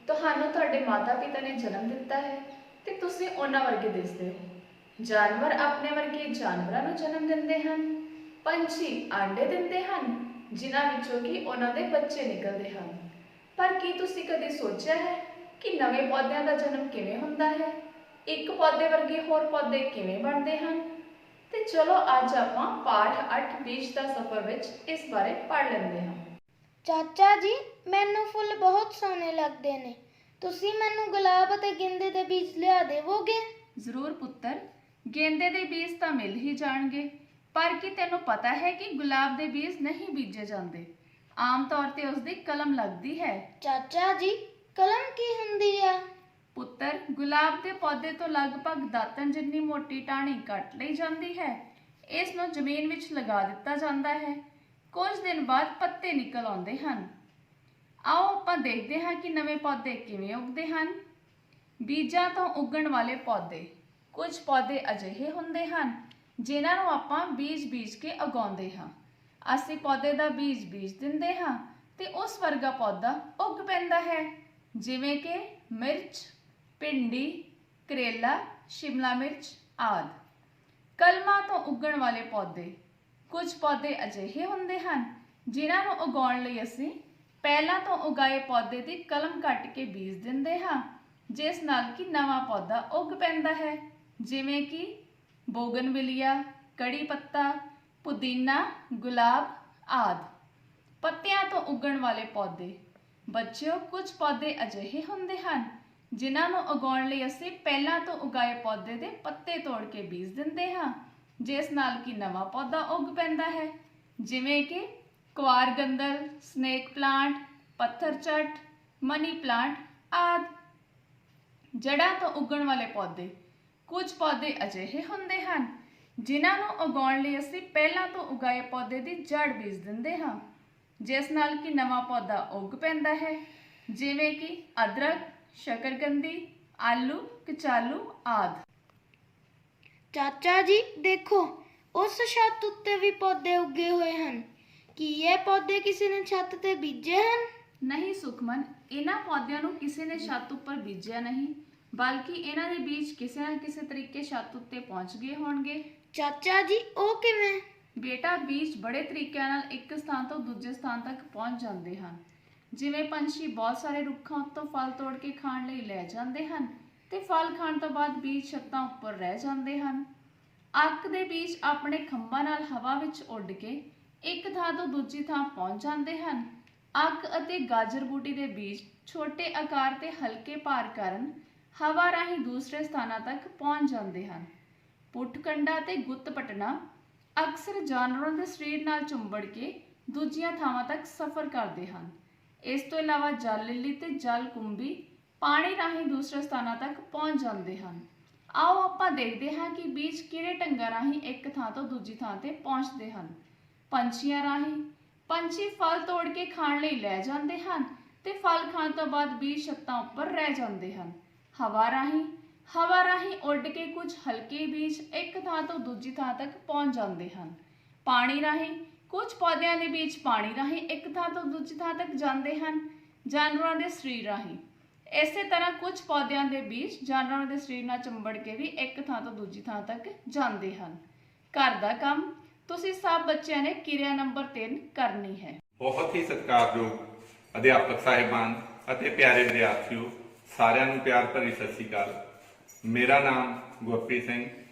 ਤੁਹਾਨੂੰ ਤੁਹਾਡੇ ਮਾਤਾ-ਪਿਤਾ ਨੇ ਜਨਮ ਦਿੱਤਾ ਹੈ ਤੇ ਤੁਸੀਂ ਉਹਨਾਂ ਵਰਗੇ ਦਿਸਦੇ ਹੋ। ਜਾਨਵਰ ਆਪਣੇ ਵਰਗੇ ਜਾਨਵਰਾਂ ਨੂੰ ਜਨਮ ਦਿੰਦੇ ਹਨ। ਪੰਛੀ ਆਂਡੇ ਦਿੰਦੇ ਹਨ ਜਿਨ੍ਹਾਂ ਵਿੱਚੋਂ ਕਿ ਉਹਨਾਂ ਦੇ ਬੱਚੇ ਨਿਕਲਦੇ ਹਨ। ਪਰ ਕੀ ਤੁਸੀਂ ਕਦੇ ਸੋਚਿਆ ਹੈ ਕਿ ਨਵੇਂ ਪੌਦਿਆਂ ਦਾ ਜਨਮ ਕਿਵੇਂ ਹੁੰਦਾ ਹੈ? ਇੱਕ ਪੌਦੇ ਵਰਗੇ ਹੋਰ ਪੌਦੇ ਕਿਵੇਂ ਬਣਦੇ ਹਨ? ਤੇ ਚਲੋ ਅੱਜ ਆਪਾਂ ਪਾਠ 8 ਬੀਜ ਦਾ ਸਫ਼ਰ ਵਿੱਚ ਇਸ ਬਾਰੇ ਪੜ੍ਹ ਲੈਂਦੇ ਹਾਂ। ਚਾਚਾ ਜੀ, ਮੈਨੂੰ ਫੁੱਲ ਬਹੁਤ ਸੋਹਣੇ ਲੱਗਦੇ ਨੇ। ਤੁਸੀਂ ਮੈਨੂੰ ਗੁਲਾਬ ਅਤੇ ਗੇਂਦੇ ਦੇ ਬੀਜ ਲਿਆ ਦੇਵੋਗੇ? ਜ਼ਰੂਰ ਪੁੱਤਰ, ਗੇਂਦੇ ਦੇ ਬੀਜ ਤਾਂ ਮਿਲ ਹੀ ਜਾਣਗੇ, ਪਰ ਕੀ ਤੈਨੂੰ ਪਤਾ ਹੈ ਕਿ ਗੁਲਾਬ ਦੇ ਬੀਜ ਨਹੀਂ ਬੀਜੇ ਜਾਂਦੇ? ਆਮ ਤੌਰ ਤੇ ਉਸ ਦੀ ਕਲਮ ਲੱਗਦੀ ਹੈ। ਚਾਚਾ ਜੀ, ਕਲਮ ਕੀ ਹੁੰਦੀ ਆ? ਪੁੱਤਰ, ਗੁਲਾਬ ਦੇ ਪੌਦੇ ਤੋਂ ਲਗਭਗ ਦਾਤਣ ਜਿੰਨੀ ਮੋਟੀ ਟਾਹਣੀ ਕੱਟ ਲਈ ਜਾਂਦੀ ਹੈ। ਇਸ ਨੂੰ ਜ਼ਮੀਨ ਵਿੱਚ ਲਗਾ ਦਿੱਤਾ ਜਾਂਦਾ ਹੈ। ਕੁਝ ਦਿਨ ਬਾਅਦ ਪੱਤੇ ਨਿਕਲ ਆਉਂਦੇ ਹਨ। ਆਓ ਆਪਾਂ ਦੇਖਦੇ ਹਾਂ ਕਿ ਨਵੇਂ ਪੌਦੇ ਕਿਵੇਂ ਉੱਗਦੇ ਹਨ। ਬੀਜਾਂ ਤੋਂ ਉੱਗਣ ਵਾਲੇ ਪੌਦੇ। ਕੁਝ ਪੌਦੇ ਅਜਿਹੇ ਹੁੰਦੇ ਹਨ ਜਿਨ੍ਹਾਂ ਨੂੰ ਆਪਾਂ ਬੀਜ ਕੇ ਉਗਾਉਂਦੇ ਹਾਂ। ਅਸੀਂ ਪੌਦੇ ਦਾ ਬੀਜ ਦਿੰਦੇ ਹਾਂ ਤੇ ਉਸ ਵਰਗਾ ਪੌਦਾ ਉੱਗ ਪੈਂਦਾ ਹੈ, ਜਿਵੇਂ ਕਿ ਮਿਰਚ, ਭਿੰਡੀ, ਕਰੇਲਾ, ਸ਼ਿਮਲਾ ਮਿਰਚ ਆਦਿ। ਕਲਮਾਂ ਤੋਂ ਉੱਗਣ ਵਾਲੇ ਪੌਦੇ। ਕੁਝ ਪੌਦੇ ਅਜਿਹੇ ਹੁੰਦੇ ਹਨ ਜਿਨ੍ਹਾਂ ਨੂੰ ਉਗਾਉਣ ਲਈ ਅਸੀਂ ਪਹਿਲਾਂ ਤੋਂ ਉਗਾਏ ਪੌਦੇ ਦੀ ਕਲਮ ਕੱਟ ਕੇ ਬੀਜ ਦਿੰਦੇ ਹਾਂ, ਜਿਸ ਨਾਲ ਕਿ ਨਵਾਂ ਪੌਦਾ ਉੱਗ ਪੈਂਦਾ ਹੈ, ਜਿਵੇਂ ਕਿ ਬੋਗਨਵਿਲੀਆ, ਕੜੀ ਪੱਤਾ, ਪੁਦੀਨਾ, ਗੁਲਾਬ ਆਦਿ। ਪੱਤਿਆਂ ਤੋਂ ਉੱਗਣ ਵਾਲੇ ਪੌਦੇ। ਬੱਚਿਓ, ਕੁਝ ਪੌਦੇ ਅਜਿਹੇ ਹੁੰਦੇ ਹਨ ਜਿਨ੍ਹਾਂ ਨੂੰ ਉਗਾਉਣ ਲਈ ਅਸੀਂ ਪਹਿਲਾਂ ਤੋਂ ਉਗਾਏ ਪੌਦੇ ਦੇ ਪੱਤੇ ਤੋੜ ਕੇ ਬੀਜ ਦਿੰਦੇ ਹਾਂ, ਜਿਸ ਨਾਲ ਕਿ ਨਵਾਂ ਪੌਦਾ ਉੱਗ ਪੈਂਦਾ ਹੈ, ਜਿਵੇਂ ਕਿ ਕੁਆਰਗੰਦਲ, ਸਨੇਕ ਪਲਾਂਟ, ਪੱਥਰ ਚੱਟ, ਮਨੀ ਪਲਾਂਟ ਆਦਿ। ਜੜ੍ਹਾਂ ਤੋਂ ਉੱਗਣ ਵਾਲੇ ਪੌਦੇ। ਕੁਝ ਪੌਦੇ ਅਜਿਹੇ ਹੁੰਦੇ ਹਨ ਜਿਨ੍ਹਾਂ ਨੂੰ ਉਗਾਉਣ ਲਈ ਅਸੀਂ ਪਹਿਲਾਂ ਤੋਂ ਉਗਾਏ ਪੌਦੇ ਦੀ ਜੜ ਬੀਜ ਦਿੰਦੇ ਹਾਂ, ਜਿਸ ਨਾਲ ਕਿ ਨਵਾਂ ਪੌਦਾ ਉੱਗ ਪੈਂਦਾ ਹੈ, ਜਿਵੇਂ ਕਿ ਅਦਰਕ, ਸ਼ਕਰਕੰਦੀ, ਆਲੂ, ਕਚਾਲੂ ਆਦਿ। ਚਾਚਾ ਜੀ, ਦੇਖੋ, ਉਸ ਛੱਤ ਉੱਤੇ ਵੀ ਪੌਦੇ ਉੱਗੇ ਹੋਏ ਹਨ। ਕੀ ਇਹ ਪੌਦੇ ਕਿਸੇ ਨੇ ਛੱਤ ਤੇ ਬੀਜੇ ਹਨ? ਨਹੀਂ ਸੁਖਮਨ, ਇਹਨਾਂ ਪੌਦਿਆਂ ਨੂੰ ਕਿਸੇ ਨੇ ਛੱਤ ਉੱਪਰ ਬੀਜਿਆ ਨਹੀਂ, ਬਲਕਿ ਇਹਨਾਂ ਦੇ ਬੀਜ ਕਿਸੇ ਨਾ ਕਿਸੇ ਤਰੀਕੇ ਛੱਤ ਉੱਤੇ ਪਹੁੰਚ ਗਏ ਹੋਣਗੇ। ਚਾਚਾ ਜੀ, ਉਹ ਕਿਵੇਂ? ਬੇਟਾ, ਬੀਜ ਬੜੇ ਤਰੀਕਿਆਂ ਨਾਲ ਇੱਕ ਸਥਾਨ ਤੋਂ ਦੂਜੇ ਸਥਾਨ ਤੱਕ ਪਹੁੰਚ ਜਾਂਦੇ ਹਨ। ਜਿਵੇਂ ਪੰਛੀ ਬਹੁਤ ਸਾਰੇ ਰੁੱਖਾਂ ਉੱਤੋਂ ਫਲ ਤੋੜ ਕੇ ਖਾਣ ਲਈ ਲੈ ਜਾਂਦੇ ਹਨ, ਤੇ ਫਲ ਖਾਣ ਤੋਂ ਬਾਅਦ ਬੀਜ ਛੱਤਾਂ ਉੱਪਰ ਰਹਿ ਜਾਂਦੇ ਹਨ। ਅੱਕ ਦੇ ਬੀਜ ਆਪਣੇ ਖੰਭਾਂ ਨਾਲ ਹਵਾ ਵਿੱਚ ਉੱਡ ਕੇ ਇੱਕ ਥਾਂ ਤੋਂ ਦੂਜੀ ਥਾਂ ਪਹੁੰਚ ਜਾਂਦੇ ਹਨ। ਅੱਕ ਅਤੇ ਗਾਜਰ ਬੂਟੀ ਦੇ ਬੀਜ ਛੋਟੇ ਆਕਾਰ ਤੇ ਹਲਕੇ ਭਾਰ ਕਾਰਨ ਹਵਾ ਰਾਹੀਂ ਦੂਸਰੇ ਸਥਾਨਾਂ ਤੱਕ ਪਹੁੰਚ ਜਾਂਦੇ ਹਨ। ਪੁੱਠ ਕੰਡਾ ਤੇ ਗੁੱਤ ਪਟਣਾ ਅਕਸਰ ਜਾਨਵਰਾਂ ਦੇ ਸਰੀਰ ਨਾਲ ਚੁੰਬੜ ਕੇ ਦੂਜੀਆਂ ਥਾਵਾਂ ਤੱਕ ਸਫ਼ਰ ਕਰਦੇ ਹਨ। ਇਸ ਤੋਂ ਇਲਾਵਾ ਜਲ ਲਿੱਲੀ ਤੇ ਜਲ ਕੁੰਭੀ ਪਾਣੀ ਰਾਹੀਂ ਦੂਸਰੇ ਸਥਾਨਾਂ ਤੱਕ ਪਹੁੰਚ ਜਾਂਦੇ ਹਨ। ਆਓ ਆਪਾਂ ਦੇਖਦੇ ਹਾਂ ਕਿ ਬੀਜ ਕਿਹੜੇ ਢੰਗਾਂ ਰਾਹੀਂ ਇੱਕ ਥਾਂ ਤੋਂ ਦੂਜੀ ਥਾਂ ਤੇ ਪਹੁੰਚਦੇ ਹਨ। ਪੰਛੀਆਂ ਰਾਹੀਂ ਪੰਛੀ ਫਲ ਤੋੜ ਕੇ ਖਾਣ ਲਈ ਲੈ ਜਾਂਦੇ ਹਨ ਤੇ ਫਲ ਖਾਣ ਤੋਂ ਬਾਅਦ ਬੀਜ ਛੱਤਾਂ ਉੱਪਰ ਰਹਿ ਜਾਂਦੇ ਹਨ। ਹਵਾ ਰਾਹੀਂ ਉੱਡ ਕੇ ਕੁਝ ਹਲਕੇ ਬੀਜ ਇੱਕ ਥਾਂ ਤੋਂ ਦੂਜੀ ਥਾਂ ਤੱਕ ਪਹੁੰਚ ਜਾਂਦੇ ਹਨ। ਪਾਣੀ ਰਾਹੀਂ ਕੁਝ ਪੌਦਿਆਂ ਦੇ ਬੀਜ ਪਾਣੀ ਰਾਹੀਂ ਇੱਕ ਥਾਂ ਤੋਂ ਦੂਜੀ ਥਾਂ ਤੱਕ ਜਾਂਦੇ ਹਨ। ਜਾਨਵਰਾਂ ਦੇ ਸਰੀਰ ਰਾਹੀਂ ਇਸੇ ਤਰ੍ਹਾਂ ਕੁਝ ਪੌਦਿਆਂ ਦੇ ਬੀਜ ਜਾਨਵਰਾਂ ਦੇ ਸਰੀਰ ਨਾਲ ਚੰਬੜ ਕੇ ਵੀ ਇੱਕ ਥਾਂ ਤੋਂ ਦੂਜੀ ਥਾਂ ਤੱਕ ਜਾਂਦੇ ਹਨ। ਘਰ ਦਾ ਕੰਮ ਤੁਸੀਂ ਸਭ ਬੱਚਿਆਂ ਨੇ ਕਿਰਿਆ ਨੰਬਰ 3 ਕਰਨੀ ਹੈ। ਬਹੁਤ ਹੀ ਸਤਿਕਾਰਯੋਗ ਅਧਿਆਪਕ ਸਾਹਿਬਾਨ ਅਤੇ ਪਿਆਰੇ ਵਿਦਿਆਰਥੀਓ, ਸਾਰਿਆਂ ਨੂੰ ਪਿਆਰ ਭਰੀ ਸਤਿ ਸ਼੍ਰੀ ਅਕਾਲ। ਮੇਰਾ ਨਾਮ ਗੁਰਪ੍ਰੀਤ ਸਿੰਘ,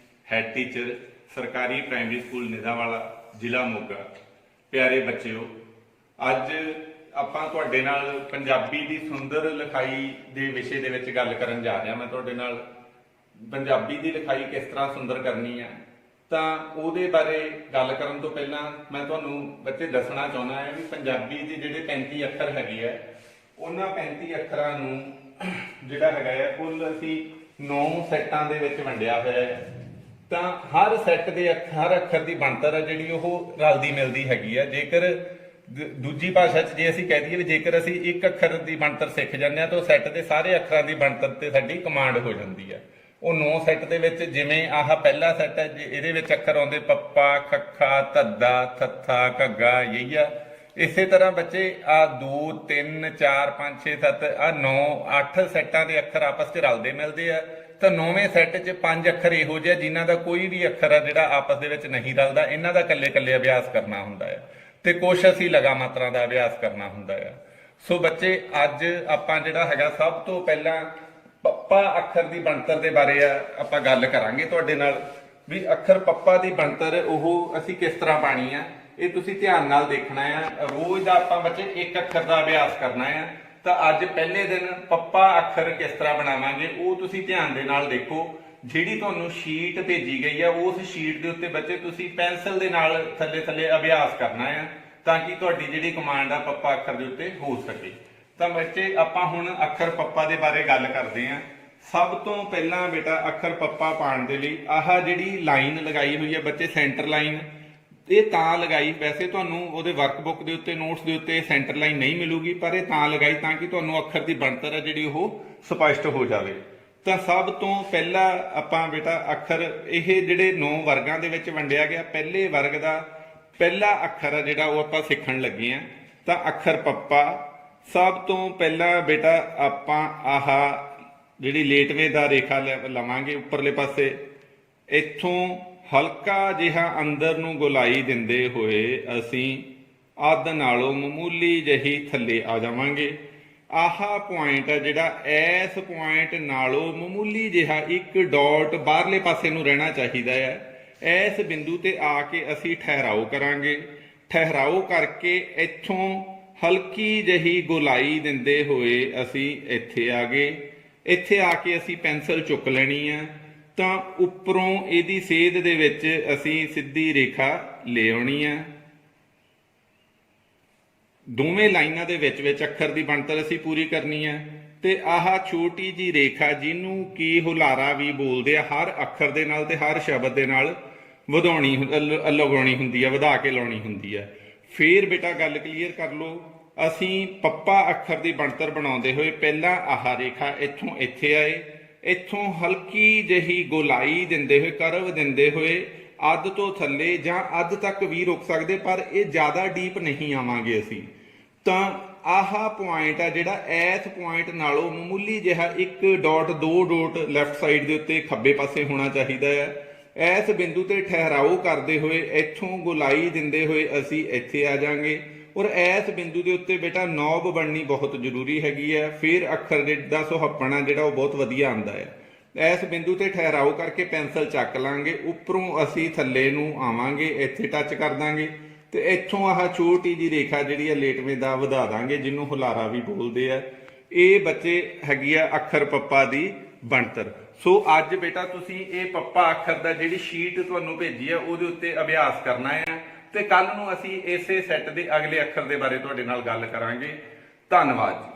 ਹੈਡ ਟੀਚਰ, ਸਰਕਾਰੀ ਪ੍ਰਾਇਮਰੀ ਸਕੂਲ ਨਿਦਾਵਾਲਾ, ਜ਼ਿਲ੍ਹਾ ਮੋਗਾ। ਪਿਆਰੇ ਬੱਚਿਓ, ਅੱਜ ਆਪਾਂ ਤੁਹਾਡੇ ਨਾਲ ਪੰਜਾਬੀ ਦੀ ਸੁੰਦਰ ਲਿਖਾਈ ਦੇ ਵਿਸ਼ੇ ਦੇ ਵਿੱਚ ਗੱਲ ਕਰਨ ਜਾ ਰਹੇ ਹਾਂ। ਮੈਂ ਤੁਹਾਡੇ ਨਾਲ ਪੰਜਾਬੀ ਦੀ ਲਿਖਾਈ ਕਿਸ ਤਰ੍ਹਾਂ ਸੁੰਦਰ ਕਰਨੀ ਹੈ ਤਾਂ ਉਹਦੇ ਬਾਰੇ ਗੱਲ ਕਰਨ ਤੋਂ ਪਹਿਲਾਂ ਮੈਂ ਤੁਹਾਨੂੰ ਬੱਚੇ ਦੱਸਣਾ ਚਾਹੁੰਦਾ ਹਾਂ ਵੀ ਪੰਜਾਬੀ ਦੇ ਜਿਹੜੇ 35 ਅੱਖਰ ਹੈਗੇ ਆ, ਉਹਨਾਂ 35 ਅੱਖਰਾਂ ਨੂੰ ਜਿਹੜਾ ਹੈਗਾ ਹੈ ਕੁੱਲ ਅਸੀਂ 9 ਸੈੱਟਾਂ ਦੇ ਵਿੱਚ ਵੰਡਿਆ ਹੋਇਆ ਹੈ। ਤਾਂ ਹਰ ਸੈੱਟ ਦੇ ਹਰ ਅੱਖਰ ਦੀ ਬਣਤਰ ਹੈ ਜਿਹੜੀ ਉਹ ਰਲਦੀ ਮਿਲਦੀ ਹੈਗੀ ਹੈ। ਜੇਕਰ ਦੂਜੀ ਭਾਸ਼ਾ 'ਚ ਜੇ ਅਸੀਂ ਕਹਿ ਦਈਏ ਵੀ ਜੇਕਰ ਅਸੀਂ ਇੱਕ ਅੱਖਰ ਦੀ ਬਣਤਰ ਸਿੱਖ ਜਾਂਦੇ ਹਾਂ ਤਾਂ ਉਹ ਸੈੱਟ ਦੇ ਸਾਰੇ ਅੱਖਰਾਂ ਦੀ ਬਣਤਰ ਤੇ ਸਾਡੀ ਕਮਾਂਡ ਹੋ ਜਾਂਦੀ ਹੈ। ਉਹ 9 ਸੈੱਟ ਦੇ ਵਿੱਚ ਜਿਵੇਂ ਆਹ ਪਹਿਲਾ ਸੈੱਟ ਹੈ, ਇਹਦੇ ਵਿੱਚ ਅੱਖਰ ਆਉਂਦੇ ਪੱਪਾ, ਖੱਖਾ, ਧੱਦਾ, ਥੱਥਾ, ਘੱਗਾ, ਯਈਆ। ਇਸੇ ਤਰ੍ਹਾਂ ਬੱਚੇ ਆ 2 3 4 5 6 7 ਆ 9 8 ਸੈੱਟਾਂ ਦੇ ਅੱਖਰ ਆਪਸ 'ਚ ਰਲਦੇ ਮਿਲਦੇ ਆ। ਤਾਂ 9ਵੇਂ ਸੈੱਟ 'ਚ 5 ਅੱਖਰ ਇਹੋ ਜਿਹੇ ਜਿਨ੍ਹਾਂ ਦਾ ਕੋਈ ਵੀ ਅੱਖਰ ਆ ਜਿਹੜਾ ਆਪਸ ਦੇ ਵਿੱਚ ਨਹੀਂ ਰਲਦਾ। ਇਹਨਾਂ ਦਾ ਇਕੱਲੇ ਅਭਿਆਸ ਕਰਨਾ ਹੁੰਦਾ ਹੈ ਤੇ ਕੁਛ ਅਸੀਂ ਲਗਾ ਮਾਤਰਾ ਦਾ ਅਭਿਆਸ ਕਰਨਾ ਹੁੰਦਾ ਹੈ। ਸੋ ਬੱਚੇ, ਅੱਜ ਆਪਾਂ ਜਿਹੜਾ ਹੈਗਾ ਸਭ ਤੋਂ ਪਹਿਲਾਂ ਪੱਪਾ ਅੱਖਰ ਦੀ ਬਣਤਰ ਦੇ ਬਾਰੇ ਆਪਾਂ ਗੱਲ ਕਰਾਂਗੇ ਤੁਹਾਡੇ ਨਾਲ ਵੀ ਅੱਖਰ ਪੱਪਾ ਦੀ ਬਣਤਰ ਉਹ ਅਸੀਂ ਕਿਸ ਤਰ੍ਹਾਂ ਪਾਣੀ ਆ। ਇਹ ਤੁਸੀਂ ਧਿਆਨ ਨਾਲ ਦੇਖਣਾ ਆ। ਰੋਜ਼ ਦਾ ਆਪਾਂ ਬੱਚੇ ਇੱਕ ਅੱਖਰ ਦਾ ਅਭਿਆਸ ਕਰਨਾ ਆ। ਤਾਂ ਅੱਜ ਪਹਿਲੇ ਦਿਨ ਪੱਪਾ ਅੱਖਰ ਕਿਸ ਤਰ੍ਹਾਂ ਬਣਾਵਾਂਗੇ ਉਹ ਤੁਸੀਂ ਧਿਆਨ ਦੇ ਨਾਲ ਦੇਖੋ। ਜਿਹੜੀ ਤੁਹਾਨੂੰ ਸ਼ੀਟ ਭੇਜੀ ਗਈ ਆ ਉਸ ਸ਼ੀਟ ਦੇ ਉੱਤੇ ਬੱਚੇ ਤੁਸੀਂ ਪੈਨਸਲ ਦੇ ਨਾਲ ਥੱਲੇ ਅਭਿਆਸ ਕਰਨਾ ਆ ਤਾਂ ਕਿ ਤੁਹਾਡੀ ਜਿਹੜੀ ਕਮਾਂਡ ਆ ਪੱਪਾ ਅੱਖਰ ਦੇ ਉੱਤੇ ਹੋ ਸਕੇ। ਤਾਂ ਬੱਚੇ, ਆਪਾਂ ਹੁਣ ਅੱਖਰ ਪੱਪਾ ਦੇ ਬਾਰੇ ਗੱਲ ਕਰਦੇ ਹਾਂ। ਸਭ ਤੋਂ ਪਹਿਲਾਂ ਬੇਟਾ ਅੱਖਰ ਪੱਪਾ ਪਾਉਣ ਦੇ ਲਈ ਆਹ ਜਿਹੜੀ ਲਾਈਨ ਲਗਾਈ ਹੋਈ ਹੈ ਬੱਚੇ, ਸੈਂਟਰ ਲਾਈਨ, ਇਹ ਤਾਂ ਲਗਾਈ, ਵੈਸੇ ਤੁਹਾਨੂੰ ਉਹਦੇ ਵਰਕਬੁੱਕ ਦੇ ਉੱਤੇ ਨੋਟਸ ਦੇ ਉੱਤੇ ਸੈਂਟਰ ਲਾਈਨ ਨਹੀਂ ਮਿਲੂਗੀ, ਪਰ ਇਹ ਤਾਂ ਲਗਾਈ ਤਾਂ ਕਿ ਤੁਹਾਨੂੰ ਅੱਖਰ ਦੀ ਬਣਤਰ ਹੈ ਜਿਹੜੀ ਉਹ ਸਪਸ਼ਟ ਹੋ ਜਾਵੇ। ਤਾਂ ਸਭ ਤੋਂ ਪਹਿਲਾਂ ਆਪਾਂ ਬੇਟਾ ਅੱਖਰ, ਇਹ ਜਿਹੜੇ 9 ਵਰਗਾਂ ਦੇ ਵਿੱਚ ਵੰਡਿਆ ਗਿਆ, ਪਹਿਲੇ ਵਰਗ ਦਾ ਪਹਿਲਾ ਅੱਖਰ ਆ ਜਿਹੜਾ ਉਹ ਆਪਾਂ ਸਿੱਖਣ ਲੱਗੇ ਆ। ਤਾਂ ਅੱਖਰ ਪੱਪਾ, ਸਭ ਤੋਂ ਪਹਿਲਾਂ ਬੇਟਾ ਆਪਾਂ ਆਹ ਜਿਹੜੀ ਲੇਟਵੇਂ ਦਾ ਰੇਖਾ ਲਵਾਂਗੇ ਉੱਪਰਲੇ ਪਾਸੇ। ਇੱਥੋਂ ਹਲਕਾ ਜਿਹਾ ਅੰਦਰ ਨੂੰ ਗੋਲਾਈ ਦਿੰਦੇ ਹੋਏ ਅਸੀਂ ਅੱਧ ਨਾਲੋਂ ਮਾਮੂਲੀ ਜਿਹੀ ਥੱਲੇ ਆ ਜਾਵਾਂਗੇ। ਆਹ ਪੁਆਇੰਟ ਹੈ ਜਿਹੜਾ, ਇਸ ਪੁਆਇੰਟ ਨਾਲੋਂ ਮਾਮੂਲੀ ਜਿਹਾ ਇੱਕ ਡਾਟ ਬਾਹਰਲੇ ਪਾਸੇ ਨੂੰ ਰਹਿਣਾ ਚਾਹੀਦਾ ਹੈ। ਇਸ ਬਿੰਦੂ ਤੇ ਆ ਕੇ ਅਸੀਂ ਠਹਿਰਾਓ ਕਰਾਂਗੇ। ਠਹਿਰਾਓ ਕਰਕੇ ਇੱਥੋਂ ਹਲਕੀ ਜਿਹੀ ਗੋਲਾਈ ਦਿੰਦੇ ਹੋਏ ਅਸੀਂ ਇੱਥੇ ਆ ਗਏ। ਇੱਥੇ ਆ ਕੇ ਅਸੀਂ ਪੈਨਸਲ ਚੁੱਕ ਲੈਣੀ ਆ। ਤਾਂ ਉੱਪਰੋਂ ਇਹਦੀ ਸੇਧ ਦੇ ਵਿੱਚ ਅਸੀਂ ਸਿੱਧੀ ਰੇਖਾ ਲੈ ਆਉਣੀ ਆ। ਦੋਵੇਂ ਲਾਈਨਾਂ ਦੇ ਵਿੱਚ ਅੱਖਰ ਦੀ ਬਣਤਰ ਅਸੀਂ ਪੂਰੀ ਕਰਨੀ ਆ। ਤੇ ਆਹ ਛੋਟੀ ਜੀ ਰੇਖਾ ਜਿਹਨੂੰ ਕੀ ਹੁਲਾਰਾ ਵੀ ਬੋਲਦੇ ਆ, ਹਰ ਅੱਖਰ ਦੇ ਨਾਲ ਤੇ ਹਰ ਸ਼ਬਦ ਦੇ ਨਾਲ ਲਗਾਉਣੀ ਹੁੰਦੀ ਆ, ਵਧਾ ਕੇ ਲਾਉਣੀ ਹੁੰਦੀ ਆ। ਫੇਰ ਬੇਟਾ ਗੱਲ ਕਲੀਅਰ ਕਰ ਲਓ। ਅਸੀਂ ਪੱਪਾ ਅੱਖਰ ਦੀ ਬਣਤਰ ਬਣਾਉਂਦੇ ਹੋਏ ਪਹਿਲਾਂ ਆਹ ਰੇਖਾ ਇੱਥੋਂ ਇੱਥੇ ਆਏ, ਇੱਥੋਂ ਹਲਕੀ ਜਿਹੀ ਗੋਲਾਈ ਦਿੰਦੇ ਹੋਏ, ਕਰਵ ਦਿੰਦੇ ਹੋਏ ਅੱਧ ਤੋਂ ਥੱਲੇ ਜਾਂ ਅੱਧ ਤੱਕ ਵੀ ਰੁਕ ਸਕਦੇ, ਪਰ ਇਹ ਜ਼ਿਆਦਾ ਡੀਪ ਨਹੀਂ ਆਵਾਂਗੇ ਅਸੀਂ। ਤਾਂ ਆਹ ਪੁਆਇੰਟ ਆ ਜਿਹੜਾ, ਇਸ ਪੁਆਇੰਟ ਨਾਲੋਂ ਮਾਮੂਲੀ ਜਿਹਾ ਇੱਕ ਡਾਟ, 2 ਡਾਟ ਲੈਫਟ ਸਾਈਡ ਦੇ ਉੱਤੇ ਖੱਬੇ ਪਾਸੇ ਹੋਣਾ ਚਾਹੀਦਾ ਹੈ। ਇਸ ਬਿੰਦੂ ਤੇ ਠਹਿਰਾਓ ਕਰਦੇ ਹੋਏ ਇੱਥੋਂ ਗੋਲਾਈ ਦਿੰਦੇ ਹੋਏ ਅਸੀਂ ਇੱਥੇ ਆ ਜਾਾਂਗੇ। ਔਰ ਇਸ ਬਿੰਦੂ ਦੇ ਉੱਤੇ ਬੇਟਾ ਨੌਬ ਬਣਨੀ ਬਹੁਤ ਜ਼ਰੂਰੀ ਹੈਗੀ ਹੈ। ਫਿਰ ਅੱਖਰ ਦਾ ਸੁਹੱਪਣਾ ਜਿਹੜਾ ਉਹ ਬਹੁਤ ਵਧੀਆ ਆਉਂਦਾ ਹੈ। ਇਸ ਬਿੰਦੂ ਤੇ ਠਹਿਰਾਓ ਕਰਕੇ ਪੈਨਸਲ ਚੱਕ ਲਾਂਗੇ, ਉੱਪਰੋਂ ਅਸੀਂ ਥੱਲੇ ਨੂੰ ਆਵਾਂਗੇ, ਇੱਥੇ ਟੱਚ ਕਰ ਦਾਂਗੇ ਤੇ ਇੱਥੋਂ ਆਹ ਛੋਟੀ ਜੀ ਰੇਖਾ ਜਿਹੜੀ ਹੈ ਲੇਟਵੇਂ ਦਾ ਵਧਾ ਦਾਂਗੇ, ਜਿਹਨੂੰ ਹੁਲਾਰਾ ਵੀ ਬੋਲਦੇ ਆ। ਇਹ ਬੱਚੇ ਹੈਗੀ ਆ ਅੱਖਰ ਪੱਪਾ ਦੀ ਬਣਤਰ। ਸੋ ਅੱਜ ਬੇਟਾ ਤੁਸੀਂ ਇਹ ਪੱਪਾ ਅੱਖਰ ਦਾ ਜਿਹੜੀ ਸ਼ੀਟ ਤੁਹਾਨੂੰ ਭੇਜੀ ਆ ਉਹਦੇ ਉੱਤੇ ਅਭਿਆਸ ਕਰਨਾ ਹੈ ਤੇ ਕੱਲ ਨੂੰ ਅਸੀਂ ਇਸੇ ਸੈੱਟ ਦੇ ਅਗਲੇ ਅੱਖਰ ਦੇ ਬਾਰੇ ਤੁਹਾਡੇ ਨਾਲ ਗੱਲ ਕਰਾਂਗੇ। ਧੰਨਵਾਦ ਜੀ।